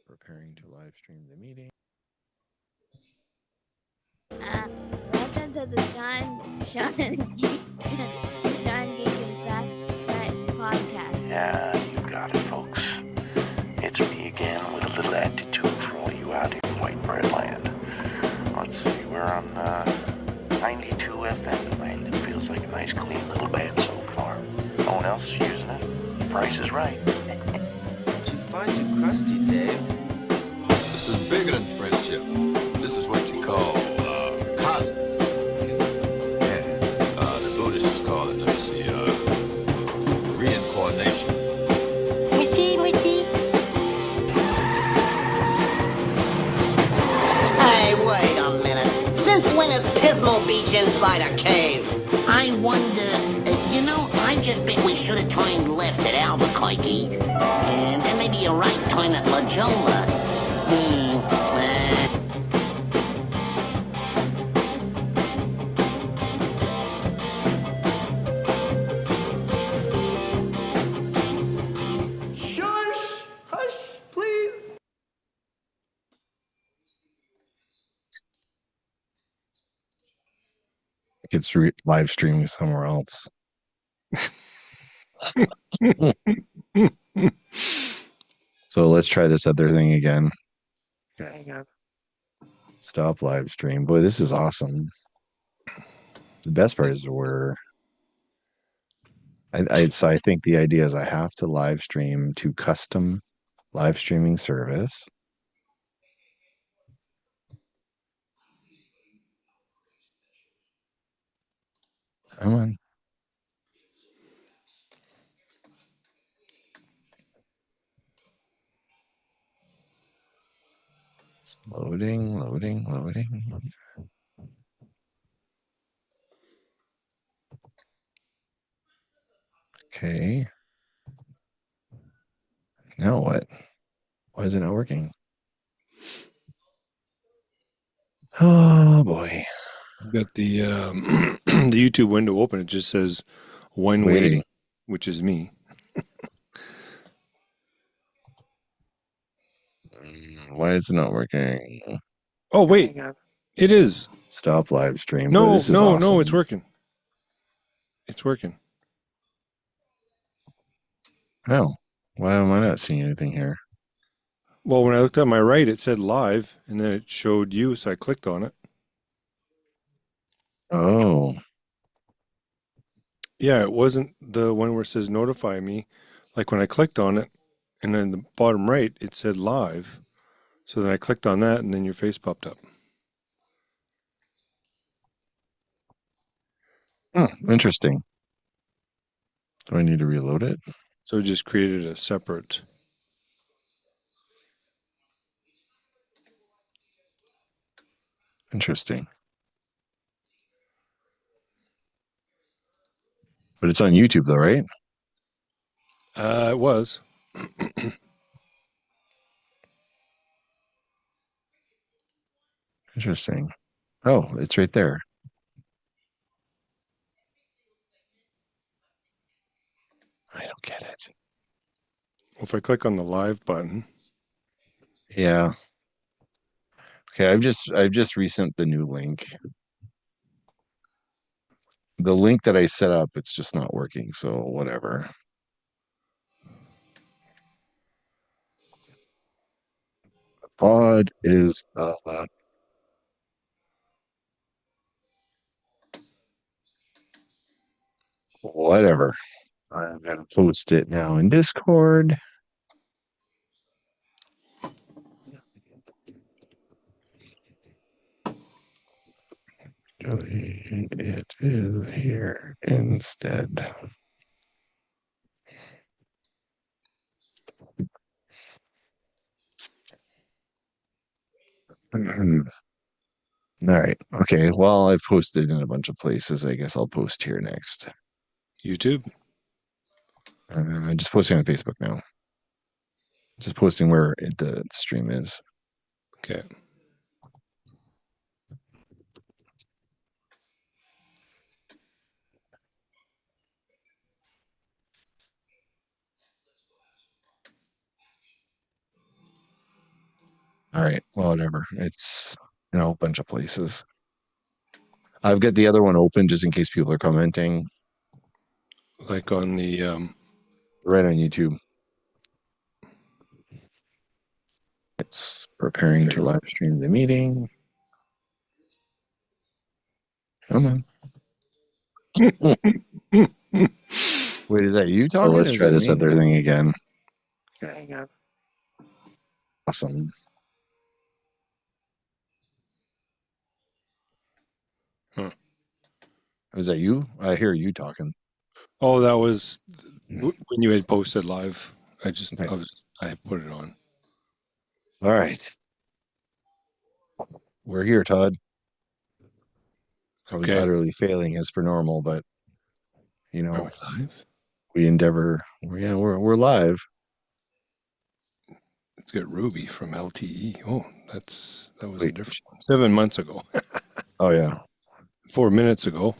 Preparing to live stream the meeting. Welcome to the Sean and Geek, the Sean Geek and Fast Pet podcast. Yeah, you got it, folks. It's me again with a little attitude for all you out in white bread land. Let's see, we're on 92 FM tonight. It feels like a nice, clean little bed so far. No one else is using it. The price is right. Did you find your crusty, Dave? This is bigger than friendship. This is what you call cosmos. Yeah. The Buddhists call it, let me see, reincarnation. Hey, wait a minute. Since when is Pismo Beach inside a cave? I wonder, I just think we should have turned left at Albuquerque. And maybe a right turn at La Jolla. Shush! Hush, please. It's live streaming somewhere else. So let's try this other thing again. Stop live stream. Boy, this is awesome. The best part is so I think the idea is I have to live stream to custom live streaming service. Come on. It's loading. Okay. Now what? Why is it not working? Oh boy. I've got the the YouTube window open. It just says when waiting, which is me. Why is it not working? Oh wait, it is. Stop live stream. No, Boy, no, awesome. it's working. It's working. Oh, why am I not seeing anything here? Well, when I looked at my right, it said live, and then it showed you, so I clicked on it. Oh. Yeah, it wasn't the one where it says notify me. Like when I clicked on it, and then the bottom right, it said live. So then I clicked on that, and then your face popped up. Interesting. Do I need to reload it? So it just created a separate. Interesting. But it's on YouTube though, right? It was. Interesting. Oh, it's right there. I don't get it. Well, if I click on the live button. Yeah. Okay, I've just resent the new link. The link that I set up, it's just not working, so whatever. The pod is whatever. I'm gonna post it now in Discord. It is here instead. All right. Okay. Well, I've posted in a bunch of places. I guess I'll post here next. YouTube. I'm just posting on Facebook now. Just posting where the stream is. Okay. whatever. It's in a whole bunch of places. I've got the other one open just in case people are commenting. Like on the Right on YouTube. It's preparing to live stream the meeting. Come on. Wait, is that you Oh, talking? let's Or is try that this me? other thing again. Awesome. Huh. Was that you? I hear you talking. Oh, that was when you had posted live. Okay. I put it on. All right. We're here, Todd. Probably Okay. utterly failing as per normal, but you Are know, we live? we endeavor. Yeah, we're live. Let's get Ruby from LTE. Oh, that was a Wait. different one. 7 months ago. Oh yeah. 4 minutes ago.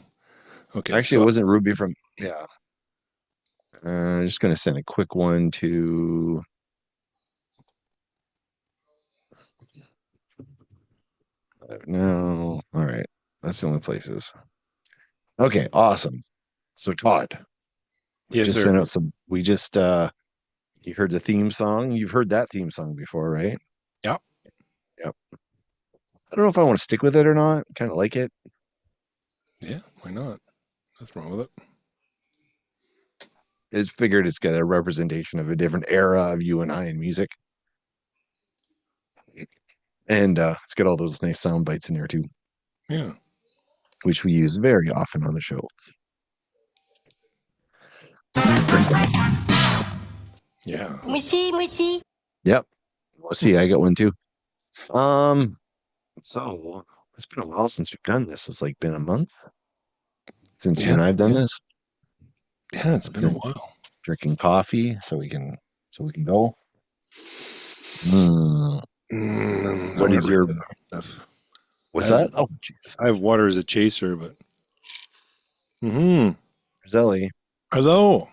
Okay. Actually, so it wasn't Ruby from. Yeah. I'm just gonna send a quick one to. No. All right. That's the only places. Okay. Awesome. So Todd, we yes, just sir. sent out some. We just you heard the theme song. You've heard that theme song before, right? Yep. Yep. I don't know if I want to stick with it or not. Kind of like it. Yeah, why not? Nothing wrong with it. It's figured it's got a representation of a different era of you and I in music. And it's got all those nice sound bites in there too, Yeah. which we use very often on the show. Yeah. Yep. Well, see, I got one too. So it's been a while since we've done this. It's like been a month since you Yeah. and I have done this. Yeah, it's been a while. Drinking coffee so we can go. Mm. What is your stuff? what's I have- that? Oh jeez. I have water as a chaser, but Zelly. hello.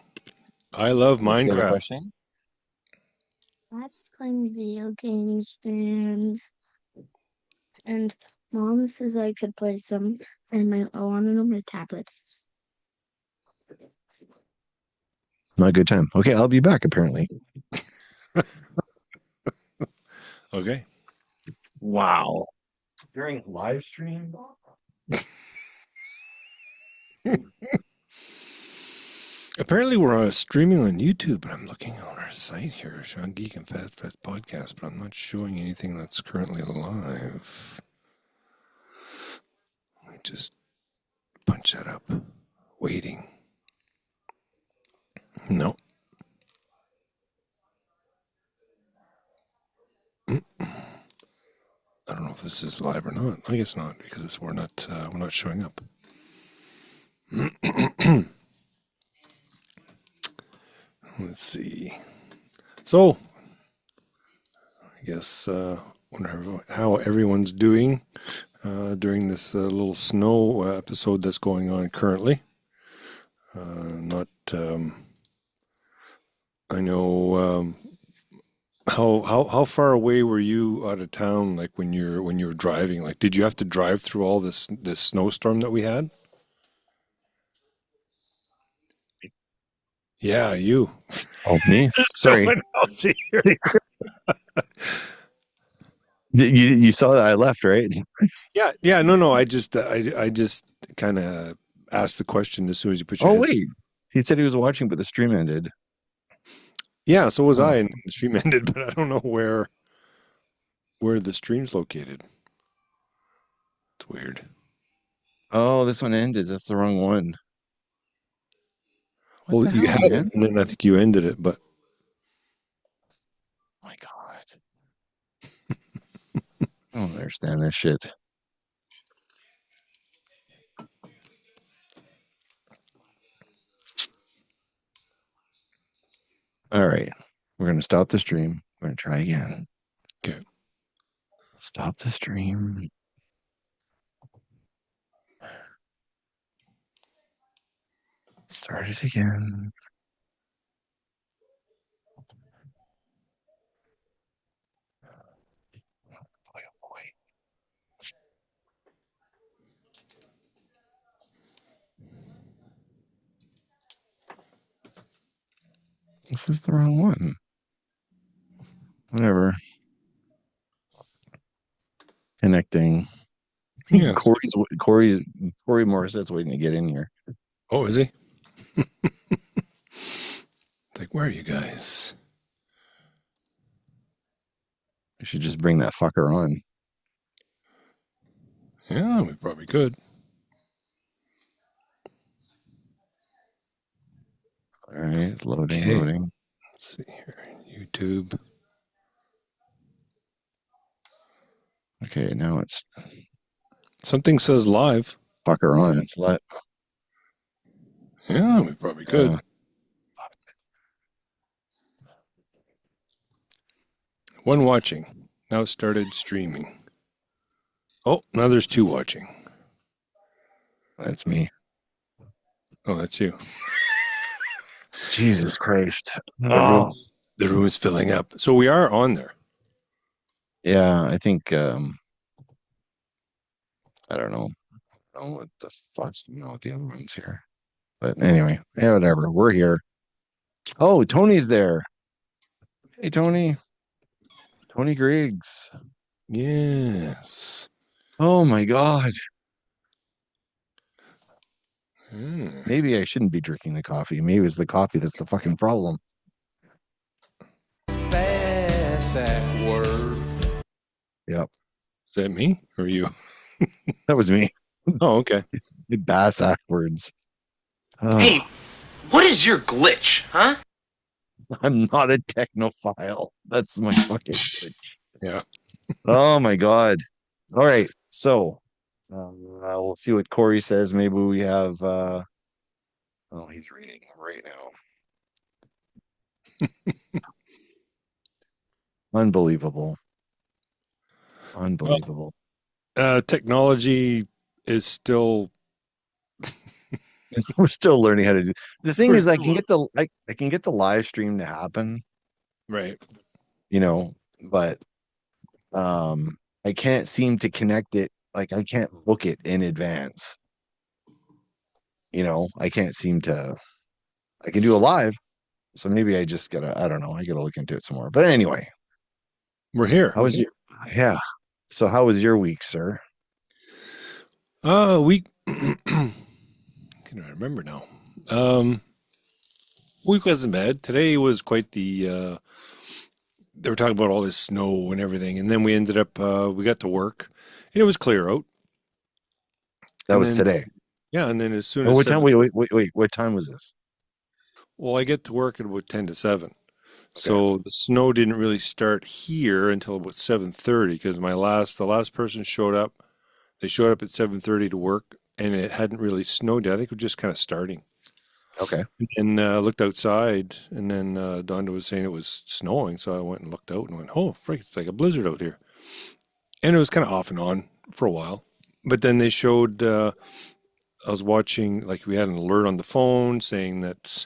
I love You have a Minecraft. question? That's playing video games and mom says I could play some and I want to know my tablet is. Not a good time. Okay, I'll be back apparently. Okay. Wow. During live stream? Apparently, we're streaming on YouTube, but I'm looking on our site here, Sean Geek and Fat Fest Podcast, but I'm not showing anything that's currently live. Let me just punch that up. Waiting. No. I don't know if this is live or not. I guess not because we're not showing up. Let's see. So, I guess wonder how everyone's doing during this little snow episode that's going on currently. Not. I know. How far away were you out of town? Like when you were driving? Like, did you have to drive through all this snowstorm that we had? Yeah, you. Oh, me? Sorry. Someone else here. You saw that I left, right? Yeah. No. I just kind of asked the question as soon as you put your Oh, headset. wait. He said he was watching, but the stream ended. Yeah, so was Oh. I, and the stream ended, but I don't know where the stream's located. It's weird. Oh, this one ended. That's the wrong one. What Well, the you hell, had man? it, and then I think you ended it, but Oh my God. I don't understand this shit. All right. We're going to stop the stream. We're going to try again. okay. Stop the stream. Start it again. This is the wrong one. Whatever. Connecting. Yeah. Corey Morissette's waiting to get in here. Oh, is he? Like, where are you guys? You should just bring that fucker on. Yeah, we probably could. All right, it's loading, Okay. loading. Let's see here. YouTube. Okay, now it's Something says live. fucker on. It's let. Yeah, we probably could. One watching. Now it started streaming. Oh, now there's two watching. That's me. Oh, that's you. Jesus Christ. The room is filling up. So we are on there. Yeah, I think I don't know. I don't know what the fuck's going on with the other ones here. But anyway, yeah, whatever. We're here. Oh, Tony's there. Hey, Tony. Tony Griggs. Yes. Oh my God. Hmm. Maybe I shouldn't be drinking the coffee. Maybe it's the coffee that's the fucking problem. That's that word. Yep. Is that me or you? That was me. Oh, okay. Bass backwards. Oh, Hey, what is your glitch, huh? I'm not a technophile. That's my fucking glitch. Yeah. Oh my God. All right. So we'll see what Corey says. Maybe we have oh, he's reading right now. Unbelievable. Unbelievable. Technology is still We're still learning how to do. The thing We're is, I still can get the I can get the live stream to happen, right. but I can't seem to connect it. Like I can't book it in advance. I can't seem to. I can do a live, so maybe I just gotta. I don't know. I gotta look into it some more. But anyway, We're here. how was your? Yeah. So how was your week, sir? We can I remember now. Week wasn't bad. Today was quite the they were talking about all this snow and everything, and then we ended up we got to work and it was clear out. That And was then- today. Yeah, and then as soon Oh, as what time? 7 Wait. What time was this? well, I get to work at about 10 to 7. So the snow didn't really start here until about 7:30 because the last person showed up. They showed up at 7:30 to work, and it hadn't really snowed yet. I think it was just kind of starting. Okay. And looked outside, and then Donda was saying it was snowing, so I went and looked out and went, "Oh, freak! It's like a blizzard out here." And it was kind of off and on for a while, but then they showed. I was watching, like we had an alert on the phone saying that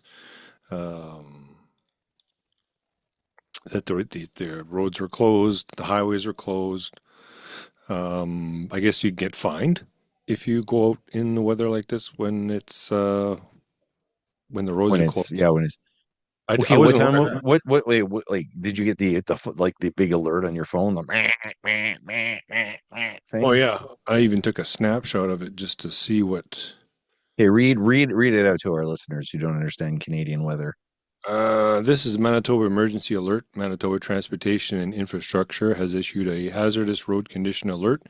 that the roads were closed, the highways were closed. I guess you get fined if you go out in the weather like this when it's when the roads When are it's closed. when it's okay. I What wasn't time? aware of that. What? Wait. Like, did you get the big alert on your phone? The thing. Oh yeah, I even took a snapshot of it just to see what. Hey, read it out to our listeners who don't understand Canadian weather. This is Manitoba Emergency Alert. Manitoba Transportation and Infrastructure has issued a hazardous road condition alert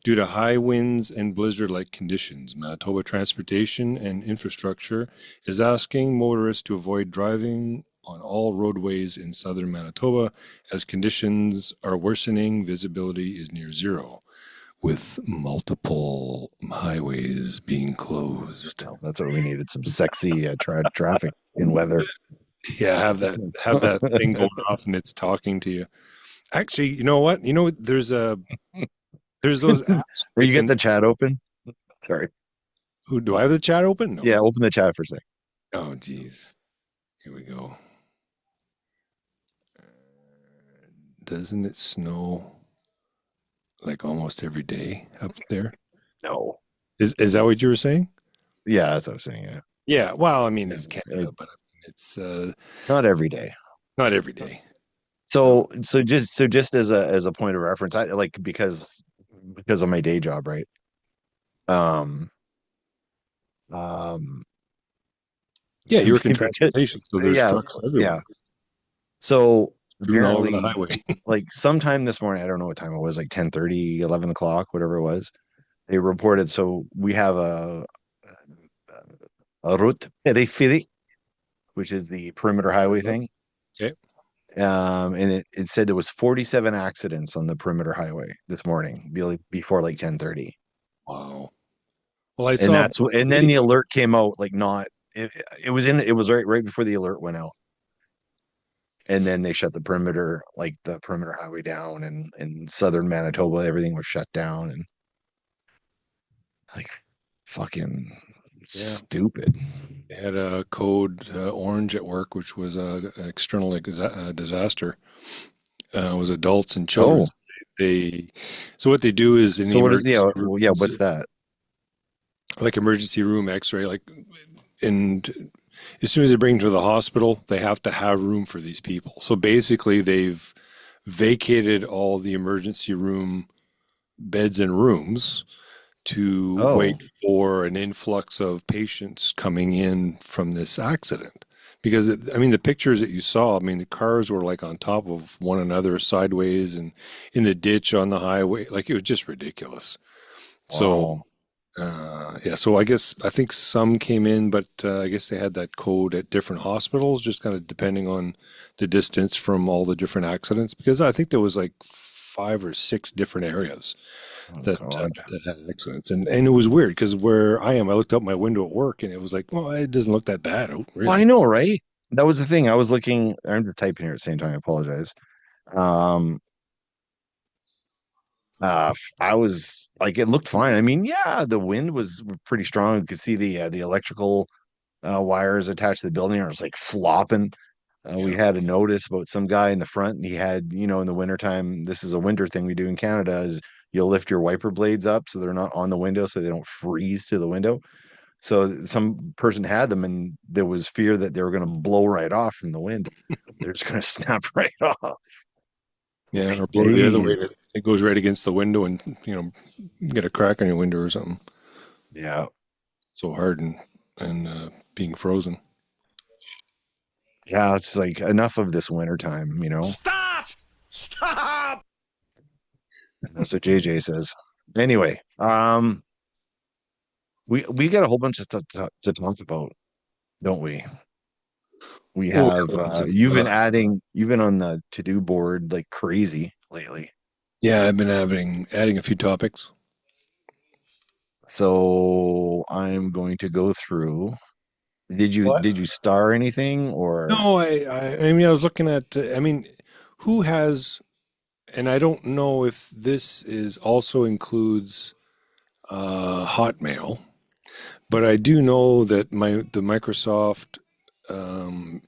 due to high winds and blizzard-like conditions. Manitoba Transportation and Infrastructure is asking motorists to avoid driving on all roadways in southern Manitoba as conditions are worsening. Visibility is near zero, with multiple highways being closed. That's what we needed. Some sexy traffic in weather. Yeah, have that thing going off and it's talking to you. Actually, you know what? There's those apps. Where you get the chat open? Sorry. Who do I have the chat open? No. Yeah, open the chat for a sec. Oh, geez. Here we go. Doesn't it snow like almost every day up there? No. Is that what you were saying? Yeah, that's what I was saying. Yeah. Yeah. Well, I mean, it's Canada, but It's Not every day. not every day. So just as a point of reference, I like because of my day job, right? Um, um, Yeah, you work in because, transportation, so there's yeah, trucks yeah. everywhere, So doing all over the apparently, highway. like sometime this morning, I don't know what time it was, like 10:30, 11 o'clock, whatever it was. They reported. So we have a route périphérique, which is the perimeter highway thing. Okay. And it said there was 47 accidents on the perimeter highway this morning, before like 10:30. Wow. Well, I And saw and then the alert came out, like not it was right before the alert went out. And then they shut the perimeter highway down, and in southern Manitoba, everything was shut down, and like fucking yeah, stupid. they had a code orange at work, which was external disaster. Was adults and children. Oh, They so what they do is in the so what is the emergency yeah, rooms, what's that? like emergency room X-ray, like, and as soon as they bring them to the hospital, they have to have room for these people. So basically, they've vacated all the emergency room beds and rooms to Oh, wait for an influx of patients coming in from this accident. Because I mean, the pictures that you saw, I mean, the cars were like on top of one another sideways and in the ditch on the highway. Like it was just ridiculous. So, wow. yeah, so I think some came in, but I guess they had that code at different hospitals, just kind of depending on the distance from all the different accidents. Because I think there was like 5 or 6 different areas Oh that God. that had accidents, and it was weird because where I am, I looked out my window at work, and it was like, well, it doesn't look that bad out, Well, I really. know, right? That was the thing. I was looking. I'm just typing here at the same time. I apologize. Um, I was like, it looked fine. I mean, yeah, the wind was pretty strong. You could see the electrical wires attached to the building. It was like flopping. We Yeah, had a notice about some guy in the front, and he had, in the wintertime, this is a winter thing we do in Canada, is you'll lift your wiper blades up so they're not on the window so they don't freeze to the window. So some person had them, and there was fear that they were going to blow right off from the wind. They're just going to snap right off. yeah, or blow the other Days. way. It goes right against the window, and get a crack on your window or something. Yeah. So hard and being frozen. Yeah. It's like enough of this wintertime. Stop! Stop! That's what JJ says. Anyway, we got a whole bunch of stuff to talk about, don't we? We Oh, have you've been on the to-do board like crazy lately. yeah, I've been adding a few topics. So I'm going to go through. What? Did you star anything or No, I mean, I was looking at, I mean, who has, and I don't know if this is also includes Hotmail, but I do know that the Microsoft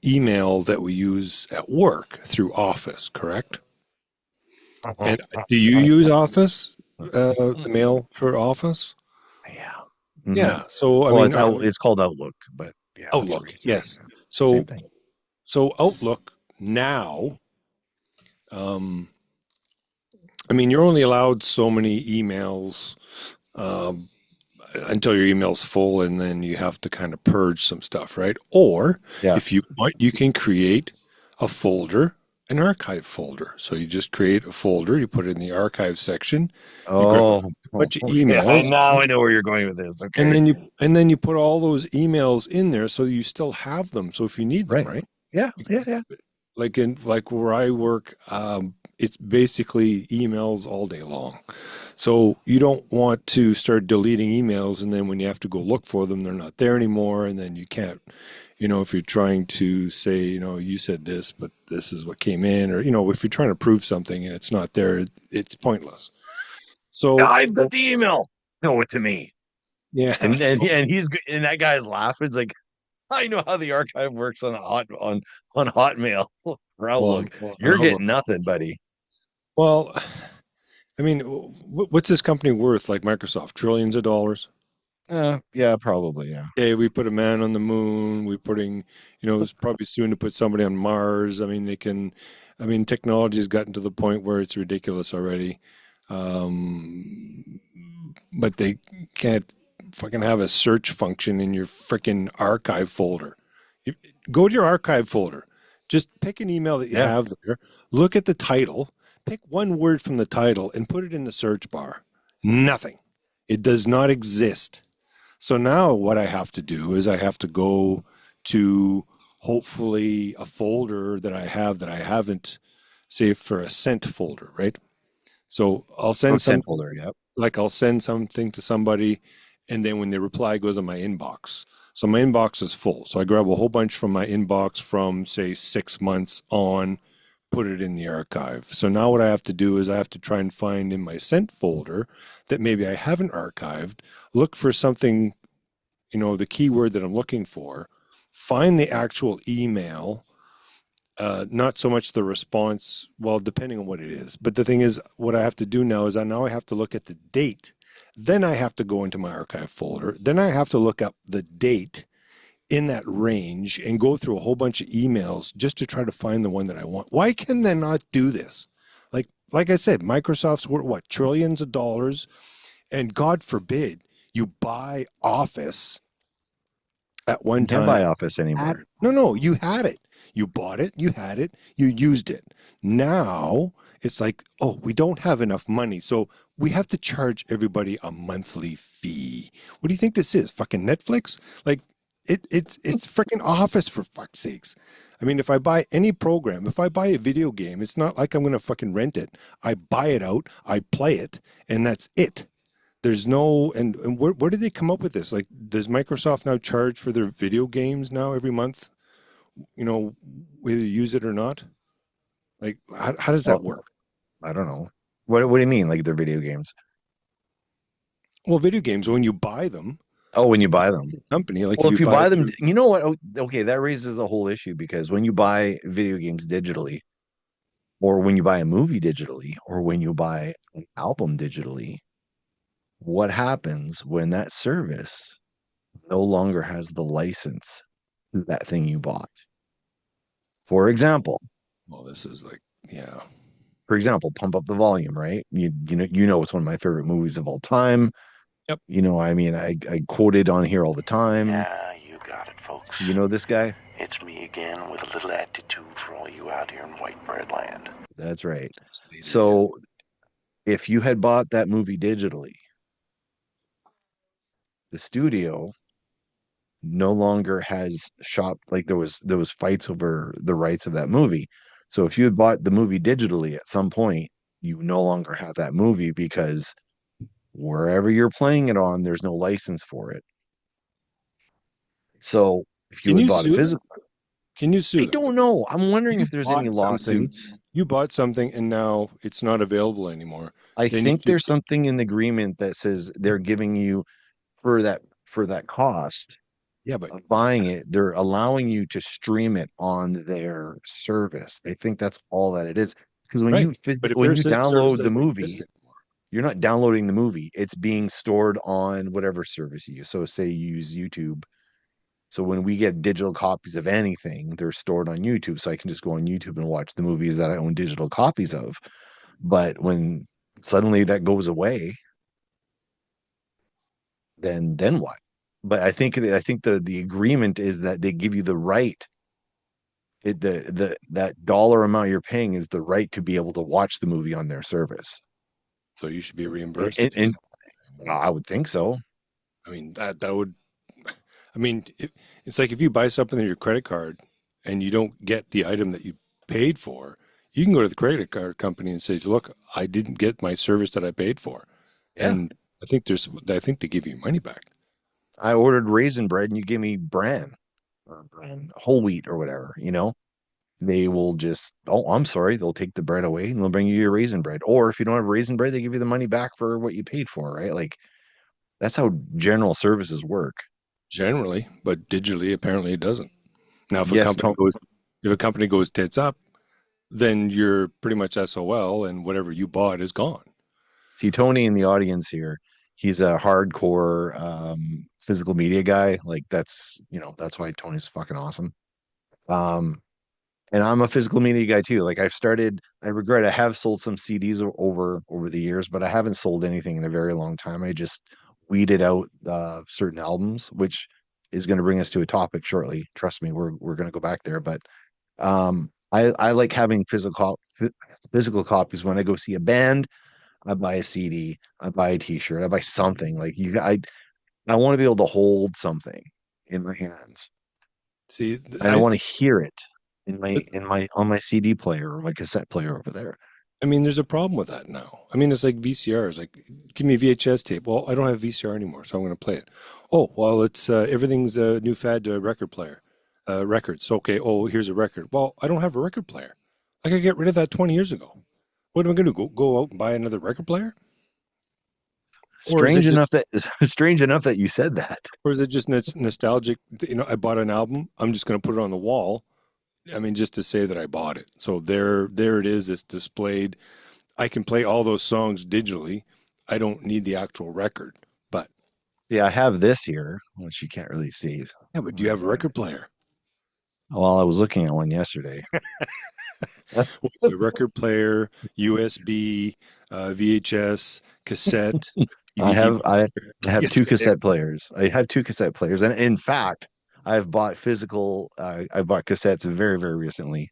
email that we use at work through Office, correct? And do you use Office, the mail for Office? yeah. Mhm. Yeah. So I Well, mean, it's called Outlook, but yeah, that's what Outlook, you're saying. yes. Same So thing. Outlook now, um, I mean, you're only allowed so many emails um, until your email's full, and then you have to kind of purge some stuff, right? Or Yeah. if you want, you can create a folder, an archive folder. So you just create a folder, you put it in the archive section, you grab a Oh, bunch of okay. I emails, now I know where you're going with this. and Okay. then you put all those emails in there, so you still have them. So if you need them, Right. right? Yeah. Yeah. Yeah. Like where I work, it's basically emails all day long. So you don't want to start deleting emails, and then when you have to go look for them, they're not there anymore, and then you can't, if you're trying to say, you said this, but this is what came in, or if you're trying to prove something and it's not there, it's pointless. So I've got the email. Show it to me. yeah, And and that guy's laughing. It's like, I know how the archive works on Hotmail or Outlook. You're well, getting nothing, buddy. well, I mean, what's this company worth? Like Microsoft, trillions of dollars. Yeah, probably. Yeah. Okay, we put a man on the moon. We're putting, it's probably soon to put somebody on Mars. I mean, technology has gotten to the point where it's ridiculous already. Um, but they can't fucking have a search function in your freaking archive folder. You, Go to your archive folder. Just pick an email that you Yeah. have there. Look at the title. Pick one word from the title and put it in the search bar. Nothing. It does not exist. So now what I have to do is I have to go to hopefully a folder that I have that I haven't saved for a sent folder, right? So I'll send Sent some, folder. Yep. like I'll send something to somebody, and then when they reply, it goes in my inbox. So my inbox is full. So I grab a whole bunch from my inbox from say 6 months on, put it in the archive. So now what I have to do is I have to try and find in my sent folder that maybe I haven't archived, look for something, the keyword that I'm looking for, find the actual email, not so much the response, well, depending on what it is. But the thing is, what I have to do now is I have to look at the date. Then I have to go into my archive folder. Then I have to look up the date in that range and go through a whole bunch of emails just to try to find the one that I want. Why can they not do this? Like I said, Microsoft's worth what, trillions of dollars, and God forbid you buy Office at one You can't time. buy Office anymore. No, you had it. You bought it, you had it, you used it. Now it's like, oh, we don't have enough money, so we have to charge everybody a monthly fee. What do you think this is? Fucking Netflix? Like it's freaking Office, for fuck's sakes. I mean, if I buy any program, if I buy a video game, it's not like I'm gonna fucking rent it. I buy it out, I play it, and that's it. There's no, and where did they come up with this? Like, does Microsoft now charge for their video games now every month? Whether you use it or not? Like, how does that Well, work? I don't know. What do you mean? Like they're video games? Well, video games, when you buy them, Oh, when you buy them. company, like Well, if if you you buy buy them, you know what? Okay, that raises the whole issue because when you buy video games digitally, or when you buy a movie digitally, or when you buy an album digitally, what happens when that service no longer has the license to that thing you bought? For example, well, this is like, yeah. Pump Up the Volume, right? You know it's one of my favorite movies of all time. Yep. I mean, I quote it on here all the time. Yeah, you got it, folks. You know this guy? It's me again with a little attitude for all you out here in white bread land. That's right. So if you had bought that movie digitally, the studio no longer has shop, like there was fights over the rights of that movie. So if you had bought the movie digitally at some point, you no longer have that movie because wherever you're playing it on, there's no license for it. So if you Can had you bought a sue them? physical, Can you sue I them? don't know. I'm wondering You if there's any bought something- lawsuits. You bought something and now it's not available anymore. I Then think you there's something in the agreement that says they're giving you for that cost yeah, but of buying it, they're allowing you to stream it on their service. I think that's all that it is. Because when right. you But if when their you service download the doesn't movie, exist anymore, you're not downloading the movie. It's being stored on whatever service you use. So say you use YouTube. So when we get digital copies of anything, they're stored on YouTube. So I can just go on YouTube and watch the movies that I own digital copies of. But when suddenly that goes away, then what? But I think the agreement is that they give you the right. That dollar amount you're paying is the right to be able to watch the movie on their service. so you should be reimbursed. And I would think so. I mean, that would, I mean, it's like if you buy something on your credit card and you don't get the item that you paid for, you can go to the credit card company and say, look, I didn't get my service that I paid for. Yeah. And I think they give you money back. I ordered raisin bread and you give me bran or bran, whole wheat or whatever, they will just, oh, I'm sorry, they'll take the bread away and they'll bring you your raisin bread. Or if you don't have raisin bread, they give you the money back for what you paid for, right? Like that's how general services work. Generally, but digitally, apparently it doesn't. Now, if Yes, a company goes tits up, then you're pretty much SOL and whatever you bought is gone. See, Tony in the audience here, he's a hardcore physical media guy. Like that's why Tony's fucking awesome. Um, and I'm a physical media guy too. Like I regret I have sold some CDs over the years, but I haven't sold anything in a very long time. I just weeded out certain albums, which is going to bring us to a topic shortly. Trust me, we're going to go back there. But I like having physical copies. When I go see a band, I buy a CD, I buy a T-shirt, I buy something. Like I want to be able to hold something in my hands. See, And I want to hear it in my on my CD player or my cassette player over there. I mean, there's a problem with that now. I mean, it's like VCRs. Like, give me a VHS tape. Well, I don't have VCR anymore, so I'm going to play it. Oh, well, it's everything's a new fad record player, records. Okay. Oh, here's a record. Well, I don't have a record player. I could get rid of that 20 years ago. What am I going to do? Go out and buy another record player? Strange enough that you said that. Or is it just nostalgic? I bought an album. I'm just going to put it on the wall. I mean, just to say that I bought it. So there it is. It's displayed. I can play all those songs digitally. I don't need the actual record. But yeah, I have this here, which you can't really see. yeah, but do you have a record player? Well, I was looking at one yesterday. A record player, USB, VHS, cassette. I have Yes, two cassette players. I have two cassette players, and in fact, I've bought physical. I bought cassettes very, very recently.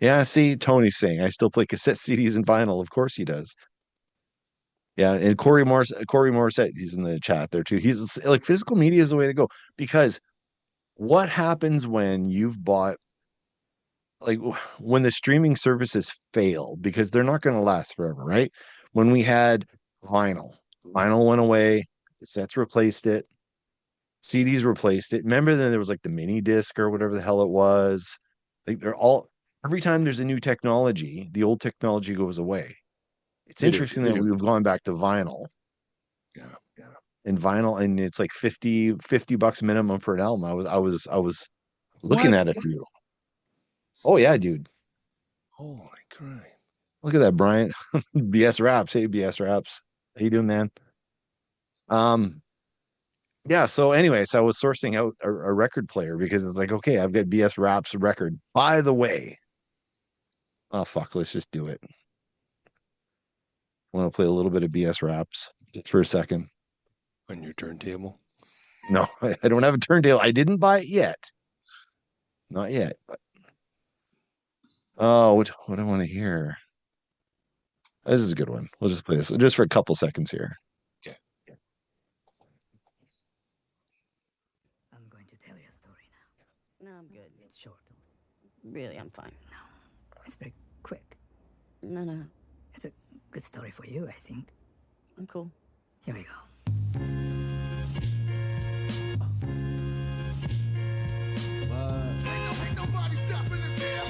Yeah, see, Tony's saying I still play cassette CDs and vinyl. Of course he does. Yeah, and Corey Morissette, he's in the chat there too. He's like physical media is the way to go because what happens when you've bought like when the streaming services fail because they're not going to last forever, right? When we had vinyl went away, cassettes replaced it, CDs replaced it. Remember then there was like the mini disc or whatever the hell it was. Like they're all every time there's a new technology, the old technology goes away. It's interesting that we've gone back to vinyl. Yeah. And vinyl, and it's like 50 bucks minimum for an album. I was looking at a few. Oh yeah, dude. Holy crap. Look at that, Brian. BS Raps. Hey, BS Raps. How you doing, man? Yeah, so anyways, I was sourcing out a record player because it was like, okay, I've got BS Raps record. By the way, oh fuck, let's just do it. I want to play a little bit of BS Raps just for a second. On your turntable? No, I don't have a turntable. I didn't buy it yet. Not yet. But... Oh, what I want to hear. This is a good one. We'll just play this just for a couple seconds here. Yeah. I'm going to tell you a story now. No, I'm good. It's short. Really, I'm fine. No, it's very quick. No. It's a good story for you, I think. I'm cool. Here we go. Ain't nobody stopping us here.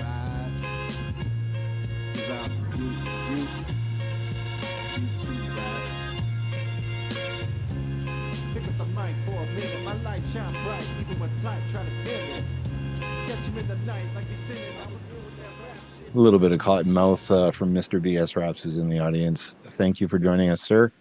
Pick up the mic for a minute. My light shine bright, even when flight try to dim it. Catch him in the night like they singing. I was doing that rap shit. A little bit of cotton mouth from Mr. BS Raps who's in the audience. Thank you for joining us, sir.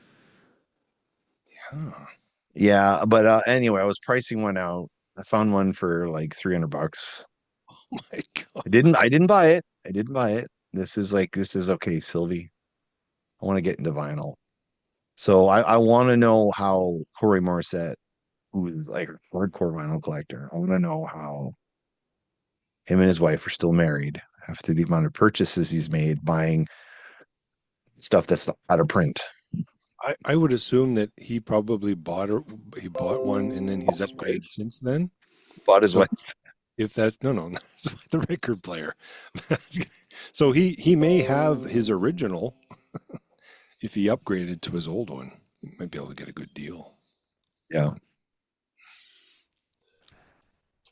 Yeah, but anyway, I was pricing one out. I found one for like $300. Oh my god! I didn't buy it. I didn't buy it. This is okay, Sylvie. I want to get into vinyl, so I want to know how Corey Morissette, who is like a hardcore vinyl collector, I want to know how him and his wife are still married after the amount of purchases he's made buying stuff that's out of print. I would assume that he probably bought one and then he's upgraded since then. Bought his wife. If that's that's the record player. So he may have his original. If he upgraded to his old one, he might be able to get a good deal. Yeah.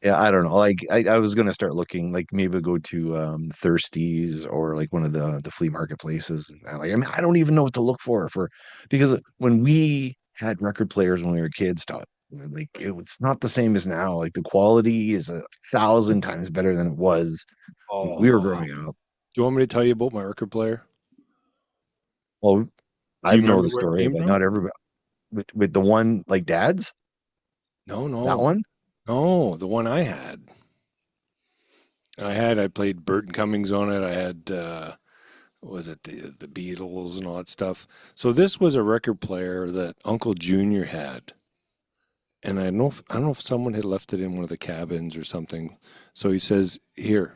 Yeah, I don't know. Like I was gonna start looking, like maybe go to Thirsties or like one of the flea market places. And like, I mean, I don't even know what to look for because when we had record players when we were kids, Todd, like it's not the same as now. Like the quality is 1,000 times better than it was when we were growing up. Do you want me to tell you about my record player? Well, I know the story, but not everybody. with the one like Dad's? No, That one? no, the one I had. I played Burton Cummings on it. I had was it the Beatles and all that stuff. So this was a record player that Uncle Junior had, and I don't know if someone had left it in one of the cabins or something. So he says, "Here,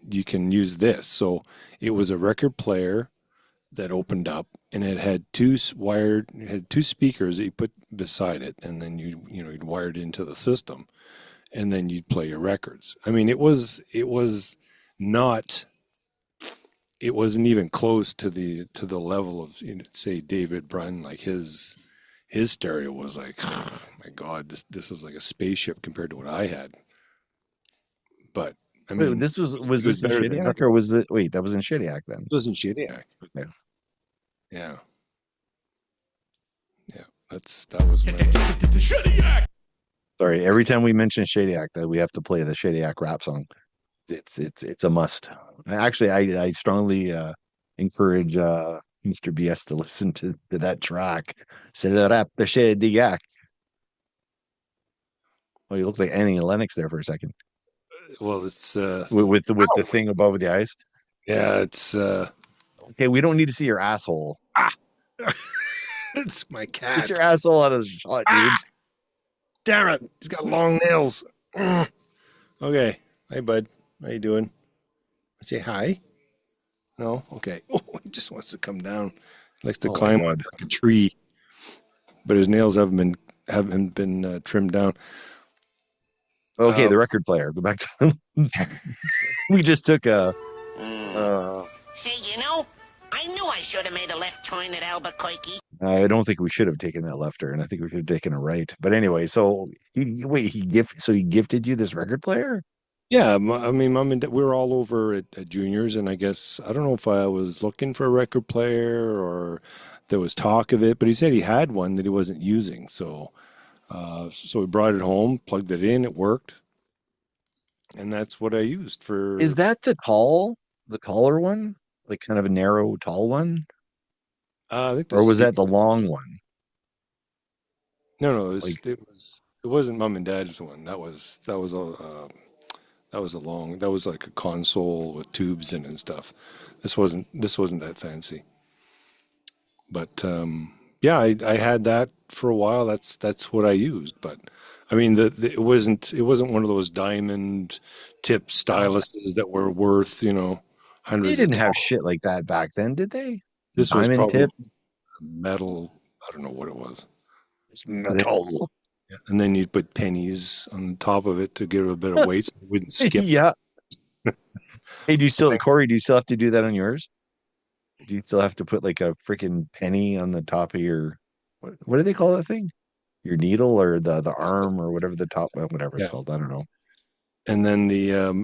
you can use this." So it was a record player that opened up, and it had it had two speakers that you put beside it, and then you'd wire it into the system, and then you'd play your records. I mean, not it wasn't even close to the level of, say, David Brunn. Like his stereo was like, oh my God, this was like a spaceship compared to what I had. But I Wait, mean, this was it was this in better than Shediac, nothing. or was it? Wait, that was in Shediac then. It wasn't Shediac. Okay. Yeah, yeah. That was my. Sorry, every time we mention Shediac, that we have to play the Shediac rap song. It's a must. Actually, I strongly encourage Mr. BS to listen to that track. C'est le rap de Shediac. Oh, you look like Annie Lennox there for a second. Well, it's With the thing above the eyes. yeah, it's Okay, we don't need to see your asshole. it's my Get cat. your asshole out of the shot, dude. Damn it, he's got long nails. Okay, hi bud, how you doing? Say hi. No, okay. Oh, he just wants to come down. He likes to Oh my climb God. like a tree, but his nails haven't been trimmed down. Okay, the record player. Go back to we just took a Say, I knew I should have made a left turn at Albuquerque. I don't think we should have taken that left turn. I think we should have taken a right. But anyway, so he gifted you this record player? Yeah, I mean, mom and dad, we were all over at Juniors, and I guess I don't know if I was looking for a record player or there was talk of it, but he said he had one that he wasn't using. So we brought it home, plugged it in, it worked, and that's what I used for. Is that the taller one? Like kind of a narrow, tall one? I think Or was that the long one? No, Like, it wasn't mom and dad's one. That was that was like a console with tubes in it and stuff. This wasn't that fancy. But yeah, I had that for a while. That's what I used. But I mean, it wasn't one of those diamond tip styluses that were worth they hundreds. didn't of have dollars. shit like that back then, did they? This was Diamond probably tip? metal. I don't know what it was. It's metal. Yeah. And then you'd put pennies on top of it to give it a bit of weight so it wouldn't skip. Yeah. Hey, Corey, do you still have to do that on yours? Do you still have to put like a freaking penny on the top of your what do they call that thing? Your needle or the arm or whatever the top, whatever it's Yeah. called. I don't know. And then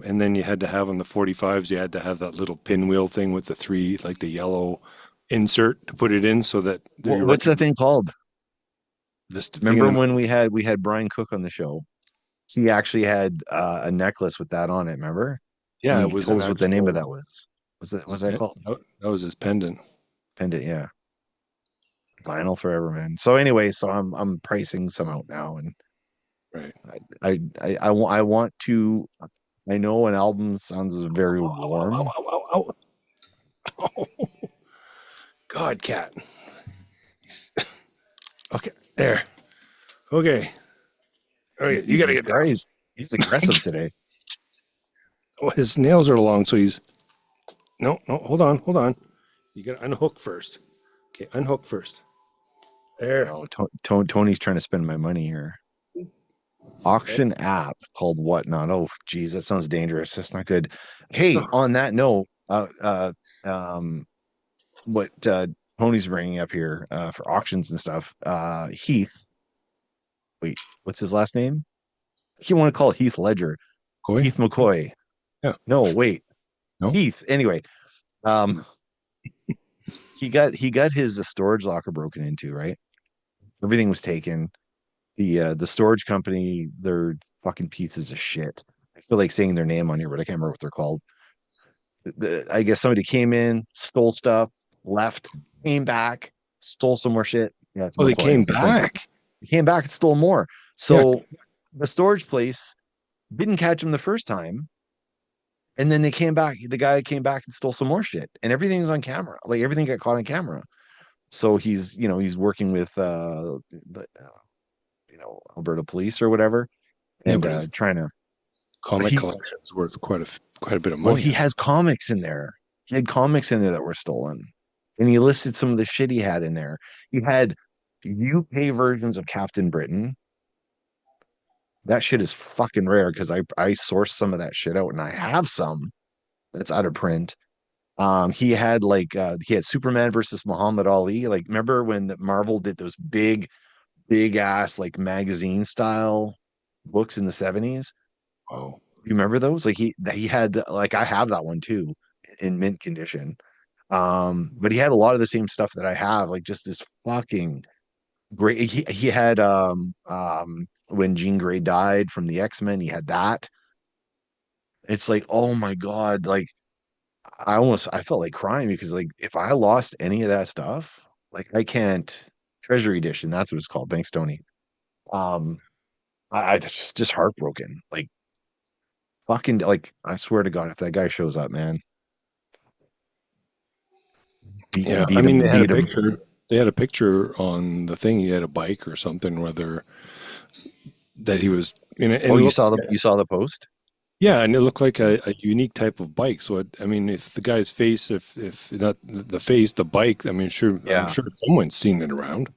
and then you had to have on the 45s, you had to have that little pinwheel thing with the three, like the yellow insert to put it in so that What's that thing called? this thing Remember in the- when we had Brian Cook on the show? He actually had a necklace with that on it, remember? yeah, And it he was told an us what the name of actual- that was. Was that called? That was his pendant. Pendant, yeah. Vinyl forever, man. So anyway, so I'm pricing some out now, and Right. I want to. I know an album sounds very warm. Oh, God, cat. Okay, there. Okay. Okay, you gotta Jesus get down. Christ. He's aggressive today. Oh, his nails are long, so he's. No, hold on. You gotta unhook first. Okay, unhook first. There. Oh, Tony's trying to spend my money here. Auction app called Whatnot. Oh, geez, that sounds dangerous. That's not good. Hey, on that note, what Tony's bringing up here for auctions and stuff. Heath. Wait, what's his last name? You want to call it Heath Ledger? Coy? Heath McCoy. Yeah. No, wait. No? Heath. Anyway, he got his storage locker broken into, right? Everything was taken. The storage company, they're fucking pieces of shit. I feel like saying their name on here, but I can't remember what they're called. I guess somebody came in, stole stuff, left, came back, stole some more shit, Yeah, it's Oh, more they quality. came Okay, thank you. back. He came back and stole more. Yeah. So the storage place didn't catch him the first time. And then they came back. The guy came back and stole some more shit. And everything's on camera. Like everything got caught on camera. So he's working with the Alberta police or whatever, Yeah, and but his trying to. comic He collection is worth quite a bit of Well, money. he has comics in there. He had comics in there that were stolen, and he listed some of the shit he had in there. He had UK versions of Captain Britain. That shit is fucking rare because I sourced some of that shit out, and I have some that's out of print. He had Superman versus Muhammad Ali. Like, remember when Marvel did those big ass like magazine style books in the 70s? Oh, You remember those? Like he had like I have that one too in mint condition. But he had a lot of the same stuff that I have, like just this fucking great. He had when Jean Grey died from the X-Men, he had that. It's like, oh my God, like I felt like crying because like if I lost any of that stuff, like I can't Treasury Edition, that's what it's called. Thanks, Tony. Um, I just heartbroken. Like fucking like I swear to God, if that guy shows up, man, yeah. I beat mean, him, they had a beat him. picture. They had a picture on the thing. He had a bike or something, whether that he was, and Oh, it looked, you saw the post? yeah, and it looked like a unique type of bike. So, I mean, if the guy's face, if not the face, the bike, I mean, I'm Yeah. sure someone's seen it around.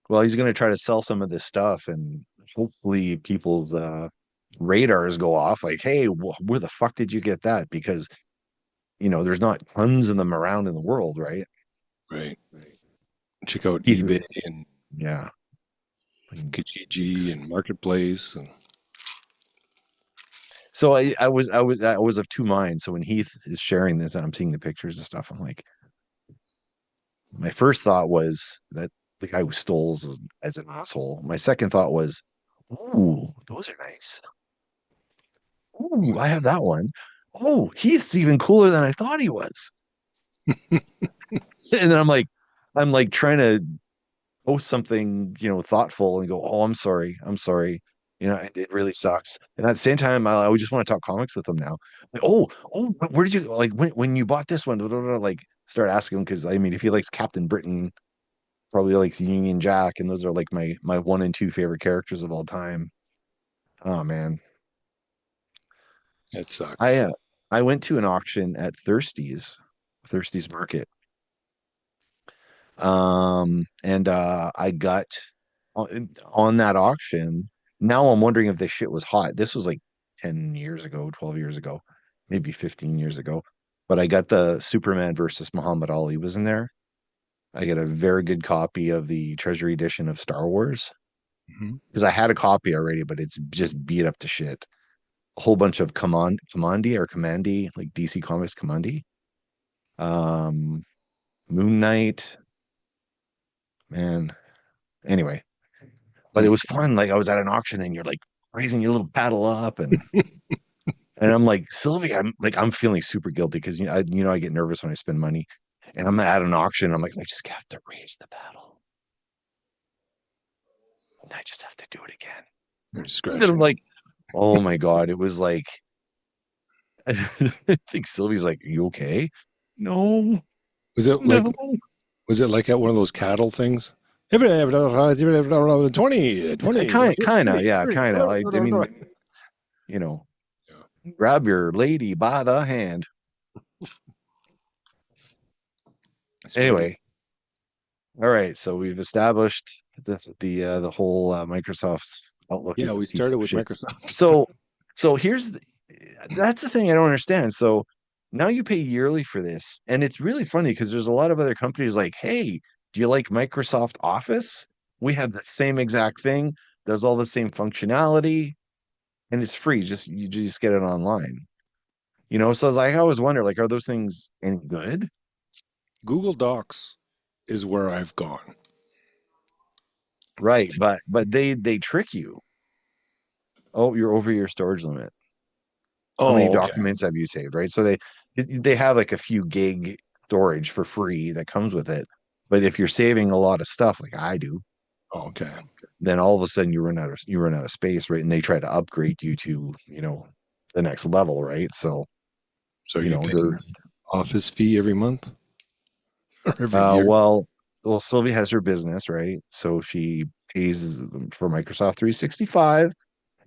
Well, he's going to try to sell some of this stuff, and hopefully people's radars go off. Like, hey, where the fuck did you get that? Because there's not tons of them around in the world, right? Right. Check out He's eBay and yeah. Kijiji and Marketplace. And So I was of two minds. So when Heath is sharing this and I'm seeing the pictures and stuff, I'm like, my first thought was that the guy who stole as an asshole. My second thought was, ooh, those are nice. Ooh, I have that one. Oh, he's even cooler than I thought he was. And then I'm like trying to post something, thoughtful and go, oh, I'm sorry. I'm sorry. It really sucks. And at the same time, I would just want to talk comics with them now. Like, oh, where did you like when you bought this one? Blah, blah, blah, like start asking him because I mean, if he likes Captain Britain, probably likes Union Jack, and those are like my one and two favorite characters of all time. Oh man, it I sucks. uh, I went to an auction at Thirsty's Market. And I got on that auction. Now I'm wondering if this shit was hot. This was like 10 years ago, 12 years ago, maybe 15 years ago. But I got the Superman versus Muhammad Ali was in there. I got a very good copy of the Treasury edition of Star Wars Mhm. because I had a copy already, but it's just beat up to shit. A whole bunch of Commandy, like DC Comics Commandy. Um, Moon Knight, man. Anyway, but it Mm. was fun. Like I was at an auction and you're like raising your little paddle up and I'm like, Sylvie, I'm feeling super guilty because I get nervous when I spend money. And I'm at an auction. I'm like, I just have to raise the paddle. And I just have to do it again. You're And I'm scratching. like, oh my God. It was like I think Sylvie's like, you okay? No, Was it like no. was it like at one of those cattle things? 20, 20, Kind of, 30, yeah, 30. kind of. Like, I mean, you know, grab your lady by the hand. Anyway, all right. So we've established the whole Microsoft Outlook Yeah, is a we piece started of with shit. Microsoft. So that's the thing I don't understand. So now you pay yearly for this, and it's really funny because there's a lot of other companies like, hey, do you like Microsoft Office? We have the same exact thing, does all the same functionality, and it's free. You just get it online. So I always wonder, like, are those things any good? Google Docs is where I've gone. Right, but they trick you. Oh, you're over your storage limit. How many Oh, okay. documents have you saved, right? So they have like a few gig storage for free that comes with it. But if you're saving a lot of stuff like I do, Oh, okay. then all of a sudden you run out of space, right? And they try to upgrade you to, the next level, right? So, So you you're know, paying they're office fee every month or every year? well, Sylvia has her business, right? So she pays for Microsoft 365,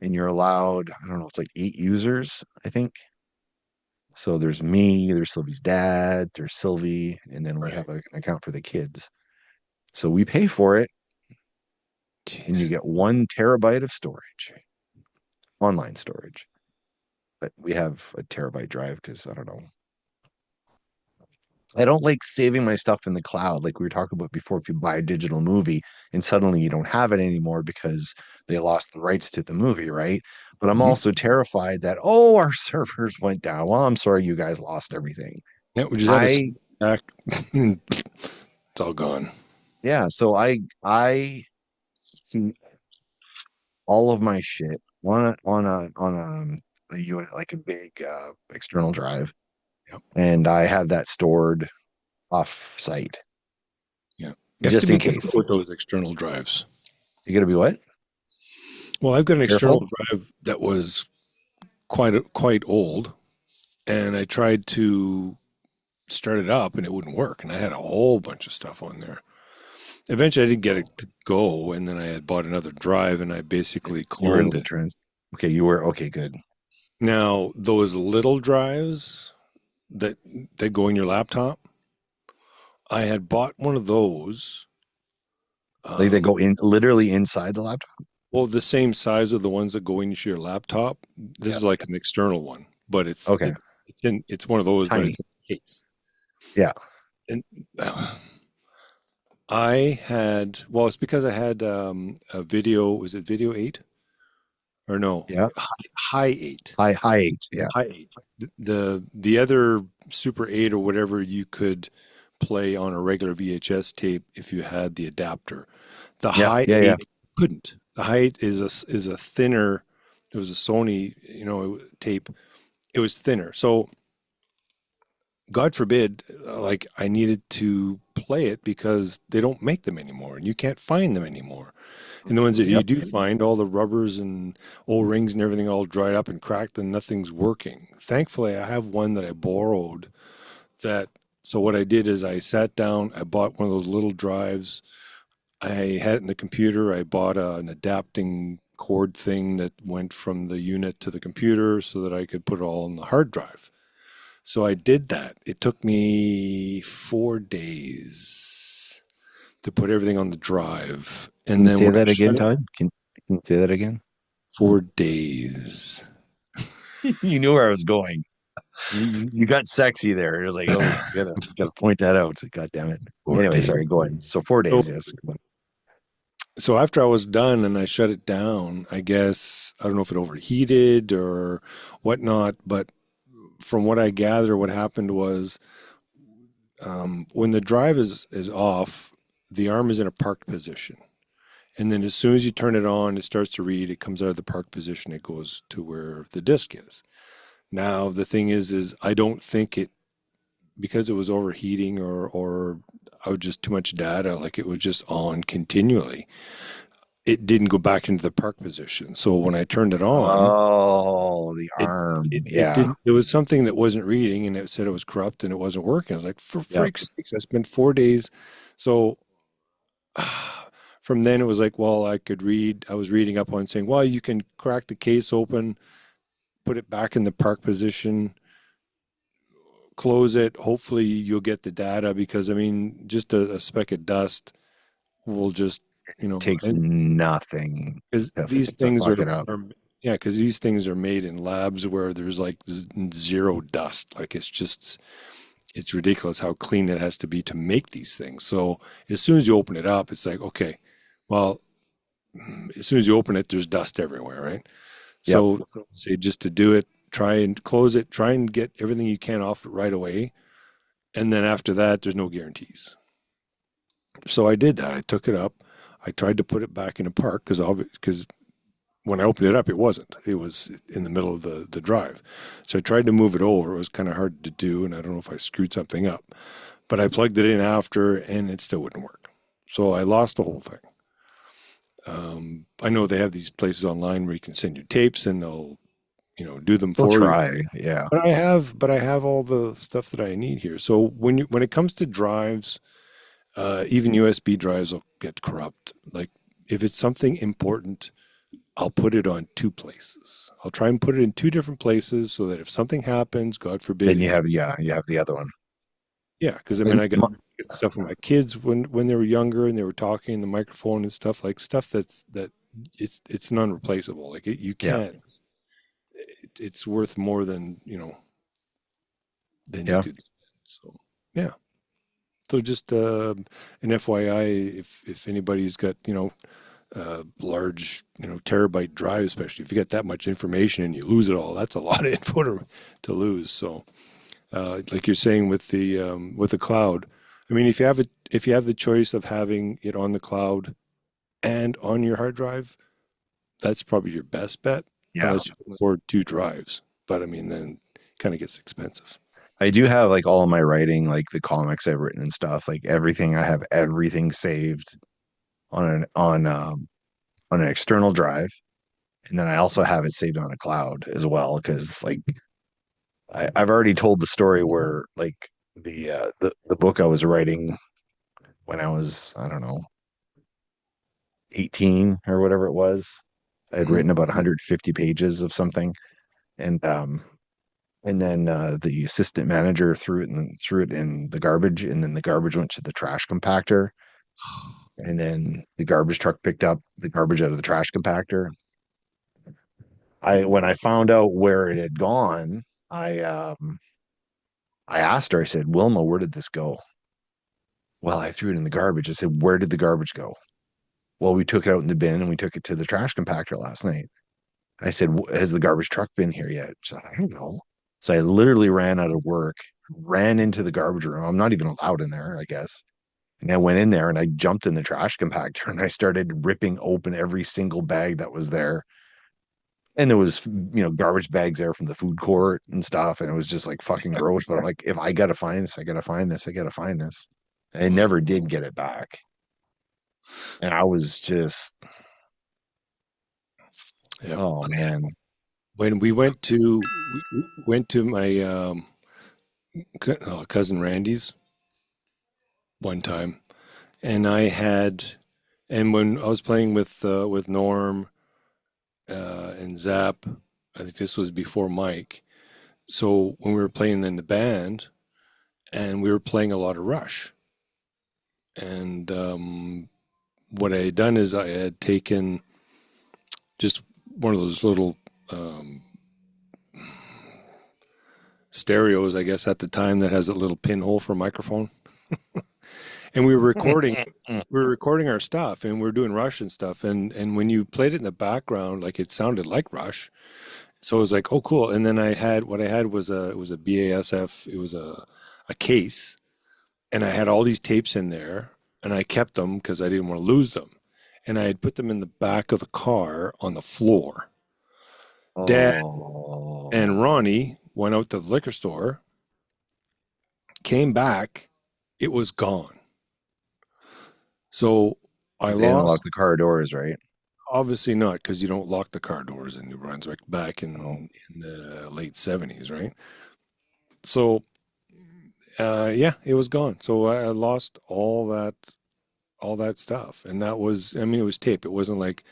and you're allowed, I don't know, it's like 8 users, I think. So there's me, there's Sylvie's dad, there's Sylvie, and then we Right. have an account for the kids. So we pay for it, and you Jeez. get 1 terabyte of storage, online storage. But we have a terabyte drive because I don't know. I don't like saving my stuff in the cloud, like we were talking about before. If you buy a digital movie and suddenly you don't have it anymore because they lost the rights to the movie, right? But I'm Mhm. also terrified that, oh, our servers went down. Well, I'm sorry you guys lost everything. Yeah, we just had a I back. It's all gone. Yeah, so I keep all of my shit on a unit, like a big external drive, Yep. and I have that stored off site Yeah. You have to just be in careful case. with those external drives. You gotta be what? Well, I've got an external Careful. drive that was quite old, and I tried to start it up and it wouldn't work, and I had a whole bunch of stuff on there. Eventually, I didn't get it to go, and then I had bought another drive, and I basically You were able cloned to it. Okay, you were okay, good. Now, those little drives that go in your laptop, I had bought one of those. Like they Um, go in literally inside the laptop. well, the same size of the ones that go into your laptop. This Yeah. is like an external one, but Okay. it's one of those, but Tiny. it's in a case. Yeah. And I had, well, it's because I had a video. Was it video 8 or no? Yeah. High 8. High eight. Yeah. High 8. The other Super 8 or whatever you could play on a regular VHS tape if you had the adapter. The Yeah. High Yeah. 8 Yeah. couldn't. The High 8 is a thinner. It was a Sony, tape. It was thinner. So God forbid, like I needed to play it because they don't make them anymore and you can't find them anymore. And the ones that you Yep. do find, all the rubbers and O-rings and everything all dried up and cracked and nothing's working. Thankfully, I have one that I borrowed that. So what I did is I sat down, I bought one of those little drives. I had it in the computer. I bought an adapting cord thing that went from the unit to the computer so that I could put it all on the hard drive. So I did that. It took me 4 days to put everything on the drive. Can And you then say when I that again, shut it, Todd? Can you say that again? 4 days. You knew where I was going. You got sexy there. It was like, oh, you gotta point that out. God damn it. 4 days. Sorry, go on. So 4 days, So, yes. so after I was done and I shut it down, I guess, I don't know if it overheated or whatnot, but from what I gather, what happened was when the drive is off, the arm is in a parked position. And then as soon as you turn it on, it starts to read, it comes out of the parked position, it goes to where the disk is. Now, the thing is I don't think it, because it was overheating or I was just too much data, like it was just on continually. It didn't go back into the park position. So when I turned it on, Oh, the it arm. it Yeah. didn't. It was something that wasn't reading, and it said it was corrupt and it wasn't working. I was like, for Yep. freak's sakes, I spent 4 days. So from then it was like, well, I could read. I was reading up on saying, well, you can crack the case open, put it back in the park position, close it. Hopefully you'll get the data because I mean, just a speck of dust will just, Takes and nothing because to, these to things fuck it up. yeah, because these things are made in labs where there's like zero dust. Like it's ridiculous how clean it has to be to make these things. So as soon as you open it up, it's like, okay, well, as soon as you open it, there's dust everywhere, right? Yep. So say just to do it, try and close it, try and get everything you can off it right away. And then after that, there's no guarantees. So I did that. I took it up. I tried to put it back in a park because when I opened it up, it wasn't. It was in the middle of the drive. So I tried to move it over. It was kind of hard to do, and I don't know if I screwed something up. but I plugged it in after and it still wouldn't work. So I lost the whole thing. I know they have these places online where you can send your tapes and they'll, do them They'll for you. try. Yeah. But I have all the stuff that I need here. So when it comes to drives, even USB drives will get corrupt. Like if it's something important, I'll put it on two places. I'll try and put it in two different places so that if something happens, God forbid, Then you have the other one. yeah, because I mean, I got stuff from my kids when they were younger and they were talking in the microphone and stuff that it's non-replaceable. Like you can't. It's worth more than than you could. So yeah. So just an FYI, if anybody's got large terabyte drive, especially if you get that much information and you lose it all, that's a lot of info to lose. So. Like you're saying with the cloud, I mean, if you have the choice of having it on the cloud and on your hard drive, that's probably your best bet. Yeah. Unless you can afford two drives, but I mean, then it kind of gets expensive. I do have like all of my writing, like the comics I've written and stuff, like everything. I have everything saved on an external drive, and then I also have it saved on a cloud as well. Because like I've already told the story where like the book I was writing when I was, I don't know, 18 or whatever it was. I had written about 150 pages of something, and then the assistant manager threw it in the garbage, and then the garbage went to the trash compactor, and then the garbage truck picked up the garbage out of the trash compactor. When I found out where it had gone, I asked her, I said, Wilma, where did this go? Well, I threw it in the garbage. I said, where did the garbage go? Well, we took it out in the bin and we took it to the trash compactor last night. I said, has the garbage truck been here yet? She said, I don't know. So I literally ran out of work, ran into the garbage room. I'm not even allowed in there, I guess. And I went in there and I jumped in the trash compactor and I started ripping open every single bag that was there. And there was, garbage bags there from the food court and stuff. And it was just like fucking gross. But I'm like, if I got to find this, I got to find this. I got to find this. And I never did get it back. And I was just, oh man. When we went to my cousin Randy's one time, and when I was playing with Norm and Zap, I think this was before Mike. So when we were playing in the band, and we were playing a lot of Rush, and what I had done is I had taken just one of those little stereos, I guess, at the time that has a little pinhole for a microphone. And we were recording our stuff, and we were doing Rush and stuff. And when you played it in the background, like it sounded like Rush. So it was like, oh, cool. And then what I had was it was a BASF, it was a case, and I had all these tapes in there, and I kept them because I didn't want to lose them. And I had put them in the back of the car on the floor. Dad and Ronnie went out to the liquor store, came back, it was gone. So They didn't lock the car doors, right? Obviously not, because you don't lock the car doors in New Brunswick back in the late 70s, right? So, yeah, it was gone. So I lost all that stuff, and that was, I mean, it was tape. It wasn't like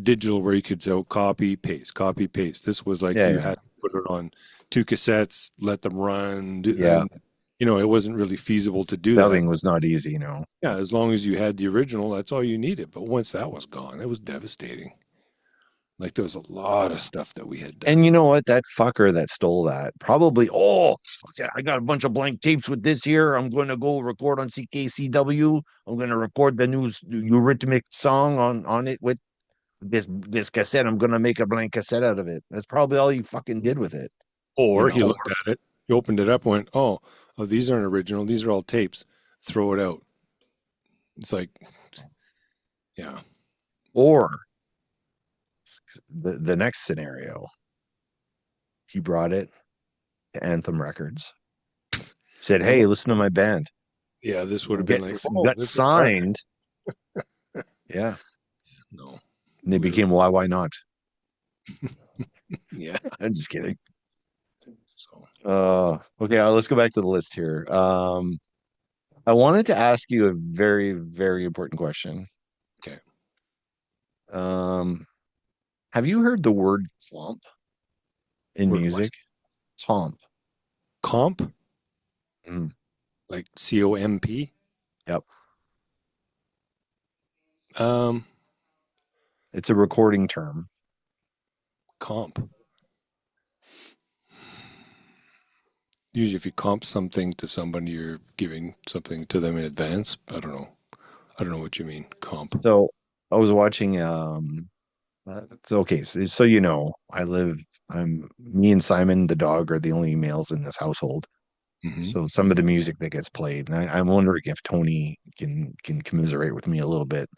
digital where you could say copy paste. This was like you had to put it on two cassettes, let them run. And, it wasn't really feasible to do that. Dubbing was not easy, Yeah, as long as you had the original, that's all you needed. But once that was gone, it was devastating. Like there was a lot of stuff that we had done. And you know what? That fucker that stole that probably, I got a bunch of blank tapes with this here. I'm going to go record on CKCW. I'm going to record the new Eurythmic song on it with this cassette. I'm going to make a blank cassette out of it. That's probably all you fucking did with it. Or he looked at it, he opened it up and went, oh, these aren't original. These are all tapes. Throw it out. It's like, yeah. Or the next scenario, he brought it to Anthem Records, said, hey, listen to my band. Yeah, this would have been like, got this is hard. signed. Yeah. No. And they We're- became why not? Yeah. I'm just kidding. So Okay, let's go back to the list here. I wanted to ask you a very, very important question. okay. Um, have you heard the word "swamp" in Word what? music? Swamp. Comp? Mm, Like COMP? yep. Um, It's a recording term. comp. Usually if you comp something to somebody, you're giving something to them in advance. I don't know. I don't know what you mean. Comp. So I was watching so okay, so you know, I'm me and Simon the dog are the only males in this household. Mm-hmm. So some of the music that gets played, and I'm wondering if Tony can commiserate with me a little bit.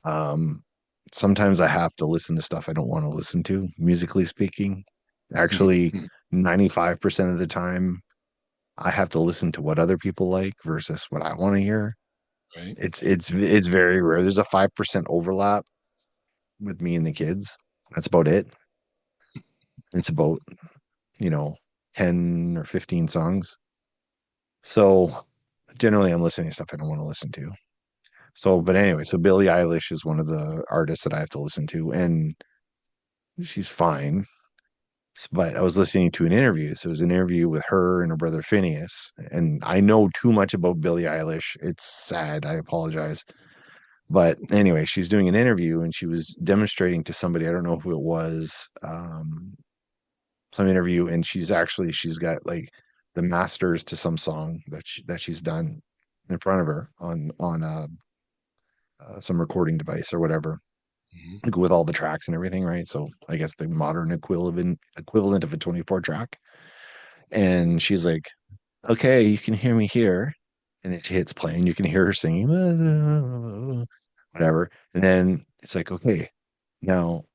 Um, Sometimes I have to listen to stuff I don't want to listen to, musically speaking. Actually, Mm-hmm. 95% of the time, I have to listen to what other people like versus what I want to hear. Right. It's very rare. There's a 5% overlap with me and the kids. That's about it. It's about, you know, 10 or 15 songs. So generally I'm listening to stuff I don't want to listen to. So, but anyway, so Billie Eilish is one of the artists that I have to listen to, and she's fine. But I was listening to an interview. So it was an interview with her and her brother Phineas. And I know too much about Billie Eilish. It's sad. I apologize. But anyway, she's doing an interview and she was demonstrating to somebody, I don't know who it was, some interview, and she's got like the masters to some song that she's done in front of her on some recording device or whatever, Mm-hmm. like with all the tracks and everything, right? So I guess the modern equivalent of a 24 track. And she's like, "Okay, you can hear me here." And then she hits play, and you can hear her singing, whatever. And then it's like, okay, now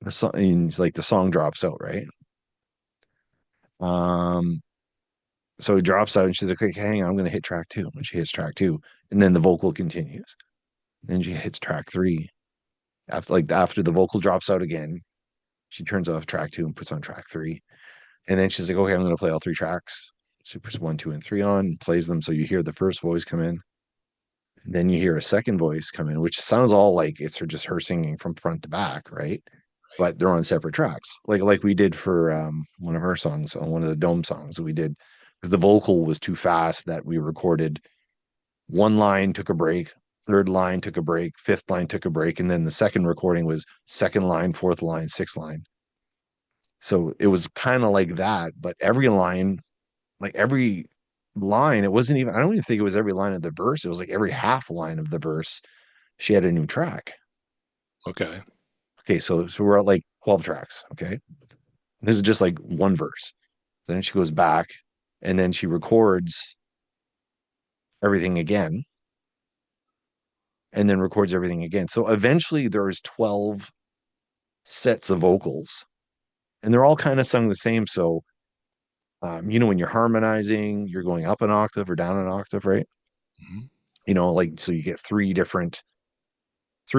the song, and it's like the song drops out, right? Um, so it drops out, and she's like, "Okay, hang on, I'm gonna hit track two." And she hits track two, and then the vocal continues. Then she hits track three. After the vocal drops out again, she turns off track two and puts on track three. And then she's like, "Okay, I'm gonna play all three tracks." She puts one, two, and three on, plays them. So you hear the first voice come in, then you hear a second voice come in, which sounds all like it's her singing from front to back, right? But they're on separate tracks, like we did for one of her songs, on one of the Dome songs that we did, because the vocal was too fast that we recorded one line, took a break, third line took a break, fifth line took a break, and then the second recording was second line, fourth line, sixth line. So it was kind of like that, but every line, it wasn't even, I don't even think it was every line of the verse. It was like every half line of the verse, she had a new track. Okay. Okay, so we're at like 12 tracks. Okay. This is just like one verse. Then she goes back and then she records everything again and then records everything again. So eventually there's 12 sets of vocals and they're all kind of sung the same. So, when you're harmonizing, you're going up an octave or down an octave, right? Mm-hmm. Like, so you get three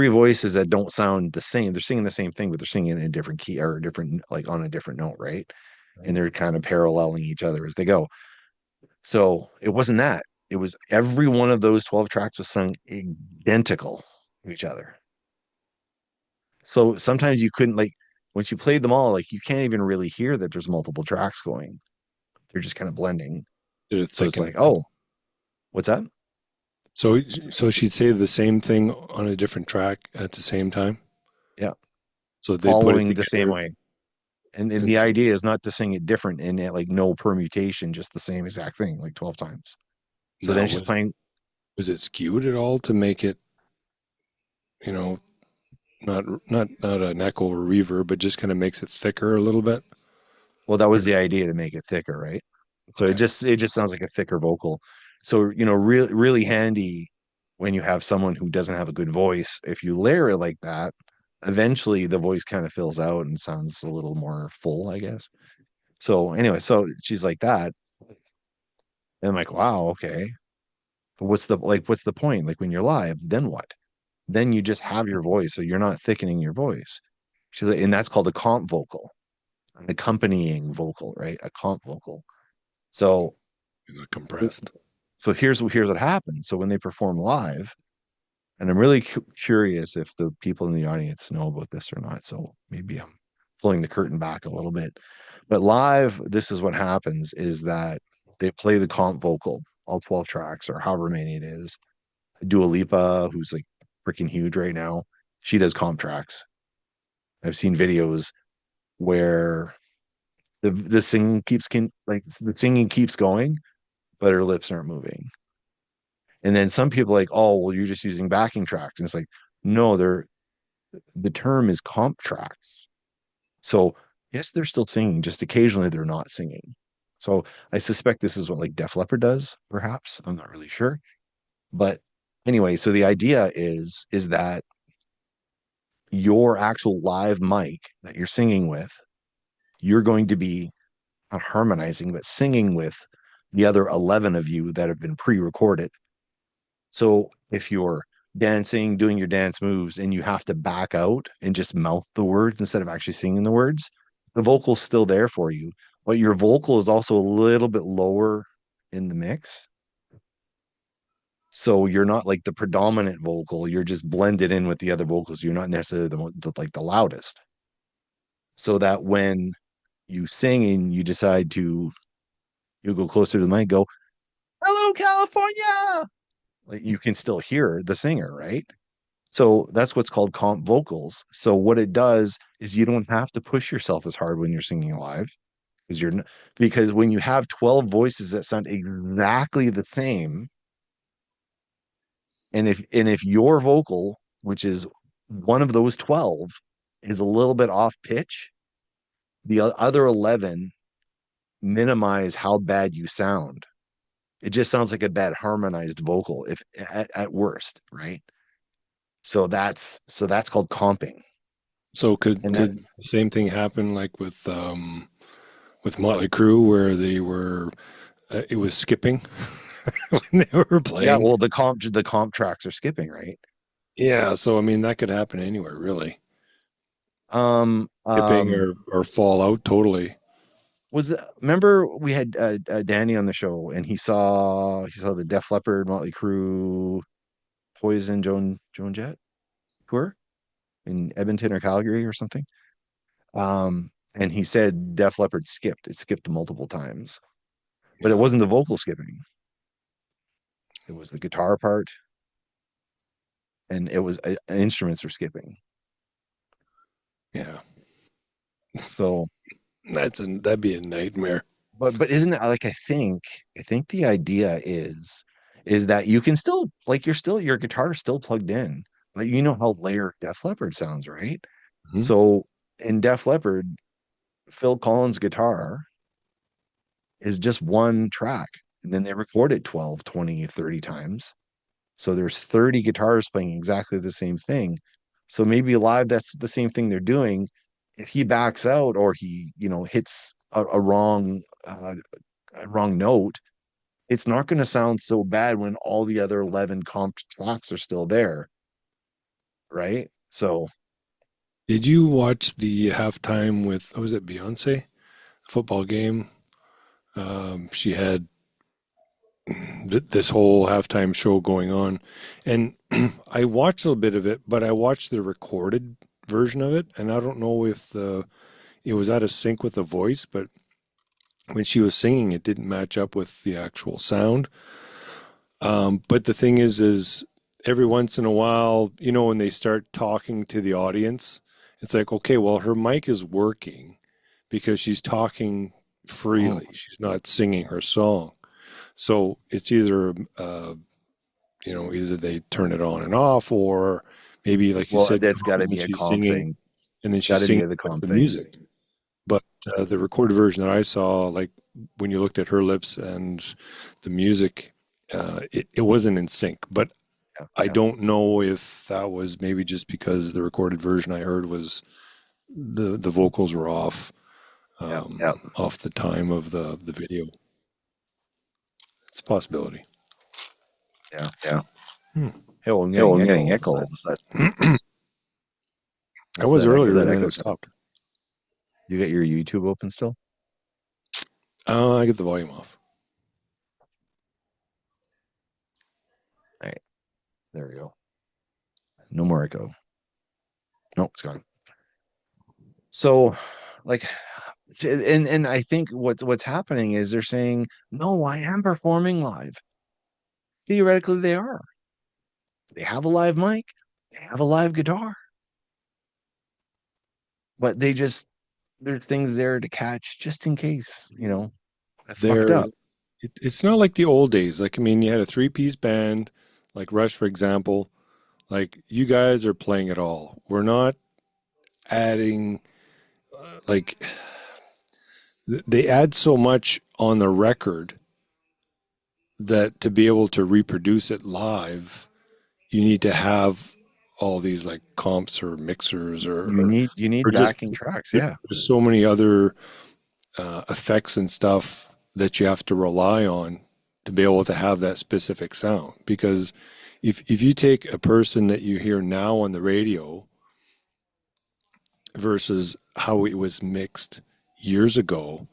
voices that don't sound the same. They're singing the same thing, but they're singing in a different key or a different, like on a different note, right? And they're kind of paralleling each other as they go. So it wasn't that. It was every one of those 12 tracks was sung identical to each other. So sometimes you couldn't, like, once you played them all, like you can't even really hear that there's multiple tracks going. They're just kind of blending. Did it So it's thicken? like, oh, what's that? So she'd say the same thing on a different track at the same time. Yeah. So they put it Following the same together. way. And the idea is not to sing it different in it, like no permutation, just the same exact thing, like 12 times. So Now, then she's playing. was it skewed at all to make it, you know, not an echo or reverb, but just kind of makes it thicker a little bit? Well, that was the idea, to make it thicker, right? So Okay. it just sounds like a thicker vocal. So, really, really handy when you have someone who doesn't have a good voice. If you layer it like that, eventually the voice kind of fills out and sounds a little more full, I guess. So anyway, so she's like that. And I'm like, wow, okay. But what's the point? Like when you're live, then what? Then you just have your voice, so you're not thickening your voice. She's like, and that's called a comp vocal, an accompanying vocal, right? A comp vocal. So Compressed. so here's what happens. So when they perform live, and I'm really curious if the people in the audience know about this or not. So maybe I'm pulling the curtain back a little bit. But live, this is what happens is that they play the comp vocal, all 12 tracks or however many it is. Dua Lipa, who's like freaking huge right now, she does comp tracks. I've seen videos where the singing like the singing keeps going, but her lips aren't moving. And then some people are like, oh, well, you're just using backing tracks. And it's like, no, the term is comp tracks. So yes, they're still singing, just occasionally they're not singing. So I suspect this is what like Def Leppard does, perhaps. I'm not really sure. But anyway, so the idea is that your actual live mic that you're singing with, you're going to be not harmonizing, but singing with the other 11 of you that have been pre-recorded. So if you're dancing, doing your dance moves, and you have to back out and just mouth the words instead of actually singing the words, the vocal's still there for you, but your vocal is also a little bit lower in the mix. So you're not like the predominant vocal, you're just blended in with the other vocals. You're not necessarily like the loudest. So that when you sing and you decide to you go closer to the mic, go, "Hello, California." Like you can still hear the singer, right? So that's what's called comp vocals. So what it does is you don't have to push yourself as hard when you're singing live because because when you have 12 voices that sound exactly the same, and if your vocal, which is one of those 12, is a little bit off pitch, the other 11 minimize how bad you sound. It just sounds like a bad harmonized vocal if at worst, right? So that's called comping. So could And that could the same thing happen like with Motley Crue where they were it was skipping when they were yeah, playing? well the comp tracks are skipping, right? Yeah, so I mean that could happen anywhere really. Um Skipping um or fall out totally. remember we had Danny on the show and he saw the Def Leppard, Motley Crue, Poison, Joan Jett tour in Edmonton or Calgary or something. And he said Def Leppard skipped multiple times, but it Yeah. wasn't the vocal skipping. It was the guitar part, and it was instruments were skipping. Yeah. So, That'd be a nightmare. but isn't it like I think the idea is that you can still like your guitar is still plugged in. Like you know how layered Def Leppard sounds, right? Mhm. So in Def Leppard, Phil Collins' guitar is just one track, and then they record it 12, 20, 30 times. So there's 30 guitars playing exactly the same thing. So maybe live, that's the same thing they're doing. If he backs out or he, hits a wrong note, it's not going to sound so bad when all the other 11 comp tracks are still there, right? So Did you watch the halftime with was it Beyonce football game? She had this whole halftime show going on, and I watched a little bit of it, but I watched the recorded version of it, and I don't know if it was out of sync with the voice, but when she was singing, it didn't match up with the actual sound. But the thing is every once in a while, when they start talking to the audience, it's like, okay, well, her mic is working because she's talking freely. She's not singing her song. So it's either, either they turn it on and off, or maybe, like you said, that's got to when be a she's comp singing, thing. and then Got she's to be singing the with comp the thing. music. But the recorded version that I saw, like when you looked at her lips and the music, it wasn't in sync. But I don't know if that was maybe just because the recorded version I heard was the vocals were off, off the time of the video. It's a possibility. Yeah. Hmm. Hell, I'm Hell, I'm getting getting echo. echo. All of a sudden. I was that earlier, echo- and that then echo it sound. stopped. You got your YouTube open still? I get the volume off. There we go. No more echo. Nope, it's gone. So, like, and I think what's happening is they're saying, no, I am performing live. Theoretically, they are. They have a live mic, they have a live guitar, but there's things there to catch just in case, I fucked up. It's not like the old days. Like, I mean, you had a three-piece band, like Rush, for example. Like, you guys are playing it all. We're not adding, like, they add so much on the record that to be able to reproduce it live, you need to have all these like comps or mixers You need or just backing tracks, yeah. there's so many other effects and stuff that you have to rely on to be able to have that specific sound. Because if you take a person that you hear now on the radio versus how it was mixed years ago,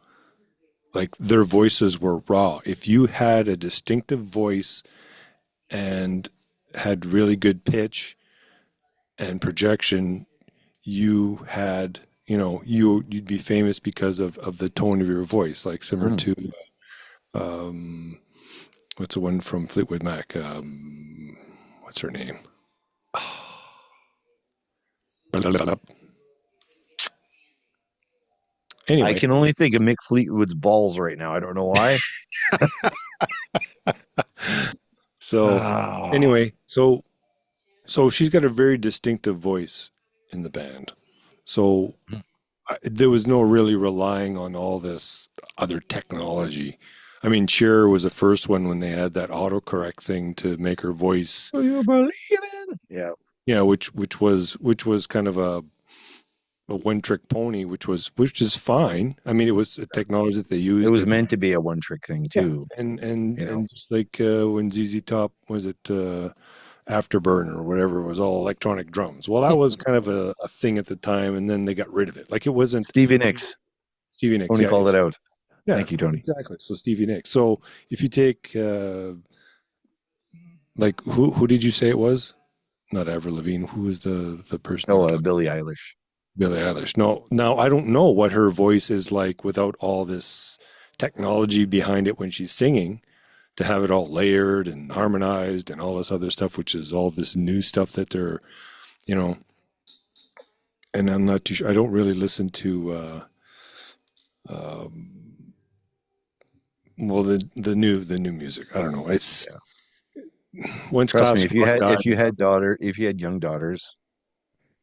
like their voices were raw. If you had a distinctive voice and had really good pitch and projection, you had, you'd be famous because of the tone of your voice, like similar to what's the one from Fleetwood Mac? What's her name? Anyway, I can only think of Mick Fleetwood's balls right now. I don't know why. so Oh, anyway, so she's got a very distinctive voice in the band. So there was no really relying on all this other technology. I mean, Cher was the first one when they had that autocorrect thing to make her voice. do you believe in? Yeah. Yeah, which was kind of a one trick pony, which is fine. I mean, it was a technology that they used. It was meant to be a one trick thing too. Yeah. And just like when ZZ Top was it Afterburner or whatever, it was all electronic drums. Well, that was kind of a thing at the time, and then they got rid of it. Like it wasn't Stevie Nicks. Stevie Nicks. Tony called it out. Yeah, Thank you, Tony. exactly. So Stevie Nicks. So if you take like who did you say it was? Not Avril Lavigne. Who was the person? Oh, Billie Eilish. Billie Eilish. No, now I don't know what her voice is like without all this technology behind it when she's singing, to have it all layered and harmonized and all this other stuff, which is all this new stuff that they're, and I'm not too sure. I don't really listen to, well, the new music. I don't know. It's once Trust me, classical. if you had young daughters,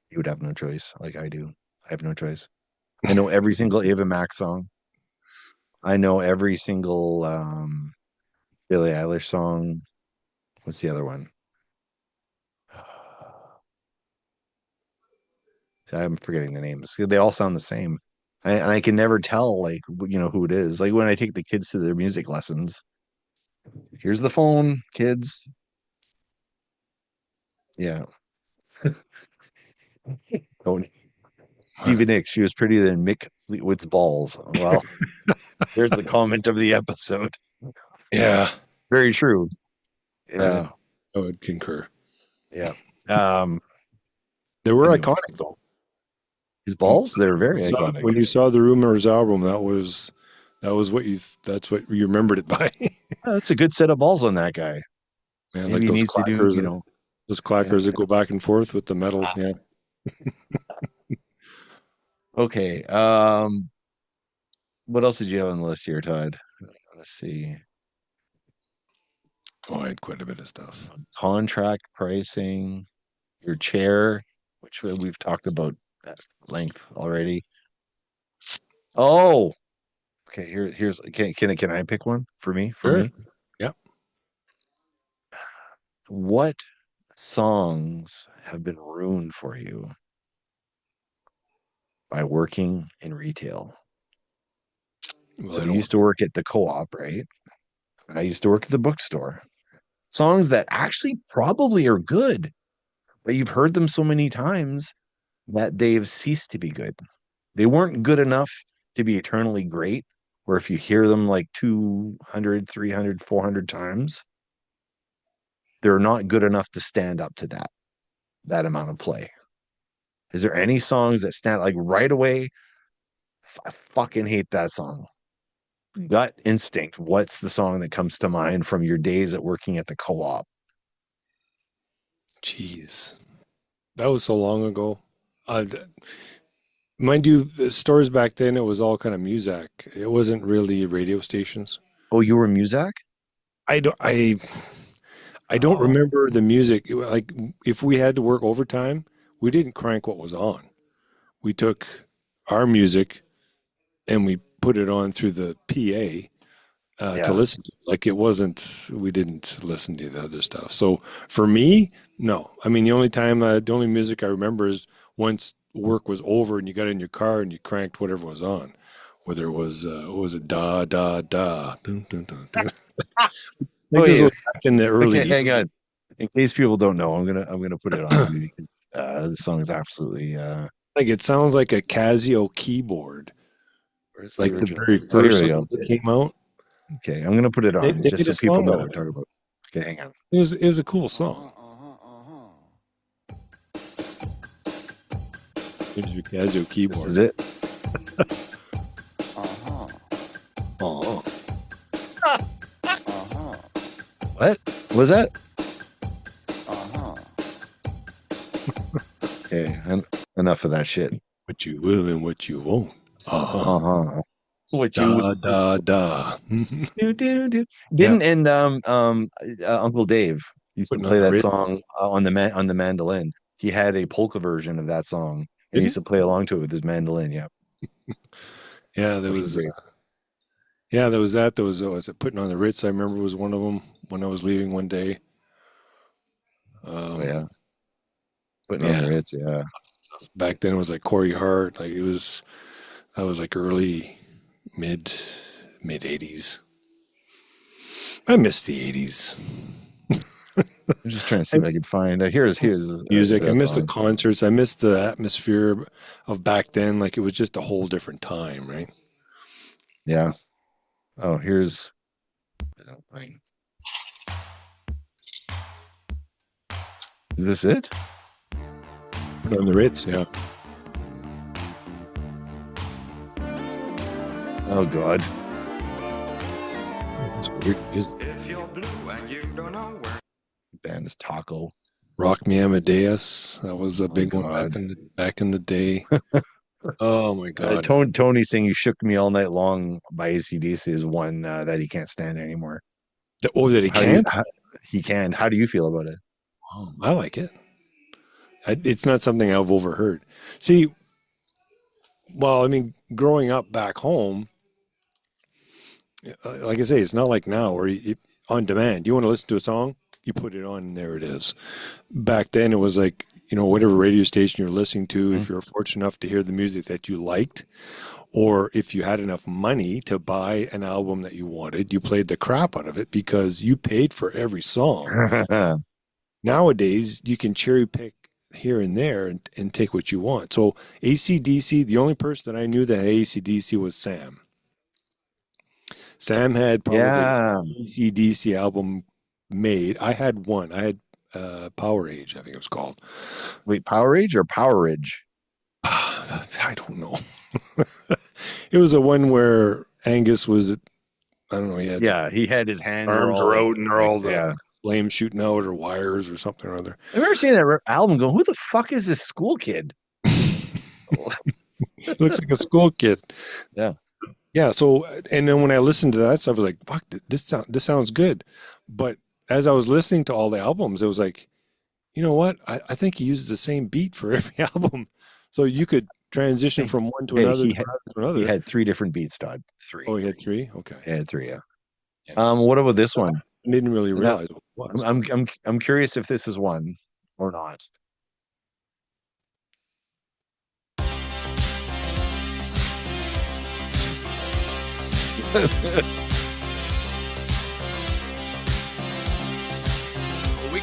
you would have no choice. Like I do. I have no choice. I know every single Ava Max song. I know every single Billie Eilish song. What's the other one? I'm forgetting the names. They all sound the same. And I can never tell like who it is. Like when I take the kids to their music lessons. Here's the phone, kids. Yeah. Tony. Stevie Nicks, she was prettier than Mick Fleetwood's balls. Well, there's the comment of the episode. Yeah. Very true. Yeah. I would concur. Yeah. They were anyway. iconic though. His balls, they're very iconic. When you saw the Rumors album, that's what you remembered it by. That's a good set of balls on that guy. Yeah, Maybe like he those needs clackers, to do, those clackers that go back and forth with the metal. Yeah. Okay. What else did you have on the list here, Todd? Let's see. Oh, I had quite a bit of stuff. Contract pricing, your chair, which we've talked about at length already. Oh, okay. Here's can I pick one for me? Sure. Yeah. What songs have been ruined for you by working in retail? Well, So you used to work at the co-op, right? I used to work at the bookstore. songs that actually probably are good, but you've heard them so many times that they've ceased to be good. They weren't good enough to be eternally great, where if you hear them like 200, 300, 400 times, they're not good enough to stand up to that amount of play. Is there any songs that stand like right away? I fucking hate that song. Gut instinct. What's the song that comes to mind from your days at working at the co-op? Jeez, that was so long ago. Mind you, the stores back then, it was all kind of music. It wasn't really radio stations. Oh, you were Muzak? I don't remember the music. Like if we had to work overtime, we didn't crank what was on. We took our music and we put it on through the PA to listen to. Like it wasn't, we didn't listen to the other stuff. So for me, no. I mean, the only music I remember is once work was over and you got in your car and you cranked whatever was on. Whether it was, what was it, da, da, da. Dun, dun, dun, dun. Oh, this yeah. was back in the early Okay, hang on. In case people don't know, I'm gonna put it on. The song is absolutely like it sounds like a Casio keyboard. where's Like the original? very Oh, here first we one go. that came out. Okay, I'm gonna put it on They just made so a people song know out what of we're talking about. Okay, hang on. It was a cool song. Here's your Casio keyboard. This is it. Oh, What was that? Okay, enough of that shit. what you will and what you won't. Uh-huh. What Da da da. do. Didn't and Uncle Dave used to Putting play on the that radio. song on the mandolin. He had a polka version of that song, and Did he he? used to play along to it with his mandolin. Yeah, Yeah, there was. There was that. There was it Putting on the Ritz. I remember was one of them when I was leaving one day. yeah, putting on the Ritz. Yeah, Back then it was like Corey Hart. Like that was like early mid 80s. I miss the 80s. I'm just trying to see if I could find. Here's music. I that miss the song. concerts. I miss the atmosphere of back then. Like it was just a whole different time, right? Yeah. Oh, here's. Is this it? Put on the Ritz, yeah. Oh God. It's weird music. If you're blue and you don't know where. Band is Taco. Rock Me Amadeus. That was a big one God. back in the day. Oh my God. Tony saying "You Shook Me All Night Long" by AC/DC is one that he can't stand anymore. Oh, that he How do you- can't? he can. How do you feel about it? Oh, I like it. It's not something I've overheard. See, well, I mean, growing up back home, like I say, it's not like now where on demand. You want to listen to a song, you put it on, and there it is. Back then, it was like, whatever radio station you're listening to, if you're fortunate enough to hear the music that you liked, or if you had enough money to buy an album that you wanted, you played the crap out of it because you paid for every song. Nowadays, you can cherry pick here and there and take what you want. So AC/DC, the only person that I knew that had AC/DC was Sam. Sam had probably an AC/DC album made. I had one. I had Power Age, I think it was called. Wait, Power Age or Powerage? I don't know. It was a one where Angus was, I don't know, he had his hands arms are all out and they're all the yeah. flames shooting out or wires or something or other. I remember seeing that album going, who the fuck is this school kid? Looks like a school kid. Yeah. Yeah. So, and then when I listened to that stuff, I was like, fuck, this sounds good. But as I was listening to all the albums, it was like, you know what? I think he uses the same beat for every album. So you could transition from one to another to another. He had 3 different beats, Todd. 3. Oh, he had 3? Okay. He had 3, yeah. What about this one? I didn't really realize what it was. I'm curious if this is one or not.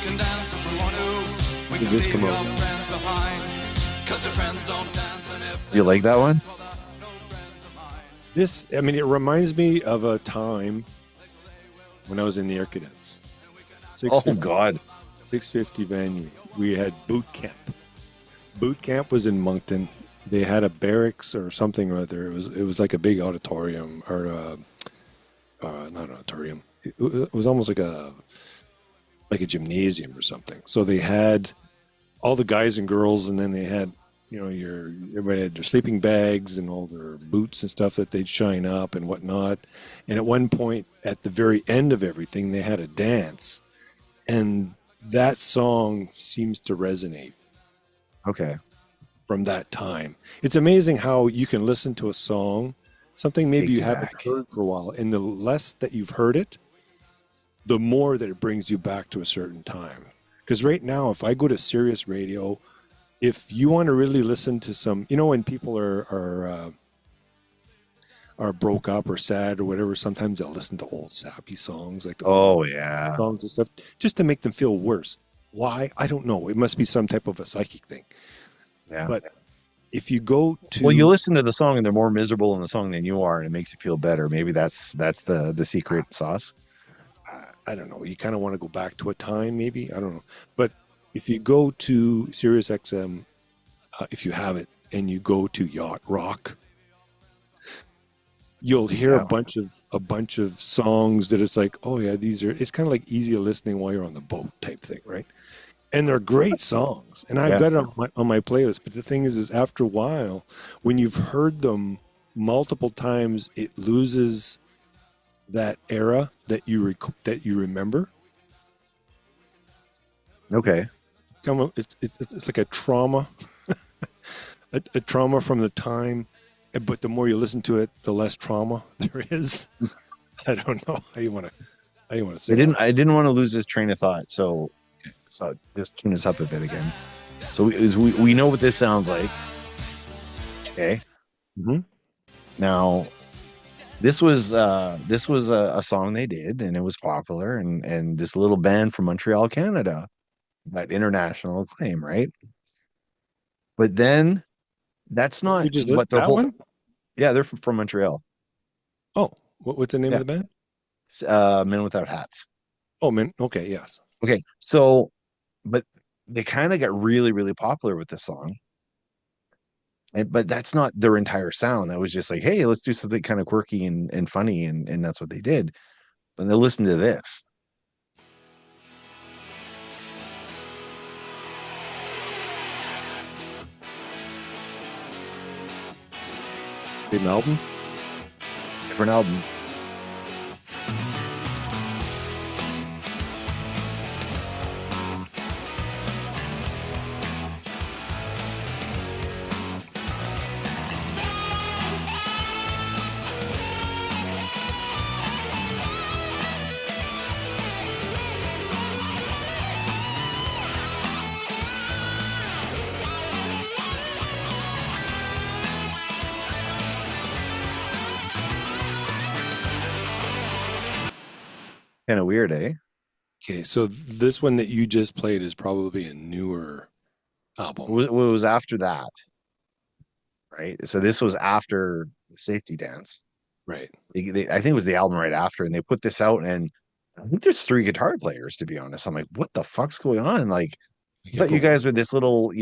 can dance if we want to. We Did can this leave come your out? friends behind. Cause your friends don't dance and if You like that one? This, I mean, it reminds me of a time when I was in the Air Cadets. Oh God. 650 venue. We had boot camp. Boot camp was in Moncton. They had a barracks or something or other. It was like a big auditorium or not auditorium. It was almost like a gymnasium or something. So they had all the guys and girls, and then they had, you know, everybody had their sleeping bags and all their boots and stuff that they'd shine up and whatnot. And at one point, at the very end of everything, they had a dance, and that song seems to resonate. Okay. From that time, it's amazing how you can listen to a song, something maybe you haven't heard for a while, and the less that you've heard it, the more that it brings you back to a certain time. Because right now, if I go to Sirius Radio, if you want to really listen to some, you know, when people are broke up or sad or whatever, sometimes they'll listen to old sappy songs like the songs and stuff, just to make them feel worse. Why? I don't know. It must be some type of a psychic thing. Yeah. But if you go to, well, you listen to the song and they're more miserable in the song than you are, and it makes you feel better. Maybe that's the secret sauce. I don't know. You kind of want to go back to a time, maybe. I don't know. But if you go to Sirius XM, if you have it, and you go to Yacht Rock, you'll hear a bunch of songs that it's like, oh yeah, it's kind of like easy listening while you're on the boat type thing, right? And they're great songs, and I've got it on my playlist. But the thing is after a while, when you've heard them multiple times, it loses that era that you remember. Okay. It's like a trauma, a trauma from the time, but the more you listen to it, the less trauma there is. I don't know how you want to say. I didn't want to lose this train of thought, so just tune this up a bit again. So we know what this sounds like. Okay. Mm-hmm. Now, this was a song they did, and it was popular, and this little band from Montreal, Canada, got international acclaim, right? But then that's not what their whole one. Yeah, they're from Montreal. Oh, what's the name of the band? Men Without Hats. Oh, man. Okay, yes. Okay, so, but they kind of got really, really popular with this song. But that's not their entire sound. That was just like, hey, let's do something kind of quirky and funny, and that's what they did. But they listen to this. Different album? Different album. Kind of weird, eh? Okay, so this one that you just played is probably a newer album. It was after that, right? So this was after Safety Dance, right? I think it was the album right after, and they put this out, and I think there's 3 guitar players. To be honest, I'm like, what the fuck's going on? Like, I thought you guys were this little,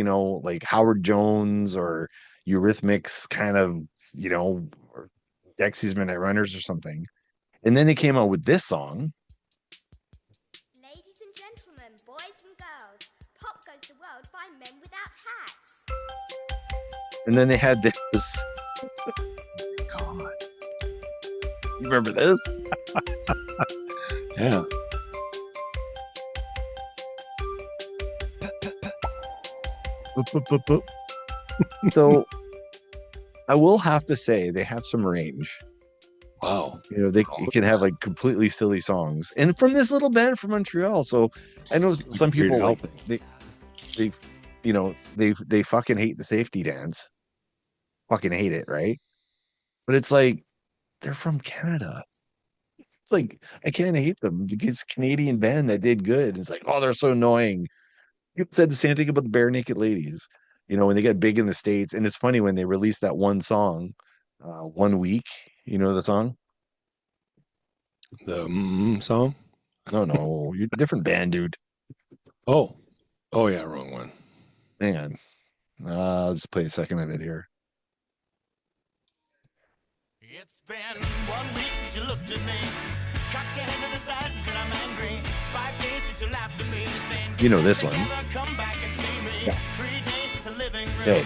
like Howard Jones or Eurythmics kind of, or Dexys Midnight Runners or something. And then they came out with this song. Ladies and gentlemen, boys and girls, pop goes the world by men without hats. And then they had this. God. You remember this? Yeah. So I will have to say they have some range. Wow. They can have like completely silly songs, and from this little band from Montreal. So I know some people like they fucking hate the Safety Dance, fucking hate it, right? But it's like they're from Canada. like I can't hate them. It's a Canadian band that did good. It's like, oh, they're so annoying. People said the same thing about the Bare Naked Ladies. When they got big in the States, and it's funny when they released that one song, 1 week. You know the song? The song? No, you're a different band, dude. Oh, yeah, wrong one. Hang on. I'll just play a second of it here. It's been 1 week since you looked at me. Cocked your head to the side and said I'm angry. 5 days since you laughed at me, saying You know this one. come back and see me. Yeah. 3 days since the living room. Okay.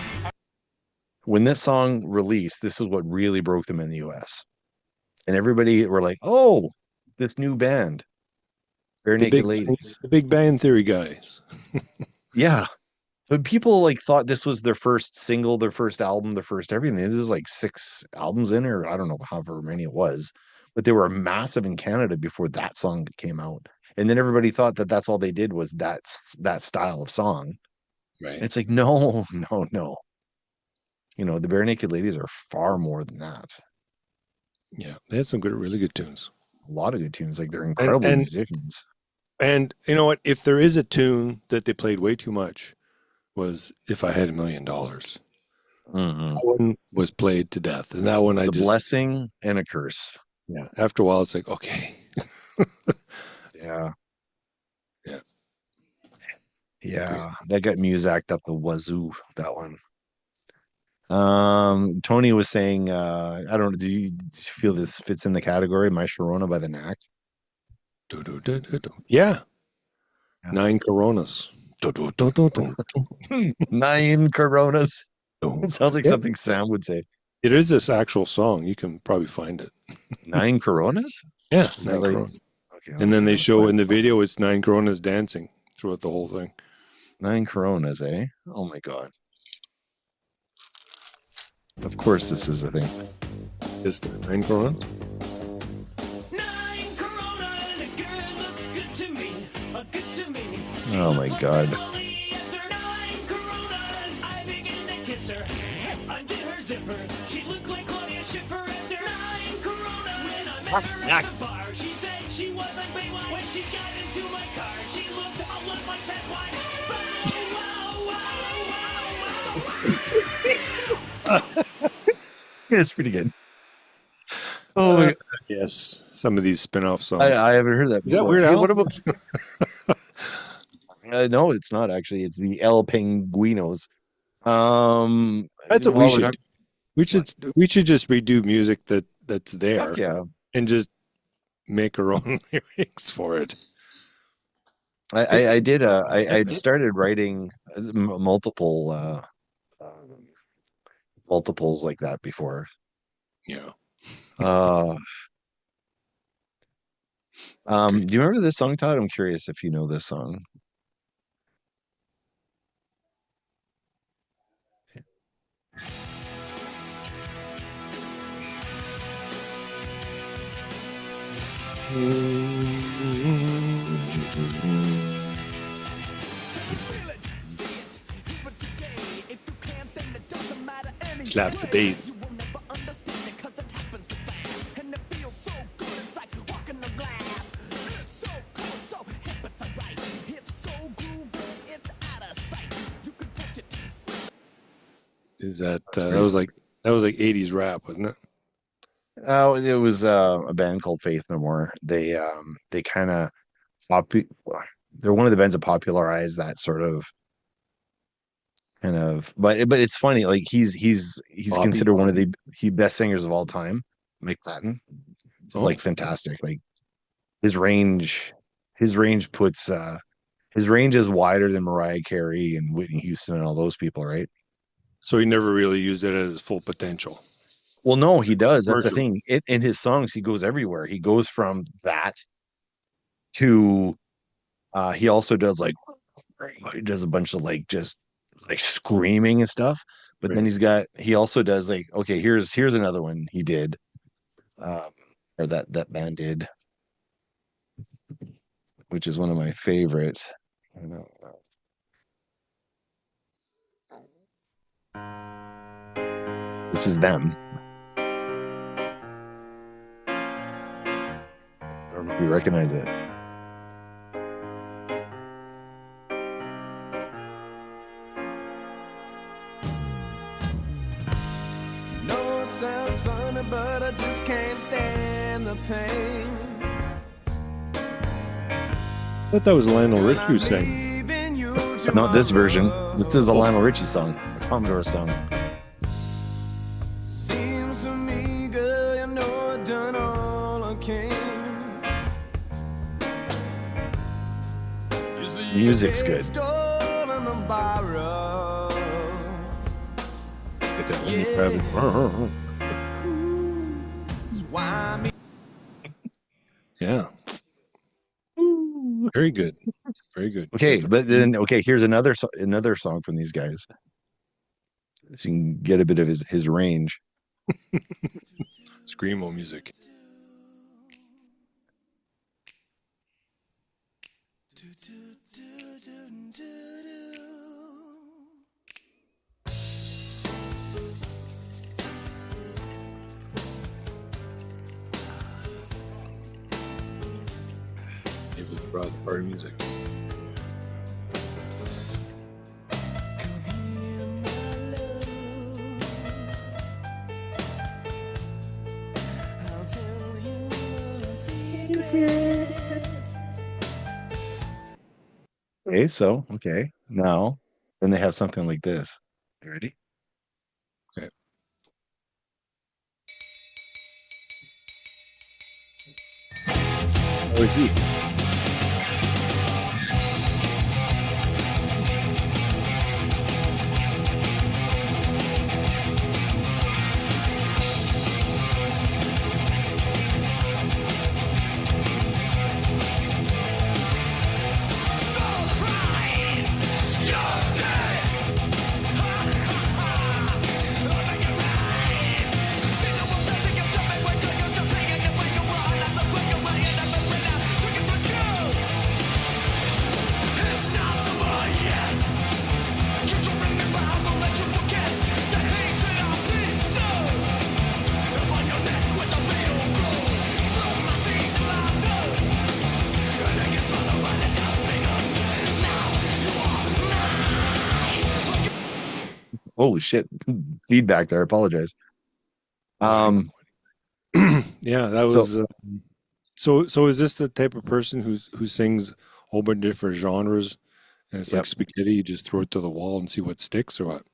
When this song released, this is what really broke them in the US. And everybody were like, oh, this new band, Bare Naked Ladies. The Big Bang Theory guys. Yeah. But people like thought this was their first single, their first album, their first everything. This is like 6 albums in, or I don't know however many it was, but they were massive in Canada before that song came out. And then everybody thought that that's all they did was that style of song. Right. And it's like, no. The Bare Naked Ladies are far more than that. Yeah, they had some really good tunes. A lot of good tunes. Like they're incredible musicians. And you know what? If there is a tune that they played way too much, was If I Had $1 Million. Mm-hmm. That one was played to death, and that one The blessing and a curse. Yeah. After a while, it's like, okay. Yeah. Yeah. Yeah. That got Muzak'd up the wazoo, that one. Tony was saying, I don't know, do you feel this fits in the category? My Sharona by the Knack? Yeah. 9 Coronas. 9 Coronas. It sounds like something Sam would say. It is this actual song. You can probably find it. 9 Coronas? Yeah. 9 Coronas. Okay, and then they show in the video, it's 9 Coronas dancing throughout the whole thing. 9 Coronas, eh? Oh my God. Of course this is a thing. Is there 9 Coronas? 9 Coronas, girl, look good to me, good to me. Oh my God. I began to kiss her, undid her zipper. She looked like Claudia Schiffer after 9 Coronas. When I met her at the bar, she said she was like Baywatch. When she got into my car, she looked a lot like Sasquatch. It's pretty good. Oh my God. Yes. Some of these spin-off songs. I haven't heard that before. Yeah, Weird Hey, Al? what about no, it's not actually. It's the El Penguinos. That's what we should. We should just redo music that's there. Fuck yeah. And just make our own lyrics for it. I did. I started writing multiples like that before. Yeah. Do you remember this song, Todd? I'm curious if you know this song. Slap the bass. Is that that was like 80s rap, wasn't it? Oh, it was a band called Faith No More. They kind of they're one of the bands that popularized that sort of kind of, but it's funny, like he's Bobby considered one of the best singers of all time. Mick Patton. He's Oh. like fantastic. Like his range puts his range is wider than Mariah Carey and Whitney Houston and all those people, right? So he never really used it at his full potential. Well, no, he does. That's the Commercial. thing. In his songs, he goes everywhere. He goes from that to he also does like he does a bunch of like just like screaming and stuff. But then he also does like, okay, here's another one he did, or that band did, which is one of my favorites. I know. This is them. don't know if you recognize it. No, it sounds funny, but I just can't stand the pain. I thought that was Lionel Richie who sang. Not this version. This is a Lionel Richie song, a Commodore song. Seems to me, girl, you know I've done all I can. You see, Music's good. stolen and borrowed. Get that Lenny Kravitz. It's why me. Yeah. Very good. Very good. Okay, but then here's another song from these guys, so you can get a bit of his range. Screamo music. It was broad party music. Okay, now then they have something like this. You ready? Okay. Oh, he. Holy shit! Feedback there. I apologize. Yeah, that So- was. So is this the type of person who sings a whole bunch of different genres, and it's like Yep. spaghetti? You just throw it to the wall and see what sticks, or what?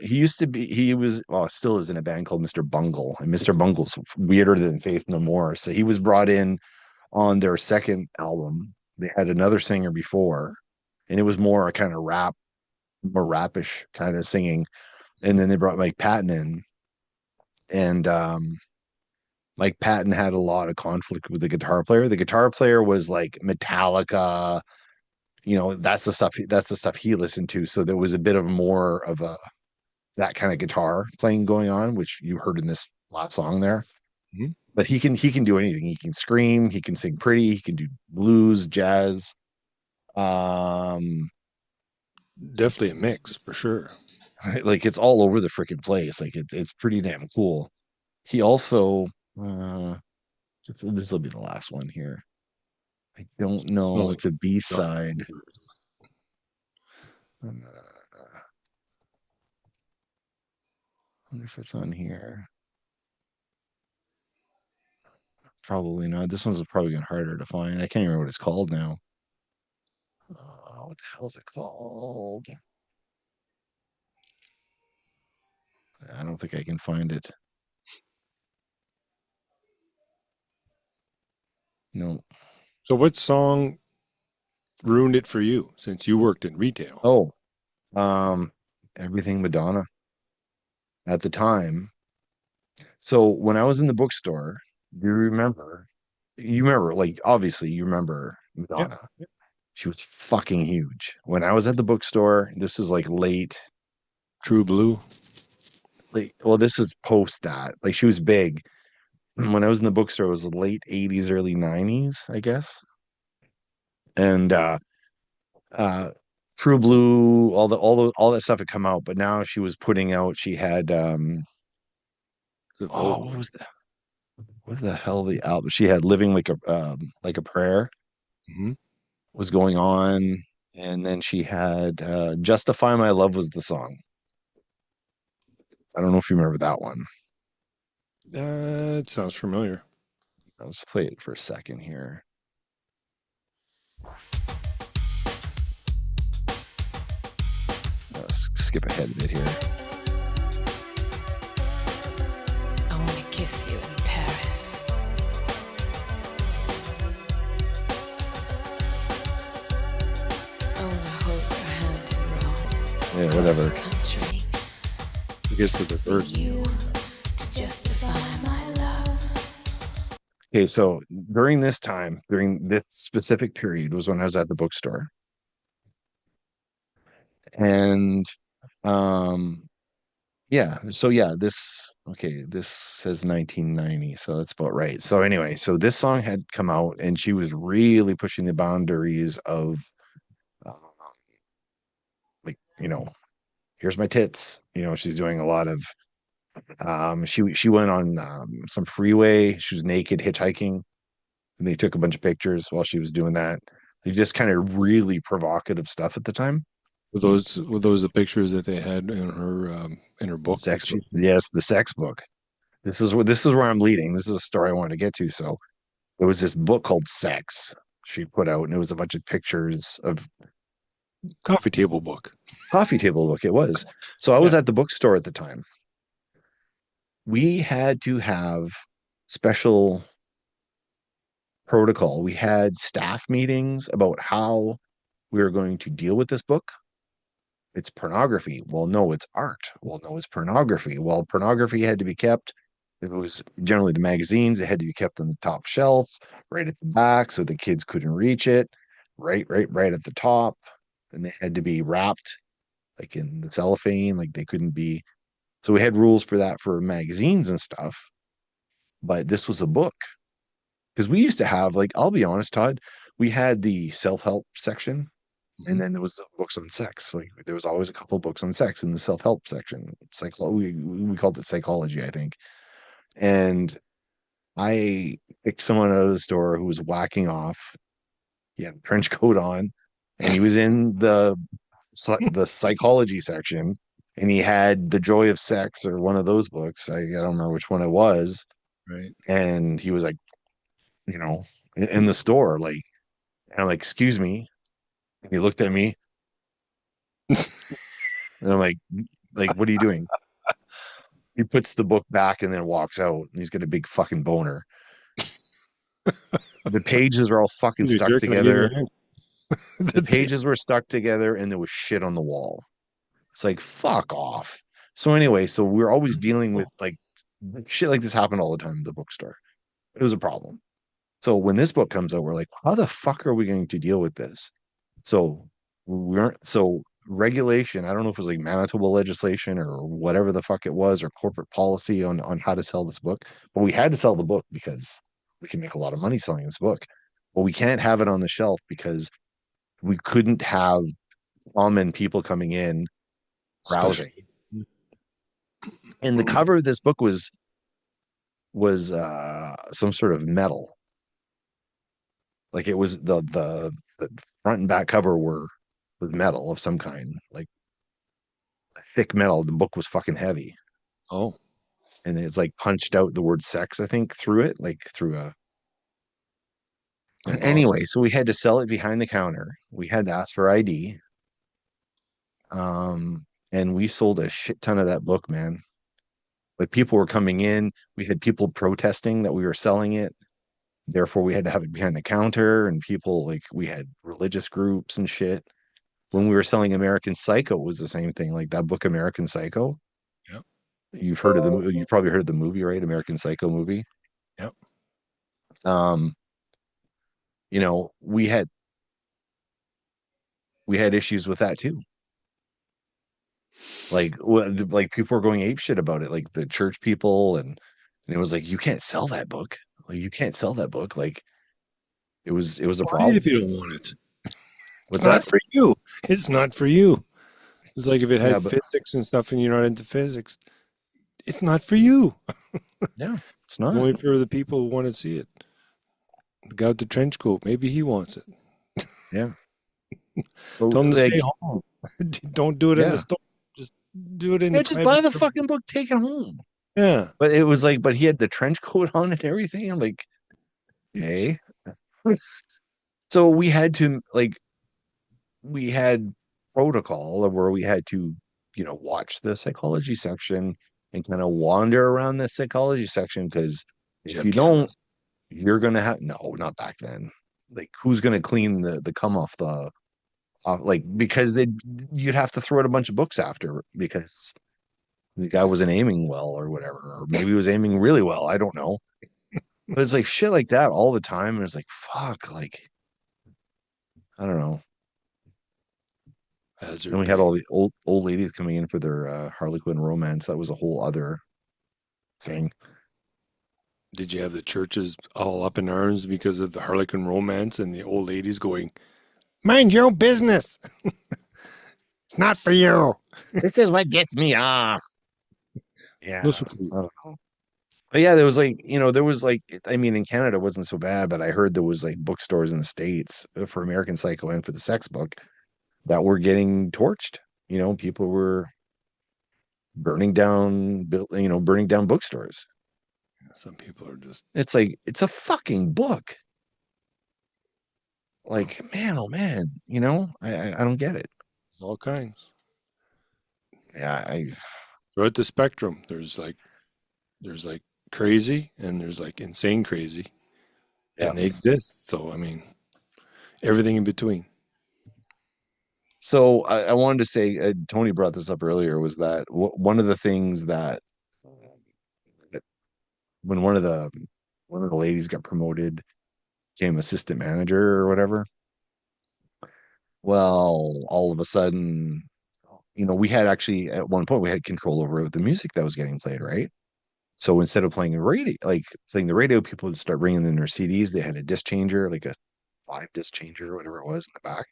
He was, well, still is in a band called Mr. Bungle, and Mr. Bungle's weirder than Faith No More. So he was brought in on their second album. They had another singer before, and it was more a kind of rap, more rapish kind of singing. And then they brought Mike Patton in, and Mike Patton had a lot of conflict with the guitar player. The guitar player was like Metallica, that's the stuff he listened to. So there was a bit of more of that kind of guitar playing going on, which you heard in this last song there. Mhm. But he can do anything. He can scream, he can sing pretty, he can do blues, jazz. Definitely a mix for sure. Like it's all over the freaking place. Like it's pretty damn cool. He also this will be the last one here. I don't know. Well, like- It's a B-side. I wonder if it's on here. Probably not. This one's probably getting harder to find. I can't remember what it's called now. What the hell is it called? I don't think I can find it. No. So what song ruined it for you since you worked in retail? Oh, Everything Madonna at the time. So when I was in the bookstore, do you remember? You remember, like, obviously, you remember Madonna. Yeah. She was fucking huge. When I was at the bookstore, this was like late. True Blue. Well, this is post that. Like, she was big. When I was in the bookstore, it was late 80s, early 90s, I guess. And True Blue, all that stuff had come out, but now she was putting out, she had what was that? what the hell the album? She had Living Like a Prayer Mhm. was going on, and then she had Justify My Love was the song. I don't know if you remember that one. It sounds familiar. Let's play it for a second here. Let's skip ahead a bit here. I want to kiss you in Paris. I want to hold your hand in Rome. Yeah, whatever. Country. It gets to the third. You to justify my love. Okay, so during this time, during this specific period, was when I was at the bookstore, and yeah, so yeah, this says 1990, so that's about right. So anyway, so this song had come out, and she was really pushing the boundaries of, uh, like, here's my tits. She's doing a lot of, she went on some freeway. She was naked hitchhiking, and they took a bunch of pictures while she was doing that. They just kind of really provocative stuff at the time. Were those the pictures that they had in her book? Yes, the sex book. This is where I'm leading. This is a story I wanted to get to. So it was this book called Sex she put out, and it was a bunch of pictures of Coffee table book. Coffee table book. It was. So I was at the bookstore at the time. We had to have special protocol. We had staff meetings about how we were going to deal with this book. It's pornography. Well, no, it's art. Well, no, it's pornography. Well, pornography had to be kept. It was generally the magazines. It had to be kept on the top shelf, right at the back, so the kids couldn't reach it. Right at the top, and they had to be wrapped like in the cellophane. Like they couldn't be. So we had rules for that for magazines and stuff. But this was a book, because we used to have, like, I'll be honest, Todd, we had the self-help section, and then there was books on sex. Like there was always a couple books on sex in the self-help section. We called it psychology, I think. And I picked someone out of the store who was whacking off. He had a trench coat on, and he was in the psychology section, and he had The Joy of Sex or one of those books. I don't remember which one it was. Right. And he was like, in the store, like, and I'm like, excuse me. And he looked at me, and I'm like, what are you doing? He puts the book back and then walks out, and he's got a big fucking boner. The pages are all fucking stuck together. The pages were stuck together, and there was shit on the wall. It's like, fuck off. So anyway, so we're always dealing with like shit like this happened all the time at the bookstore. It was a problem. So when this book comes out, we're like, how the fuck are we going to deal with this? So regulation, I don't know if it was like Manitoba legislation or whatever the fuck it was, or corporate policy on how to sell this book, but we had to sell the book because we can make a lot of money selling this book. But we can't have it on the shelf because we couldn't have common people coming in browsing. And the cover of this book was some sort of metal. Like it was the front and back cover was metal of some kind, like a thick metal. The book was fucking heavy. Oh. And it's like punched out the word sex, I think, through it, like through a. Anyway, so we had to sell it behind the counter. We had to ask for ID. And we sold a shit ton of that book, man. Like people were coming in. We had people protesting that we were selling it. Therefore, we had to have it behind the counter, and people, like, we had religious groups and shit. When we were selling American Psycho, it was the same thing. Like that book, American Psycho. Yep. You've probably heard of the movie, right? American Psycho movie. Yep. We had issues with that too. Like people were going ape shit about it, like the church people, and it was like, you can't sell that book. Like you can't sell that book. Like it was a problem. If you don't want it, What's it's not that? for you. It's not for you. It's like if it had physics and stuff, and you're not into physics, it's not for you. Yeah. It's not. Only for the people who want to see it. The guy with the trench coat, maybe he wants it. Yeah. Tell him to Like, stay home. Don't do it in Yeah. the store. Just do it in yeah, the just private buy the room. fucking book, take it home. Yeah. But it was like, but he had the trench coat on and everything. I'm like, hey. So we had to like we had protocol where we had to, watch the psychology section and kind of wander around the psychology section because You if have you don't, cameras. you're gonna have no, not back then. Like who's gonna clean the cum off the like because you'd have to throw out a bunch of books after because the guy wasn't aiming well or whatever, or maybe he was aiming really well. I don't know. But it's like shit like that all the time. And it's like, fuck, like, I don't know. Hazard And we had pay. all the old ladies coming in for their Harlequin romance. That was a whole other thing. Did you have the churches all up in arms because of the Harlequin romance and the old ladies going, mind your own business? It's not for you. This is what gets me off. Yeah. Listen, I don't know. But yeah, there was like, I mean, in Canada it wasn't so bad, but I heard there was like bookstores in the States for American Psycho and for the sex book that were getting torched. People were burning down bookstores. some people are just It's like, it's a fucking book. Like, man, oh man, I don't get it. all kinds. Yeah, Throughout the spectrum, there's like crazy and there's like insane crazy. Yeah. And they exist. So I mean, everything in between. So I wanted to say, Tony brought this up earlier, was that one of the things that when one of the ladies got promoted, became assistant manager or whatever. Well, all of a sudden, we had actually at one point we had control over the music that was getting played, right? So instead of playing the radio, people would start bringing in their CDs. They had a disc changer, like a 5 disc changer or whatever it was in the back.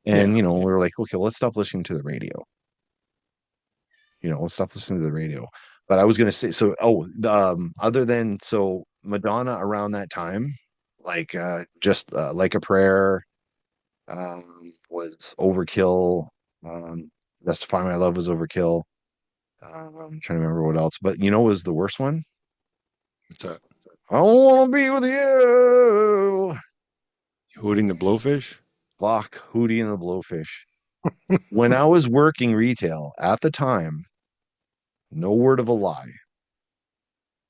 And Yeah. we were like, okay, well, let's stop listening to the radio. Let's stop listening to the radio. But I was gonna say, so other than Madonna around that time, like just like a prayer, was overkill. Justify My Love was overkill. I'm trying to remember what else, but was the worst one? What's that? I don't want to be with you. Hooting the Blowfish? Fuck, Hootie and the Blowfish. When I was working retail at the time, no word of a lie,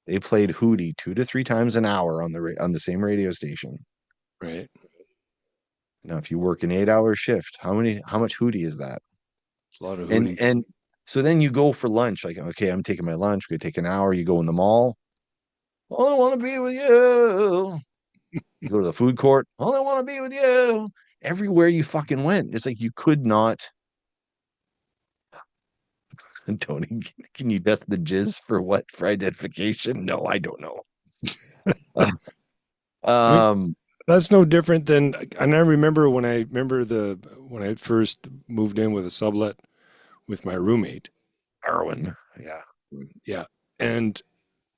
they played Hootie 2 to 3 times an hour on the same radio station. Right. Now, if you work an 8-hour shift, how much Hootie is that? It's a lot of And Hootie. and so then you go for lunch, like, okay, I'm taking my lunch, we're gonna take an hour, you go in the mall. All I want to be with you. You go to the food court, all I want to be with you. Everywhere you fucking went, it's like you could not. Tony, can you test the jizz for what? For identification? No, I don't know. That's no different than, and I remember when I first moved in with a sublet with my roommate. Erwin. Yeah. Yeah. And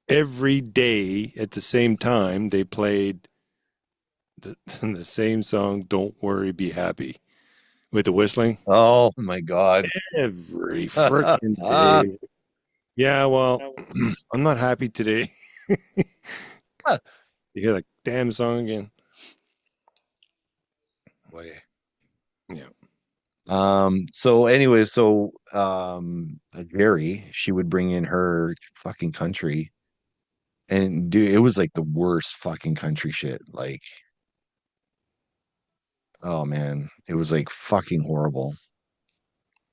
every day at the same time, they played the same song, Don't Worry, Be Happy, with the whistling. Oh my God. Every freaking day. Yeah, well, I'm not happy today. You hear that damn song again. Boy. Yeah. So anyway, Jerry, she would bring in her fucking country, and dude, it was like the worst fucking country shit. Like, oh man, it was like fucking horrible.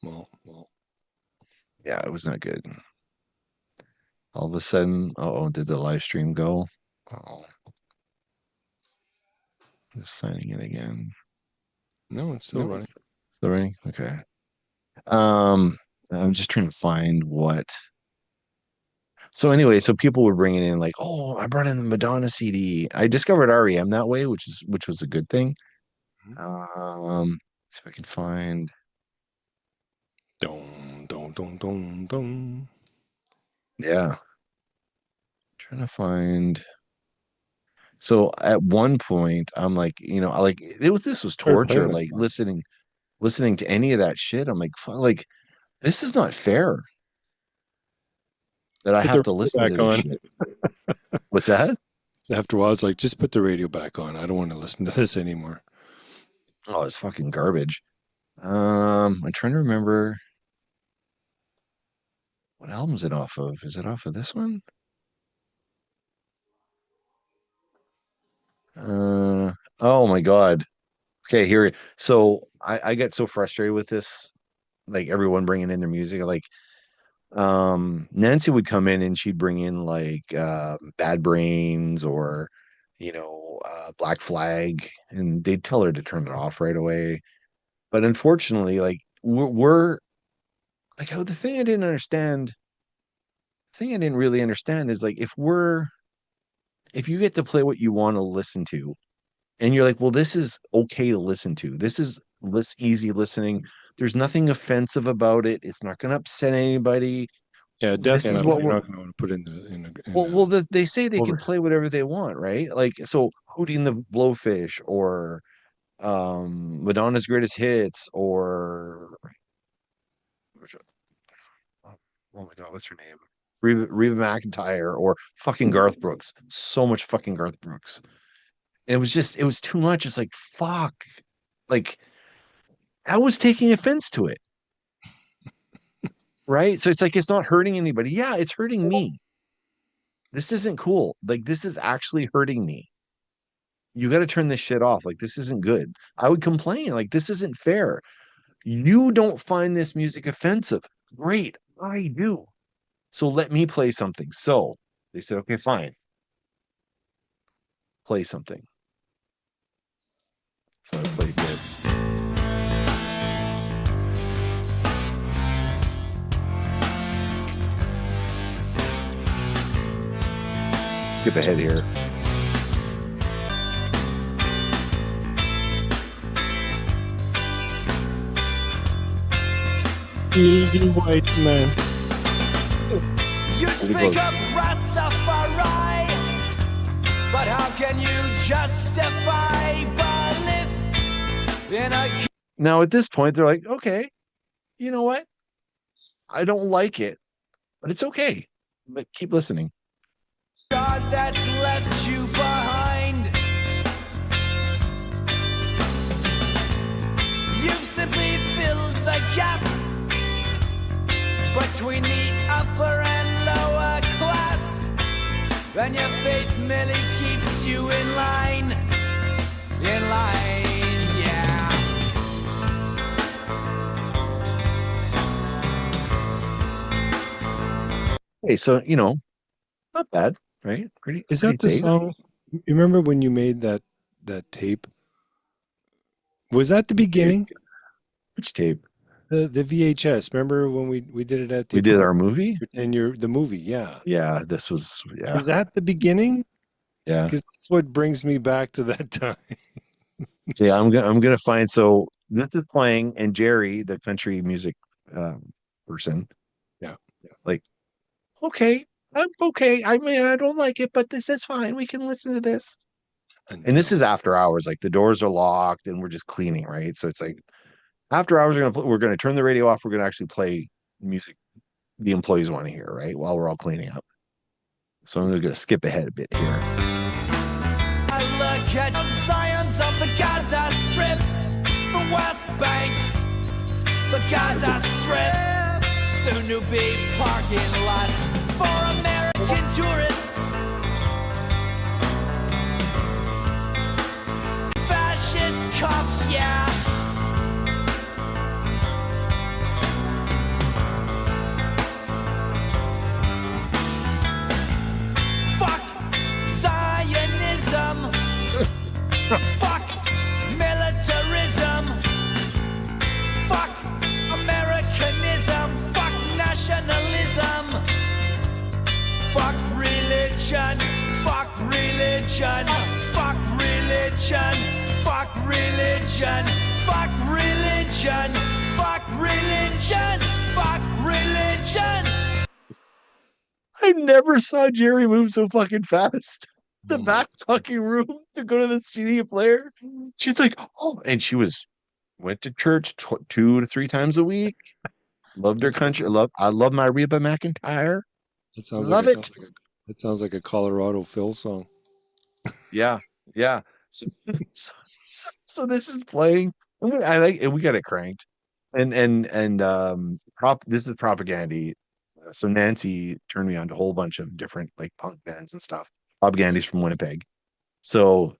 Well, Yeah, it was not good. All of a sudden, did the live stream go? Oh, just signing in again. no, it's still running. Still running? Okay. I'm just trying to find what. So anyway, so people were bringing in like, oh, I brought in the Madonna CD. I discovered REM that way, which was a good thing. See if I can find. Dum, dum, dum, dum, dum. Yeah. trying to find. So at one point, I'm like, this was torture, like listening to any of that shit. I'm like, like this is not fair that I Put have the to radio listen to back this on. shit. What's that? After a while, it's like, just put the radio back on. I don't want to listen to this anymore. Oh, it's fucking garbage. I'm trying to remember what album is it off of? Is it off of this one? Oh my God. Okay, here. So I get so frustrated with this, like everyone bringing in their music. Like, Nancy would come in and she'd bring in like Bad Brains or Black Flag, and they'd tell her to turn it off right away. But unfortunately, like we're like, the thing I didn't really understand is like, if you get to play what you want to listen to, and you're like, well, this is okay to listen to. This is easy listening. There's nothing offensive about it. It's not going to upset anybody. Yeah, This is definitely. what You're we're not going to want to put in the. well, they say they can over. play whatever they want, right? Like, so Hootie and the Blowfish, or Madonna's Greatest Hits, or oh my God, what's her name? Reba McEntire, or fucking Garth Brooks. So much fucking Garth Brooks. And it was too much. It's like, fuck. Like, I was taking offense to it. Right? So it's like, it's not hurting anybody. Yeah, it's hurting me. This isn't cool. Like, this is actually hurting me. You got to turn this shit off. Like, this isn't good. I would complain. Like, this isn't fair. You don't find this music offensive. Great. I do. So let me play something. So they said, okay, fine. Play something. So I played this. Skip ahead here. Easy white man. You speak of Rastafari, but how can you justify belief in a... Now at this point, they're like, okay, you know what? I don't like it, but it's okay. But keep listening. God that's left you behind. You've simply filled the gap between the upper and lower class, and your faith merely keeps you in line, yeah. Hey, so not bad, right? Pretty. Is that the song? You remember when you made that tape? Was that the beginning? Which tape? The VHS. Remember when we did it at the... We did our movie? And the movie, yeah. Yeah, this was, yeah. Is that the beginning? Yeah. Because that's what brings me back to that time. Yeah, I'm gonna find, so this is playing, and Jerry, the country music person. Yeah. Like, okay, I'm okay. I mean, I don't like it, but this is fine. We can listen to this. And this is after hours. Like, the doors are locked and we're just cleaning, right? So it's like, after hours, we're gonna turn the radio off. We're gonna actually play music the employees want to hear, right? While we're all cleaning up. So I'm gonna skip ahead a bit here. I look at science of the Gaza Strip, the West Bank, the Gaza Strip, soon to be parking lots for American tourists. Fascist cops, yeah. Zionism, fuck militarism, fuck Americanism, fuck nationalism, fuck religion, fuck religion, fuck religion, fuck religion, fuck religion, fuck religion, fuck religion. I I never saw Jerry move so fucking fast. The Oh my back fucking room to go to the CD player. She's like, oh, and she went to church 2 to 3 times a week. Loved her That's country. I love my Reba McEntire. That sounds like Love it. that sounds like a Colorado Phil song. Yeah, yeah. So, so this is playing. I like, and we got it cranked. And this is propaganda. So Nancy turned me on to a whole bunch of different like punk bands and stuff. Propaganda's from Winnipeg. So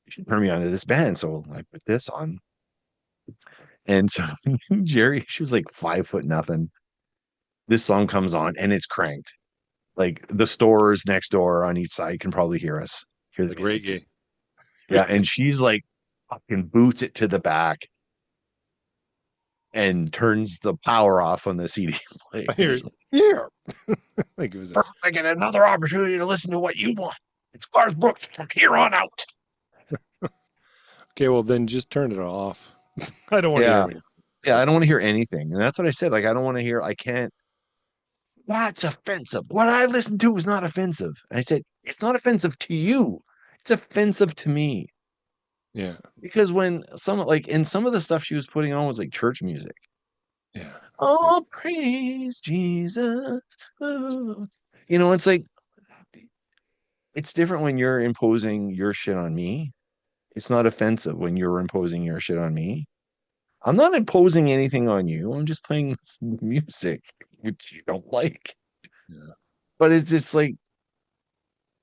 she turned me on to this band. So I put this on. And so Jerry, she was like 5 foot nothing. This song comes on and it's cranked. Like the stores next door on each side can probably hear us. Hear the Like music. reggae. Yeah, and she's like fucking boots it to the back and turns the power off on the CD player. I hear it. Yeah. Like it was I get another opportunity to listen to what you want. It's Garth Brooks from here on out. Okay, well then just turn it off. I don't want to hear it. Yeah, I don't want to hear anything. And that's what I said. Like, I don't want to hear, I can't. That's offensive. What I listen to is not offensive. And I said, it's not offensive to you. It's offensive to me. Yeah. Because when in some of the stuff she was putting on was like church music. Yeah. Oh, praise Jesus. Oh. You know, it's like, it's different when you're imposing your shit on me. It's not offensive when you're imposing your shit on me. I'm not imposing anything on you. I'm just playing music, which you don't like. Yeah. But it's like,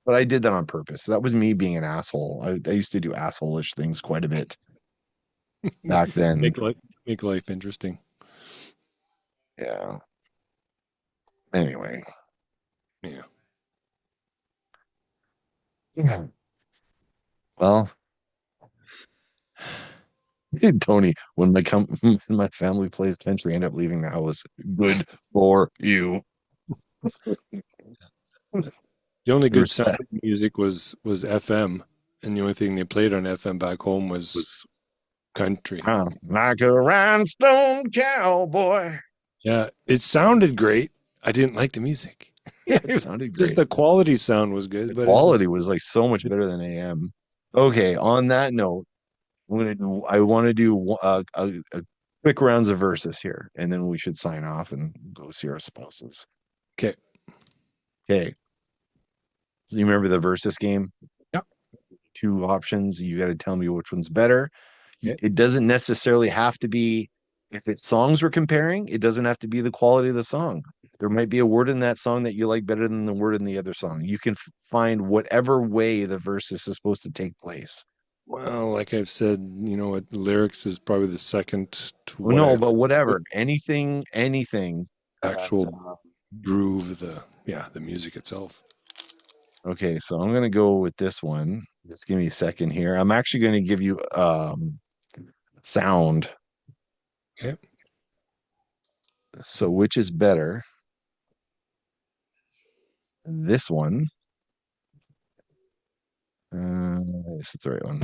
but I did that on purpose. That was me being an asshole. I used to do asshole-ish things quite a bit back then. Make life interesting. Yeah. Anyway. Yeah. Yeah. Well, Tony, when my family plays country, I end up leaving the house. Good for you. The only good sound music was FM, and the only thing they played on FM back home was country. Like a rhinestone cowboy. Yeah, it sounded great. I didn't like the music. Yeah, it sounded great. Just the quality sound was good. The quality was like so much better than AM. Okay, on that note, I want to do a quick rounds of verses here, and then we should sign off and go see our spouses. Okay. Okay. So you remember the versus game? Yeah. 2 options. You got to tell me which one's better. Okay. It doesn't necessarily have to be, if it's songs we're comparing, it doesn't have to be the quality of the song. There might be a word in that song that you like better than the word in the other song. You can find whatever way the versus is supposed to take place. Well, like I've said, the lyrics is probably the second to No, but whatever. Anything. Actual groove, the music itself. Okay, so I'm gonna go with this one. Just give me a second here. I'm actually gonna give you sound. Okay. So which is better? This one. This is the right one.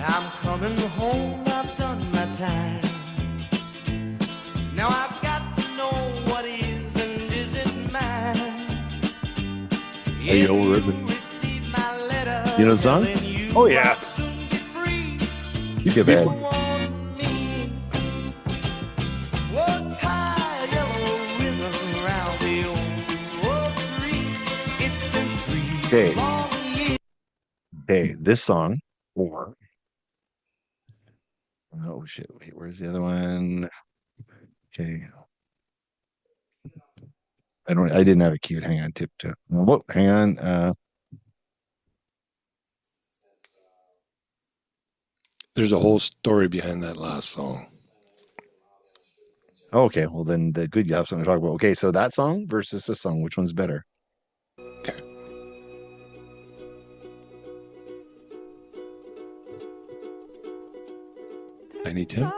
I'm coming home, I've done my time. Now I've got to know what is and isn't mine. Are you Earworm? You know the song? Oh yeah. Skip ahead. Okay, this song. Oh shit! Wait, where's the other one? Okay, I didn't have it queued. Hang on, tiptoe. Whoa, hang on. There's a whole story behind that last song. Okay, well then the good you have something to talk about. Okay, so that song versus this song, which one's better? Okay. Tiny Tim.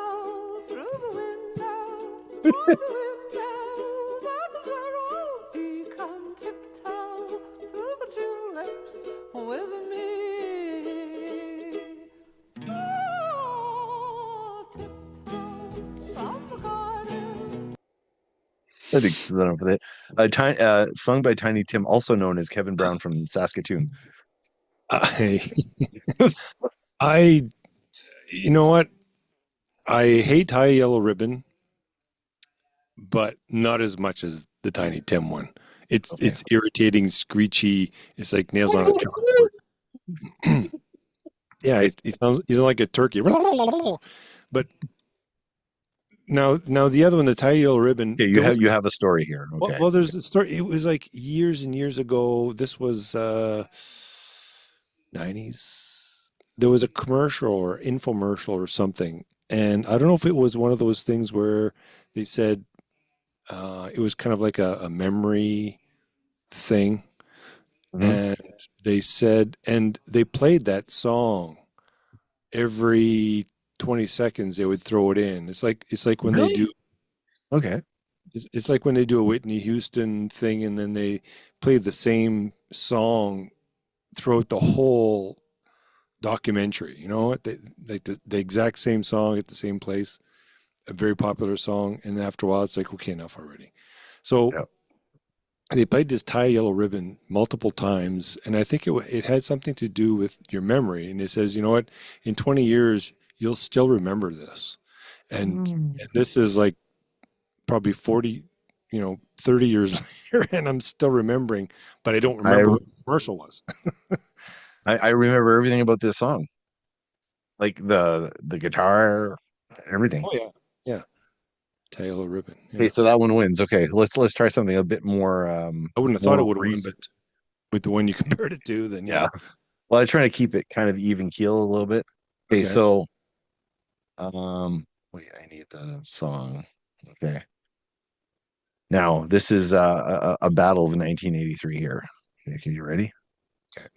I think that's enough of it. Sung by Tiny Tim, also known as Kevin Brown from Saskatoon. I, you know what? I hate High Yellow Ribbon, but not as much as the Tiny Tim one. It's Okay. it's irritating, screechy. It's like nails on a chalkboard. Yeah, it sounds like a turkey. But now the other one, the Tiny Yellow Ribbon. Okay, you have a story here. Okay. Well, there's a story. It was like years and years ago. This was 90s. There was a commercial or infomercial or something, and I don't know if it was one of those things where they said it was kind of like a memory thing, and they said, and they played that song every 20 seconds. They would throw it in. It's like when they do. Okay. It's like when they do a Whitney Houston thing and then they play the same song throughout the whole documentary, you know, like the exact same song at the same place, a very popular song. And after a while, it's like, okay, enough already. So they played this Tie Yellow Ribbon multiple times. And I think it had something to do with your memory. And it says, you know what, in 20 years, you'll still remember this. And this is like, probably 40, 30 years later, and I'm still remembering, but I don't remember what the commercial was. I remember everything about this song, like the guitar, everything. Oh yeah. Tail ribbon. Yeah. Okay, so that one wins. Okay, let's try something a bit more. I wouldn't have thought it would have won, but with the one you compared it to, then yeah. Well, I try to keep it kind of even keel a little bit. Okay, so wait, I need the song. Okay. Now, this is a battle of 1983 here. Okay, you ready? Okay.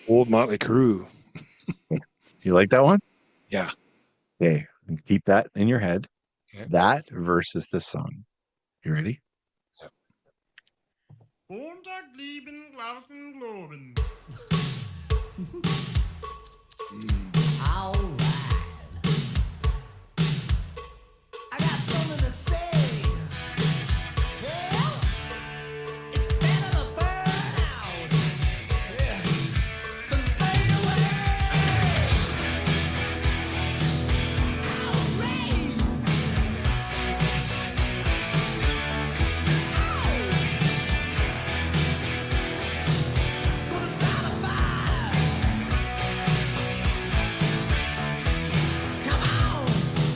Old Motley Crue. You like that one? Yeah. Okay, keep that in your head. Okay. That versus this song. You ready? All right. I got something to say. Well, it's better to burn out. Yeah. Than fade away. All right. Gonna start a fire. Come on,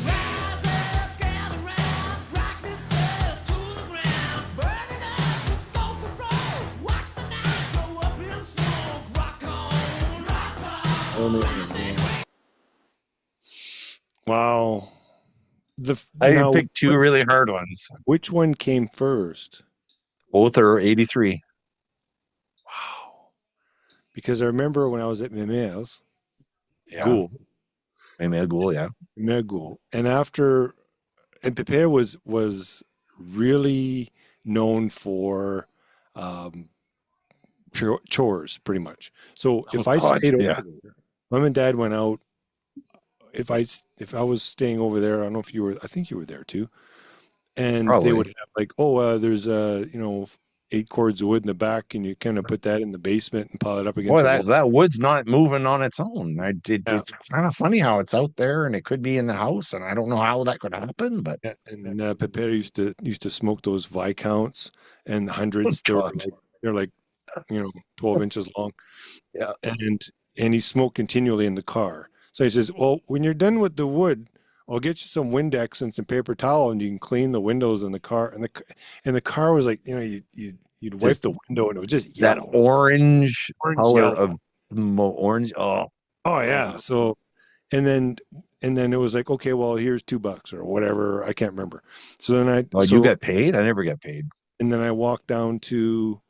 rise up, gather round, rock this place to the ground, burn it up, let's go for broke. Watch the night go up in smoke. Rock on. Wow. I picked two really hard ones. Which one came first? Both are 83. Wow. Because I remember when I was at Memez, Yeah. Ghoul. Ghoul, yeah. Ghoul. And Pepper was really known for chores, pretty much. So if I stayed over there, Mom and Dad went out. If I was staying over there, I don't know if you were. I think you were there too. And Probably. they would have like, there's 8 cords of wood in the back, and you kind of put that in the basement and pile it up against. Boy, that wood's not moving on its own. It's kind of funny how it's out there, and it could be in the house, and I don't know how that could happen. But Pepper used to smoke those Viscounts and the hundreds. They're like 12 inches long. Yeah, and he smoked continually in the car. So he says, well, when you're done with the wood, I'll get you some Windex and some paper towel, and you can clean the windows in the car. And the car was like, you'd wipe Just the window, and it was just that yellow, orange orange color yellow. of orange. Oh, Oh yeah. So and then it was like, okay, well, here's $2 or whatever. I can't remember. So then you got paid? I never got paid. and then I walked down to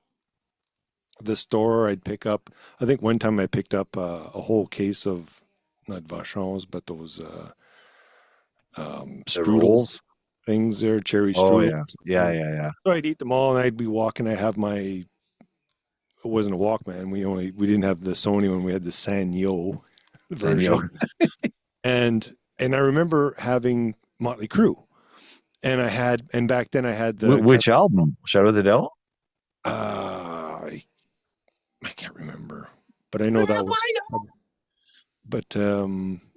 the store. I'd pick up. I think one time I picked up a whole case of not Vachons, but those The strudel rolls. things there, cherry Oh strudel. yeah, yeah. So I'd eat them all, and I'd be walking. I'd have my. It wasn't a Walkman. We didn't have the Sony one. We had the Sanyo version. And I remember having Motley Crue, and back then I had the Which album? Shadow of the Devil? I can't remember, but I know that was. But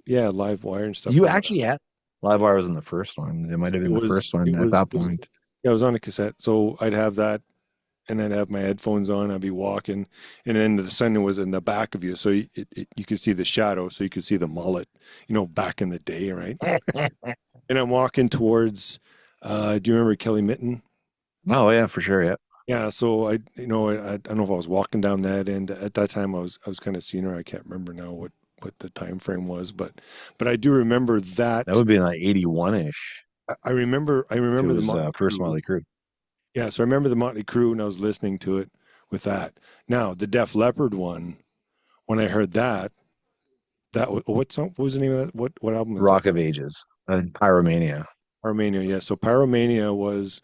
yeah, Live Wire and stuff. You like actually had Livewire was in the first one. It might have been the first one at that point. Yeah, it was on a cassette, so I'd have that, and I'd have my headphones on. I'd be walking, and then the sun was in the back of you, so you could see the shadow, so you could see the mullet, back in the day, right? And I'm walking towards. Do you remember Kelly Mitten? Oh yeah, for sure. Yeah. Yeah. So I don't know if I was walking down that end at that time. I was kind of seeing her. I can't remember now what the time frame was, but I do remember that. That would be like 81-ish. I remember the first Motley Crue. Yeah, so I remember the Motley Crue, and I was listening to it with that. Now the Def Leppard one, when I heard that what song? What was the name of that? What album? Rock of Ages and Pyromania. Pyromania, yeah. So Pyromania was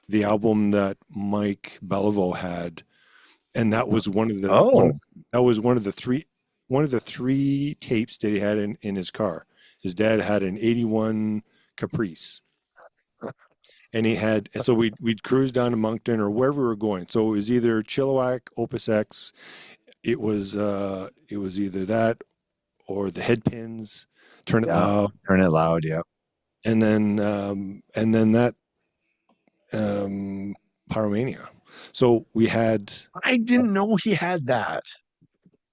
the album that Mike Beliveau had, and that was one of the three tapes that he had in his car. His dad had an 81 Caprice. And so we'd cruise down to Moncton or wherever we were going. So it was either Chilliwack, Opus X, it was either that or the Headpins, Turn It Loud. Turn It Loud, yeah. And then that Pyromania. So we had. I didn't know he had that.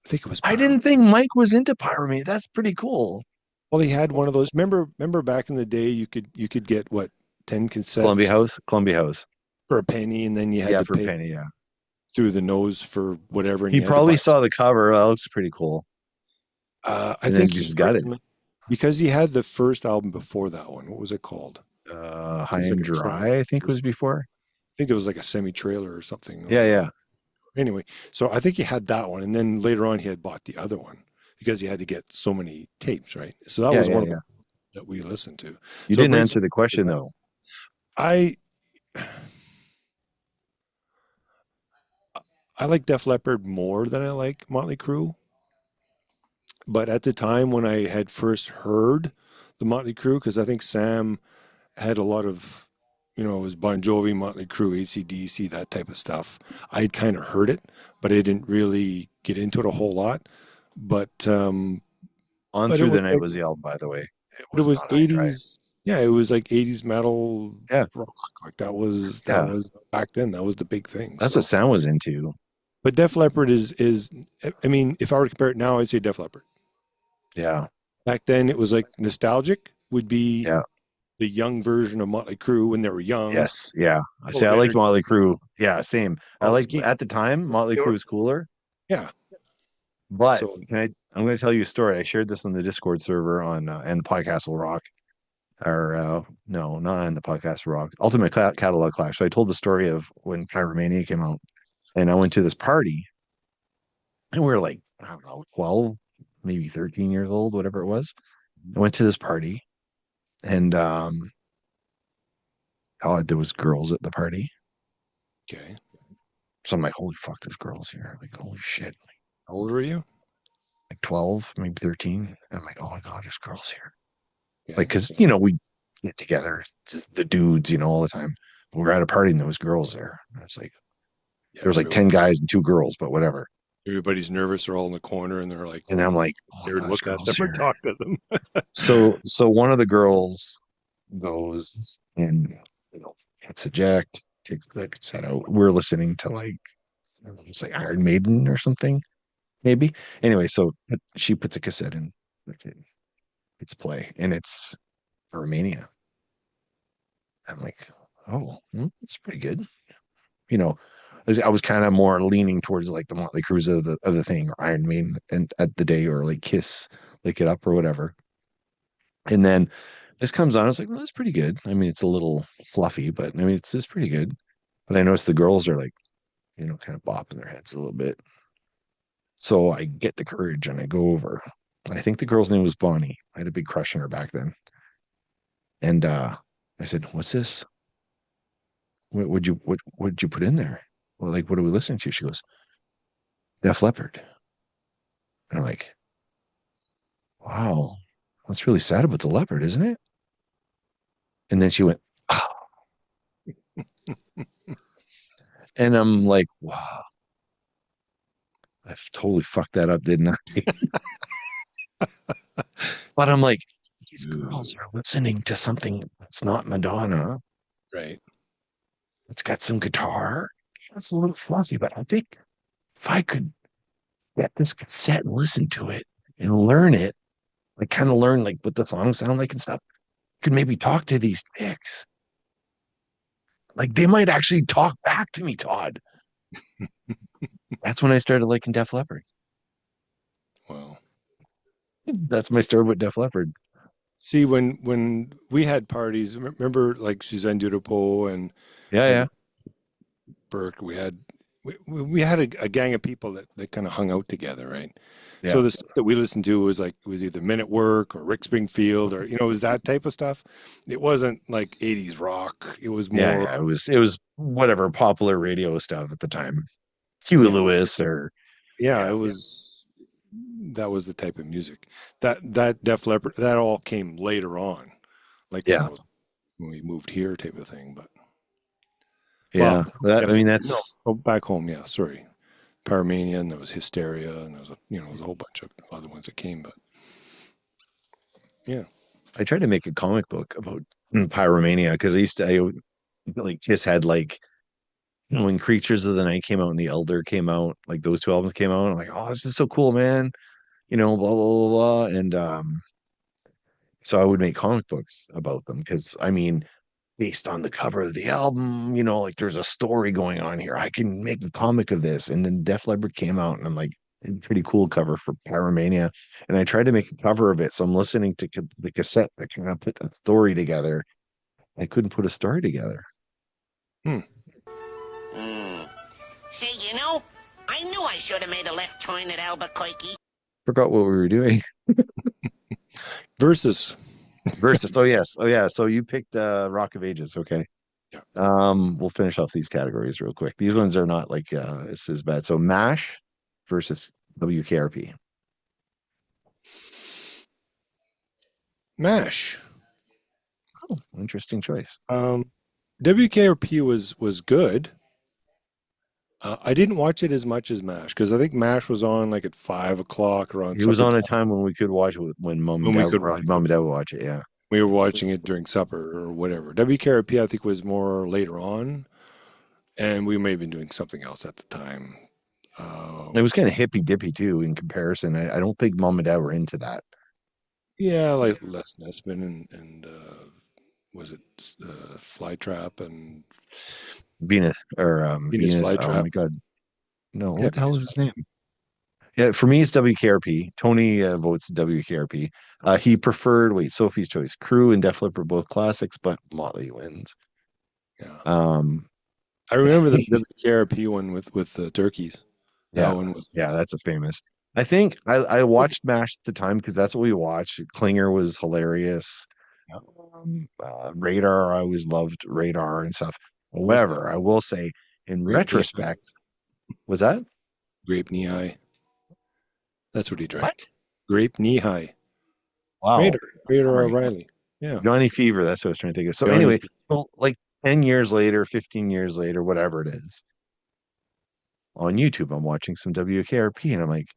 I think it was. I didn't think Mike was into Pyromania. That's pretty cool. Well, he had one of those. Remember back in the day, you could get what 10 cassettes. Columbia House for a penny, and then you had to pay a penny, through the nose for whatever. And he probably saw the cover. That looks pretty cool. I think he just got it because he had the first album before that one. What was it called? High and Dry, I think was before. I think it was like a semi-trailer or something. Yeah. Anyway, so I think he had that one, and then later on he had bought the other one because he had to get so many tapes, right? So that was one of them that we listened to. You didn't answer the question though. I like Def Leppard more than I like Motley Crue. But at the time when I had first heard the Motley Crue, because I think Sam had a lot of, it was Bon Jovi, Motley Crue, AC/DC, that type of stuff. I'd kind of heard it, but I didn't really get into it a whole lot. But On Through the Night was the album, by the way. It was 80s. Yeah, it was like 80s metal rock. Like that was back then. That was the big thing. That's what Sam was into. But Def Leppard is I mean, if I were to compare it now, I'd say Def Leppard. Yeah. Back then it was like nostalgic would be the young version of Motley Crue when they were young. Yes. Yeah. I liked Motley Crue. Yeah, same. I like at the time Motley Crue was cooler. Yeah. But I'm going to tell you a story. I shared this on the Discord server on and the podcast will rock. Or no, not on the podcast rock. Ultimate Catalog Clash. So I told the story of when Pyromania came out, and I went to this party, and we were like, I don't know, 12, maybe 13 years old, whatever it was. I went to this party, and there was girls at the party. Okay. So I'm like, holy fuck, there's girls here. Like, holy shit. How old were you? Like 12, maybe 13. And I'm like, oh my God, there's girls here. Yeah. Like, because, we get together, just the dudes, all the time. But we're at a party and there was girls there. And it's like, there was like 10 guys and 2 girls, but whatever. Everybody's nervous. They're all in the corner and they're like, and I'm like, they're looking at them or talk to them. So one of the girls goes and, hits eject, takes the cassette out. We're listening to it's like Iron Maiden or something, maybe. Anyway, so she puts a cassette in. It's play, and it's Romania. I'm like, oh, it's pretty good. I was kind of more leaning towards like the Motley Crues of the thing, or Iron Maiden, and at the day, or like Kiss, Lick It Up, or whatever. And then this comes on. I was like, well, that's pretty good. I mean, it's a little fluffy, but I mean, it's pretty good. But I noticed the girls are like, kind of bopping their heads a little bit. So I get the courage and I go over. I think the girl's name was Bonnie. I had a big crush on her back then. And I said, "What's this? What would you put in there? Well, like, what are we listening to?" She goes, "Def Leppard." And I'm like, "Wow, that's really sad about the leopard, isn't it?" And then she went, "Oh." And I'm like, "Wow, I've totally fucked that up, didn't I?" But I'm like, these girls are listening to something that's not Madonna. Right. It's got some guitar. It's a little fluffy, but I think if I could get this cassette and listen to it and learn it, like kind of learn like what the songs sound like and stuff, I could maybe talk to these dicks. Like they might actually talk back to me, Todd. That's when I started liking Def Leppard. Wow. That's my story with Def Leppard. See, when we had parties, remember like Suzanne Dudepo and Yeah. Burke, we had a gang of people that kind of hung out together, right? Yeah. So the stuff that we listened to was either Men at Work or Rick Springfield, or it was that type of stuff. It wasn't like 80s rock. It was more Yeah. It was whatever popular radio stuff at the time. Huey Lewis or it was that was the type of music. That Def Leppard, that all came later on. Like when we moved here type of thing, but yeah. well, I mean that's back home, sorry. Pyromania, and there was Hysteria, and there was a whole bunch of other ones that came, but yeah. I tried to make a comic book about Pyromania because like Kiss had like when Creatures of the Night came out and The Elder came out, like those two albums came out. I'm like, oh, this is so cool, man. Blah blah blah blah. And so I would make comic books about them because I mean, based on the cover of the album, like there's a story going on here. I can make a comic of this. And then Def Leppard came out, and I'm like, pretty cool cover for Pyromania. And I tried to make a cover of it. So I'm listening to the cassette that kind of put a story together. I couldn't put a story together. Say, I knew I should have made a left turn at Albuquerque. Forgot what we were doing. Versus. Oh yes. Oh yeah. So you picked Rock of Ages, okay. Yeah. We'll finish off these categories real quick. These ones are not like it's as bad. So MASH versus WKRP. MASH. Oh, interesting choice. WKRP was good. I didn't watch it as much as MASH because I think MASH was on like at 5 o'clock or on. It was on a time when we could watch it when mom and dad would watch it. Yeah, we were watching it during supper or whatever. WKRP I think was more later on, and we may have been doing something else at the time. It was kind of hippy dippy too in comparison. I don't think mom and dad were into that. Yeah, like Les Nessman and was it Flytrap and Venus Flytrap. Oh my god, no! What the hell is his name? Yeah, for me it's WKRP. Tony votes WKRP. He preferred Sophie's Choice, Crew and Def Leppard, both classics, but Motley wins. Yeah. I remember the WKRP one with the turkeys. That one was, that's a famous. I think I watched MASH at the time because that's what we watched. Klinger was hilarious. Radar, I always loved Radar and stuff. However, I will say in retrospect, was that Grape Knee High? That's what he drank. What? Grape Knee High. Wow. Radar O'Reilly. Yeah. Johnny Fever. That's what I was trying to think of. So anyway, like 10 years later, 15 years later, whatever it is, on YouTube, I'm watching some WKRP and I'm like,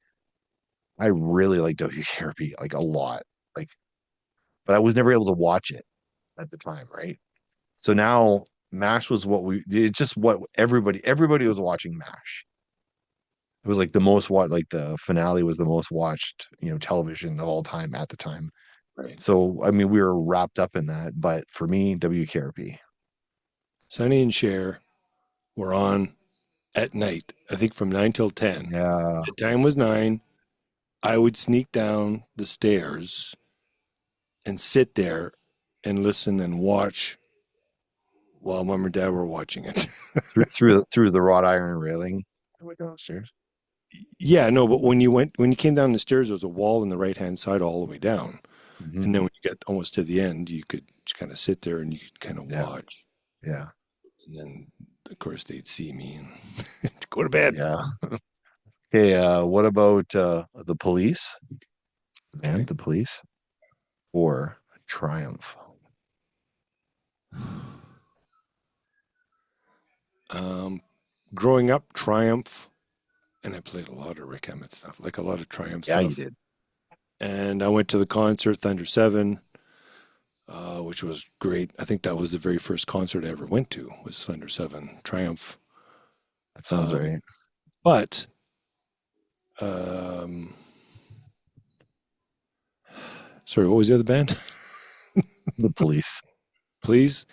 I really like WKRP like a lot. Like, but I was never able to watch it at the time, right? So now MASH was it's just what everybody was watching MASH. It was like the most watched, like the finale was the most watched, television of all time at the time. So, I mean, we were wrapped up in that. But for me, WKRP. Sonny and Cher were on at night, I think from 9 till 10. Yeah. The time was 9. I would sneak down the stairs and sit there and listen and watch while mom and dad were watching it. through the wrought iron railing. I went downstairs. Yeah, no, but when you came down the stairs, there was a wall on the right hand side all the way down. Mm-hmm. And then when you get almost to the end, you could just kind of sit there and you could kind of watch. Yeah. And then of course they'd see me and go to bed. Yeah. Okay, what about the Police? Man, the Police or Triumph? Growing up, Triumph, and I played a lot of Rick Emmett stuff, like a lot of Triumph stuff. Yeah, you did. And I went to the concert, Thunder 7, which was great. I think that was the very first concert I ever went to, was Thunder 7, Triumph. That sounds right. But sorry, what was the other band? The Police. Police.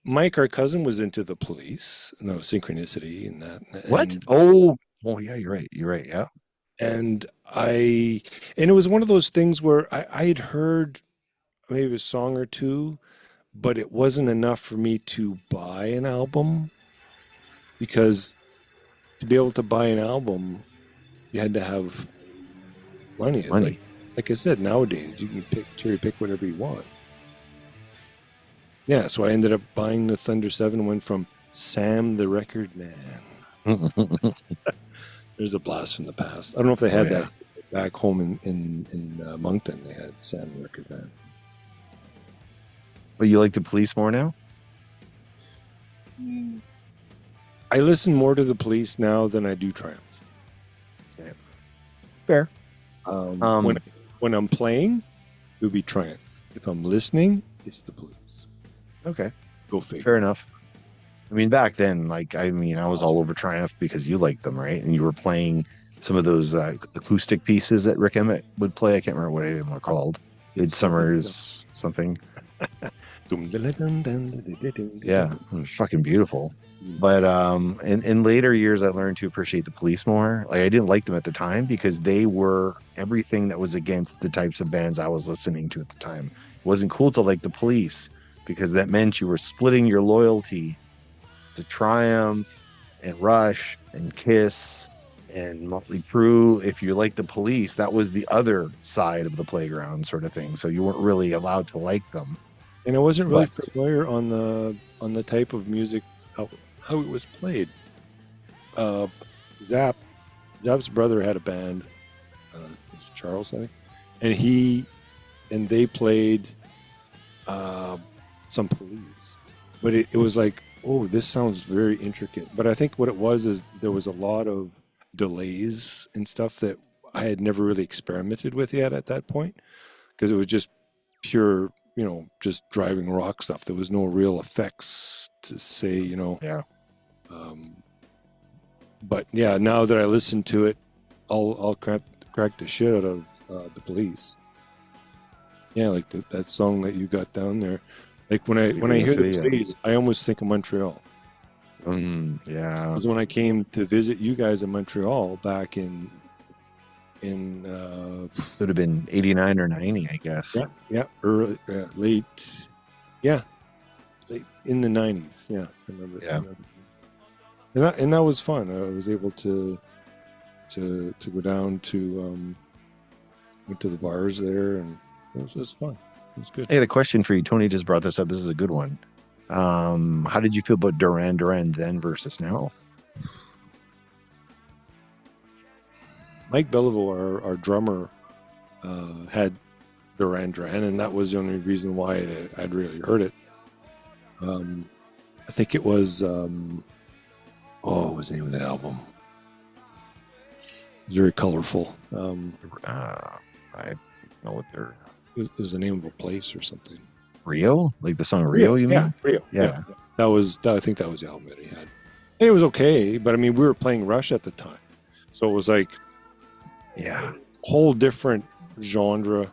Mike, our cousin, was into the Police. No, Synchronicity and that. What? And, oh, yeah, you're right. You're right. Yeah. And it was one of those things where I had heard maybe a song or two, but it wasn't enough for me to buy an album, because to be able to buy an album, you had to have money. It's like I said, nowadays you can cherry pick whatever you want. Yeah, so I ended up buying the Thunder 7, went from Sam the Record Man. There's a blast from the past. I don't know if they had that back home in Moncton. They had Sam the Record Man. But you like the Police more now? I listen more to the Police now than I do Triumph. Yeah. Fair. When I'm playing, it would be Triumph. If I'm listening, it's the Police. Okay. Go figure. Fair enough. I mean, back then, I was all over Triumph because you liked them, right? And you were playing some of those acoustic pieces that Rick Emmett would play. I can't remember what any of them were called. Midsummer's something. Yeah, it was fucking beautiful. But in later years, I learned to appreciate the Police more. Like, I didn't like them at the time because they were everything that was against the types of bands I was listening to at the time. It wasn't cool to like the Police because that meant you were splitting your loyalty to Triumph and Rush and Kiss and Motley Crue. If you like the Police, that was the other side of the playground sort of thing. So you weren't really allowed to like them. And I wasn't really familiar on the type of music, how it was played. Zap's brother had a band, it was Charles, I think, and they played some Police, but it was like, oh, this sounds very intricate. But I think what it was is there was a lot of delays and stuff that I had never really experimented with yet at that point, because it was just pure, just driving rock stuff. There was no real effects to say, Yeah. But yeah, now that I listen to it, I'll crack the shit out of the Police. Yeah, like that song that you got down there. Like when I hear the Police, I almost think of Montreal. Yeah. Because when I came to visit you guys in Montreal back in would have been 89 or 90, I guess. Yeah, early, late in the 90s. Yeah, I remember. Yeah. And that was fun. I was able to go down to went to the bars there, and it was fun. It was good. I had a question for you. Tony just brought this up. This is a good one. How did you feel about Duran Duran then versus now? Mike Belleville, our drummer, had Duran Duran, and that was the only reason why I'd really heard it. I think it was, what was the name of that album? Very colorful. I don't know what they're... It was the name of a place or something. Rio? Like the song Rio, you mean? Yeah, Rio. Yeah. I think that was the album that he had. And it was okay, but I mean, we were playing Rush at the time. So it was like, yeah, whole different genre.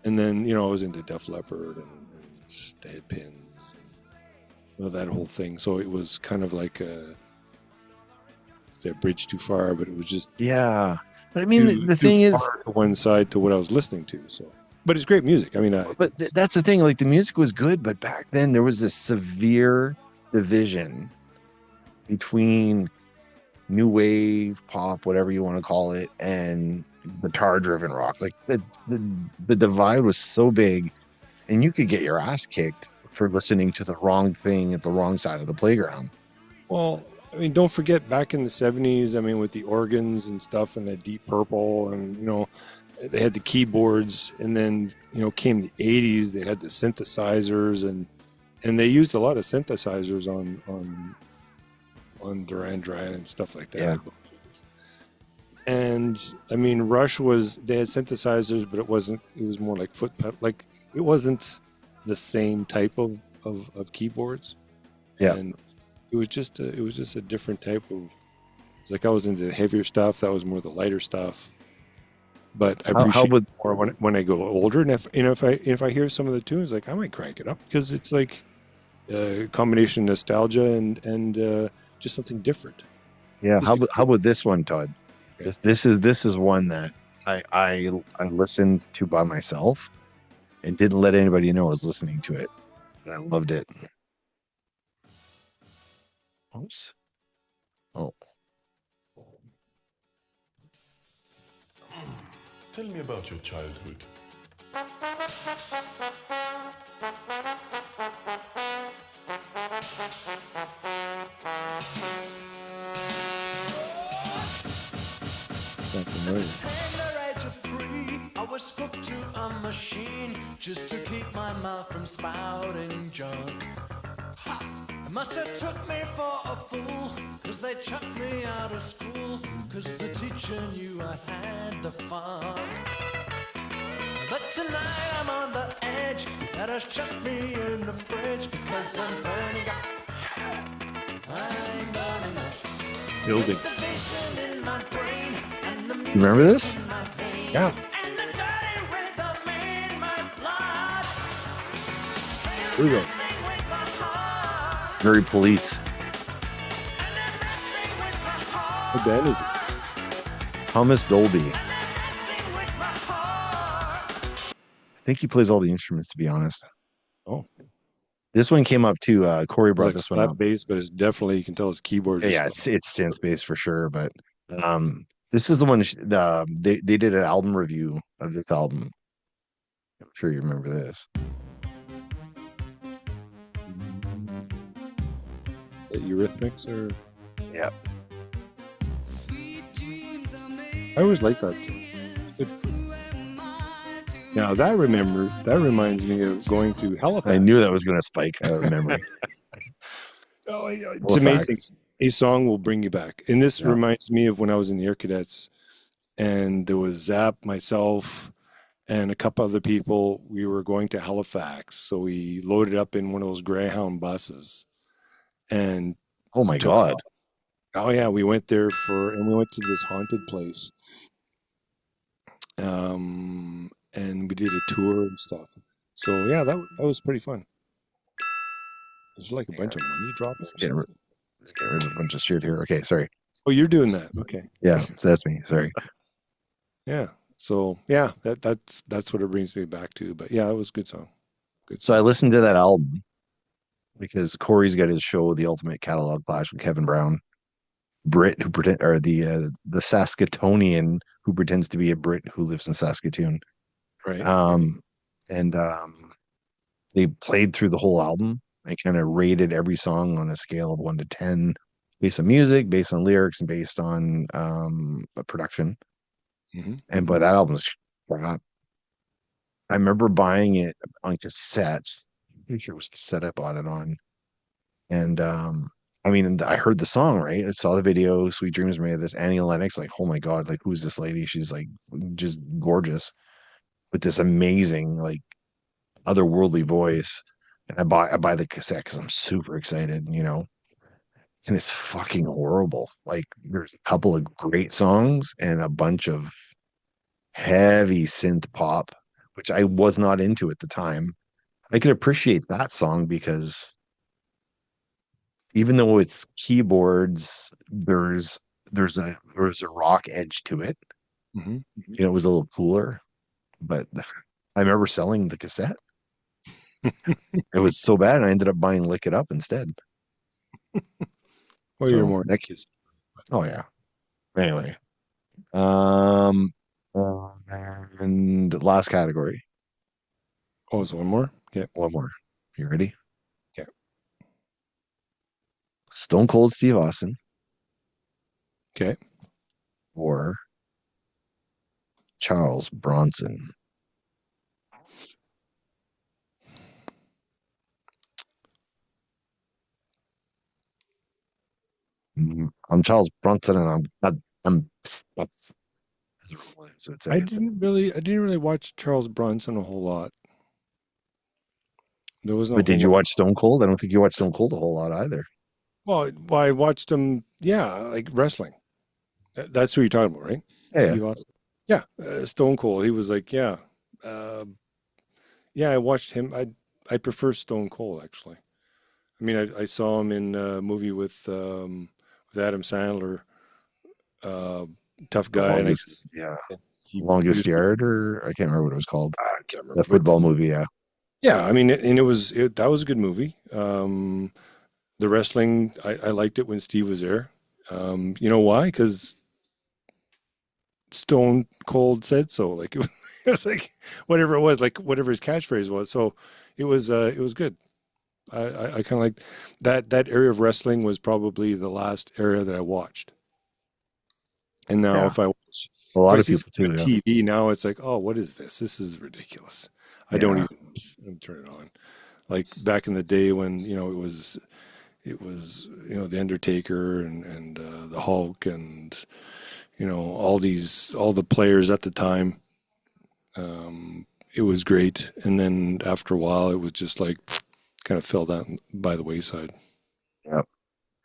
And then, I was into Def Leppard and Deadpins, that whole thing. So it was kind of like a bridge too far, but it was just Yeah. But I mean, the thing is, far to one side to what I was listening to. So, but it's great music. I mean, that's the thing. Like the music was good, but back then there was this severe division between new wave, pop, whatever you want to call it, and guitar-driven rock. Like the divide was so big, and you could get your ass kicked for listening to the wrong thing at the wrong side of the playground. Well, I mean, don't forget back in the 70s, I mean, with the organs and stuff and the Deep Purple and, they had the keyboards, and then, came the 80s, they had the synthesizers and they used a lot of synthesizers on Duran Duran and stuff like that. Yeah. And I mean, Rush they had synthesizers, but it was more like foot pedal. Like it wasn't the same type of keyboards. Yeah. And it was just a different type of, it's like I was into the heavier stuff. That was more the lighter stuff. But I appreciate it more when I go older. And if I hear some of the tunes, like I might crank it up because it's like a combination of nostalgia and just something different. Yeah. How about this one, Todd? Okay. This is one that I listened to by myself and didn't let anybody know I was listening to it. And I loved it. Oops. Oh. Tell me about your childhood. I was hooked to a machine just to keep my mouth from spouting junk. Ha! Must have took me for a fool, cause they chucked me out of school, cause the teacher knew I had the fun. But tonight I'm on the edge, that has chucked me in the fridge, because I'm burning up. I'm burning up. Building. You remember this? Yeah. Here we go. Very Police. What band is it? Thomas Dolby. I think he plays all the instruments, to be honest. Oh. This one came up too. Corey brought like this one up. Bass, but it's definitely, you can tell it's keyboards. Yeah, it's synth bass for sure. But this is the one they did an album review of this album. I'm sure you remember this. The Eurythmics or yeah. I always liked that too. Now that reminds me of going to Halifax. I knew that was going to spike memory. Oh, it's amazing. A song will bring you back. And this reminds me of when I was in the Air Cadets, and there was Zap, myself, and a couple other people. We were going to Halifax, so we loaded up in one of those Greyhound buses. And oh my God. Oh yeah, we went there and we went to this haunted place. And we did a tour and stuff. So yeah, that was pretty fun. There's like a bunch of money dropping. Let's get rid of a bunch of shit here. Okay, sorry. Oh, you're doing that. Okay. Yeah, so that's me. Sorry. Yeah. So yeah, that's what it brings me back to. But yeah, it was a good song. Good song. So I listened to that album because Corey's got his show, The Ultimate Catalog Clash with Kevin Brown, Brit who pretend, or the Saskatoonian who pretends to be a Brit who lives in Saskatoon. Right. They played through the whole album. I kind of rated every song on a scale of 1 to 10, based on music, based on lyrics, and based on production. Mm-hmm. But that album's crap. I remember buying it on cassette. I'm pretty sure it was cassette I bought it on. And I mean, I heard the song, right? I saw the video, Sweet Dreams Made of This. Annie Lennox, like, oh my God, like, who's this lady? She's like just gorgeous with this amazing, like, otherworldly voice. And I buy the cassette because I'm super excited, and it's fucking horrible. Like, there's a couple of great songs and a bunch of heavy synth pop which I was not into at the time. I could appreciate that song because even though it's keyboards, there's a rock edge to it. Mm-hmm. You know, it was a little cooler. But I remember selling the cassette. It was so bad, I ended up buying Lick It Up instead. Well, you're So more that, kiss. oh yeah. Anyway, um, and last category, Oh, is one more? Okay. one more. You ready? Okay. Stone Cold Steve Austin Okay. or Charles Bronson? I'm Charles Bronson, and I'm that's as would say. I didn't really watch Charles Bronson a whole lot. There wasn't a But whole did you lot. watch Stone Cold? I don't think you watched Stone Cold a whole lot either. Well, I watched him. Yeah, like wrestling. That's who you're talking about, right? Yeah, Steve Austin. Yeah, Stone Cold. He was like, yeah, uh, yeah. I watched him. I prefer Stone Cold actually. I mean, I saw him in a movie with Adam Sandler, uh, tough the guy, and longest, yeah, he longest was. yard, or I can't remember what it was called. I can't The remember, but football movie, yeah. yeah, I mean, and that was a good movie. The wrestling, I liked it when Steve was there. You know why? Because Stone Cold said so. Like it was like whatever it was, like whatever his catchphrase was. So it was good. I kind of like that area of wrestling was probably the last area that I watched. And now Yeah, a if lot I of see people something too. on Yeah, TV now, it's like, oh, what is this? This is ridiculous. I don't yeah, even turn it on. Like back in the day when the Undertaker and the Hulk and all the players at the time. It was great, and then after a while, it was just like kind of fell down by the wayside. yeah.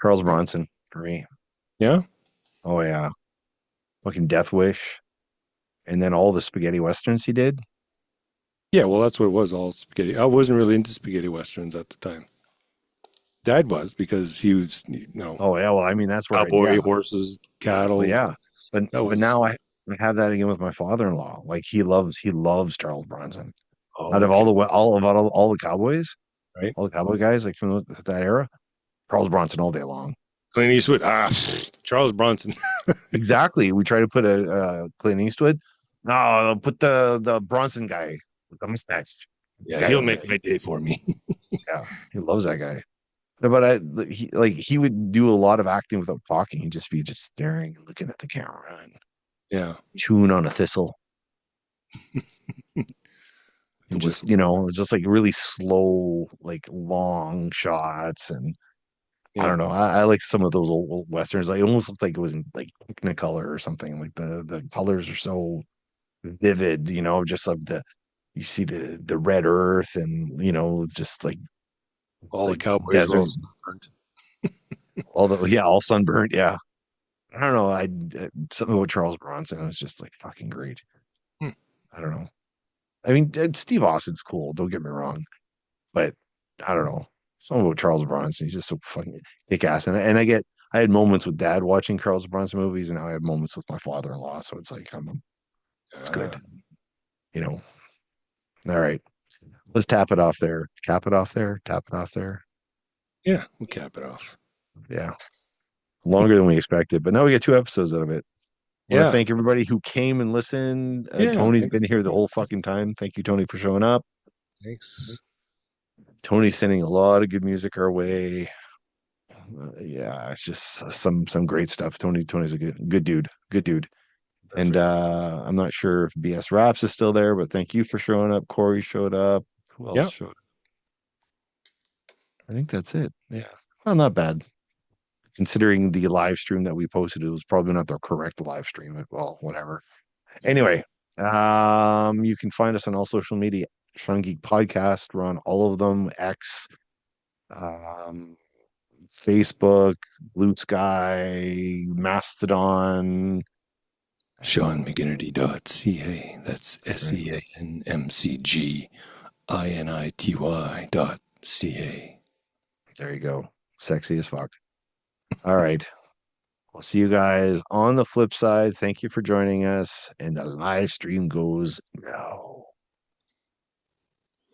Charles Yeah. Bronson for me. Yeah. Oh yeah, fucking Death Wish, and then all the spaghetti westerns he did. Yeah. Well, that's what it was. All spaghetti. I wasn't really into spaghetti westerns at the time. Dad was because he was, Oh yeah, well, I mean that's where I cowboy yeah, horses, well cattle. yeah, That but was now I have that again with my father-in-law. Like he loves Charles Bronson. Out of okay, all the cowboys, right? all the cowboy guys like from that era, Charles Bronson all day long. Clint Eastwood. Charles Bronson. Exactly. We try to put a Clint Eastwood. No, put the Bronson guy with the mustache. Yeah, Guy he'll over make there. my day for me. Yeah, he loves that guy. No, but he would do a lot of acting without talking. He'd just be just staring and looking at the camera and Yeah, chewing on a thistle the and just whistle. just like really slow, like long shots. And I Yeah, don't know. I like some of those old westerns. Like it almost looked like it was in like Technicolor or something. Like the colors are so vivid, just of you see the red earth and just all the like cowboys are desert, also burned. all sunburnt. Yeah, I don't know. Something about Charles Bronson was just like fucking great. Hmm. I don't know. I mean, Steve Austin's cool. Don't get me wrong, but I don't know. Something about Charles Bronson. He's just so fucking kick ass. And I had moments with Dad watching Charles Bronson movies, and now I have moments with my father-in-law. So it's like it's good. You know. All right. Let's tap it off there. Cap it off there. Tap it off there. Yeah, we'll cap it off. Yeah. Longer than we expected, but now we get 2 episodes out of it. I want to Yeah, thank everybody who came and listened. yeah. Tony's Thanks. been here the whole fucking time. Thank you, Tony, for showing up. Thanks. Tony's sending a lot of good music our way. Yeah, it's just some great stuff. Tony's a good dude. Good dude. And Perfect. I'm not sure if BS Raps is still there, but thank you for showing up. Corey showed up. Who else Yeah. showed up? I think that's it. Yeah. Well, not bad. Considering the live stream that we posted, it was probably not the correct live stream. Well, whatever. Anyway, you can find us on all social media. Sean Geek Podcast. We're on all of them. X, um, Facebook, Blue Sky, Mastodon, SeanMcGinnity.ca. That's SeanMcGinnity.ca. There you go. Sexy as fuck. All right. We'll see you guys on the flip side. Thank you for joining us. And the live stream goes now.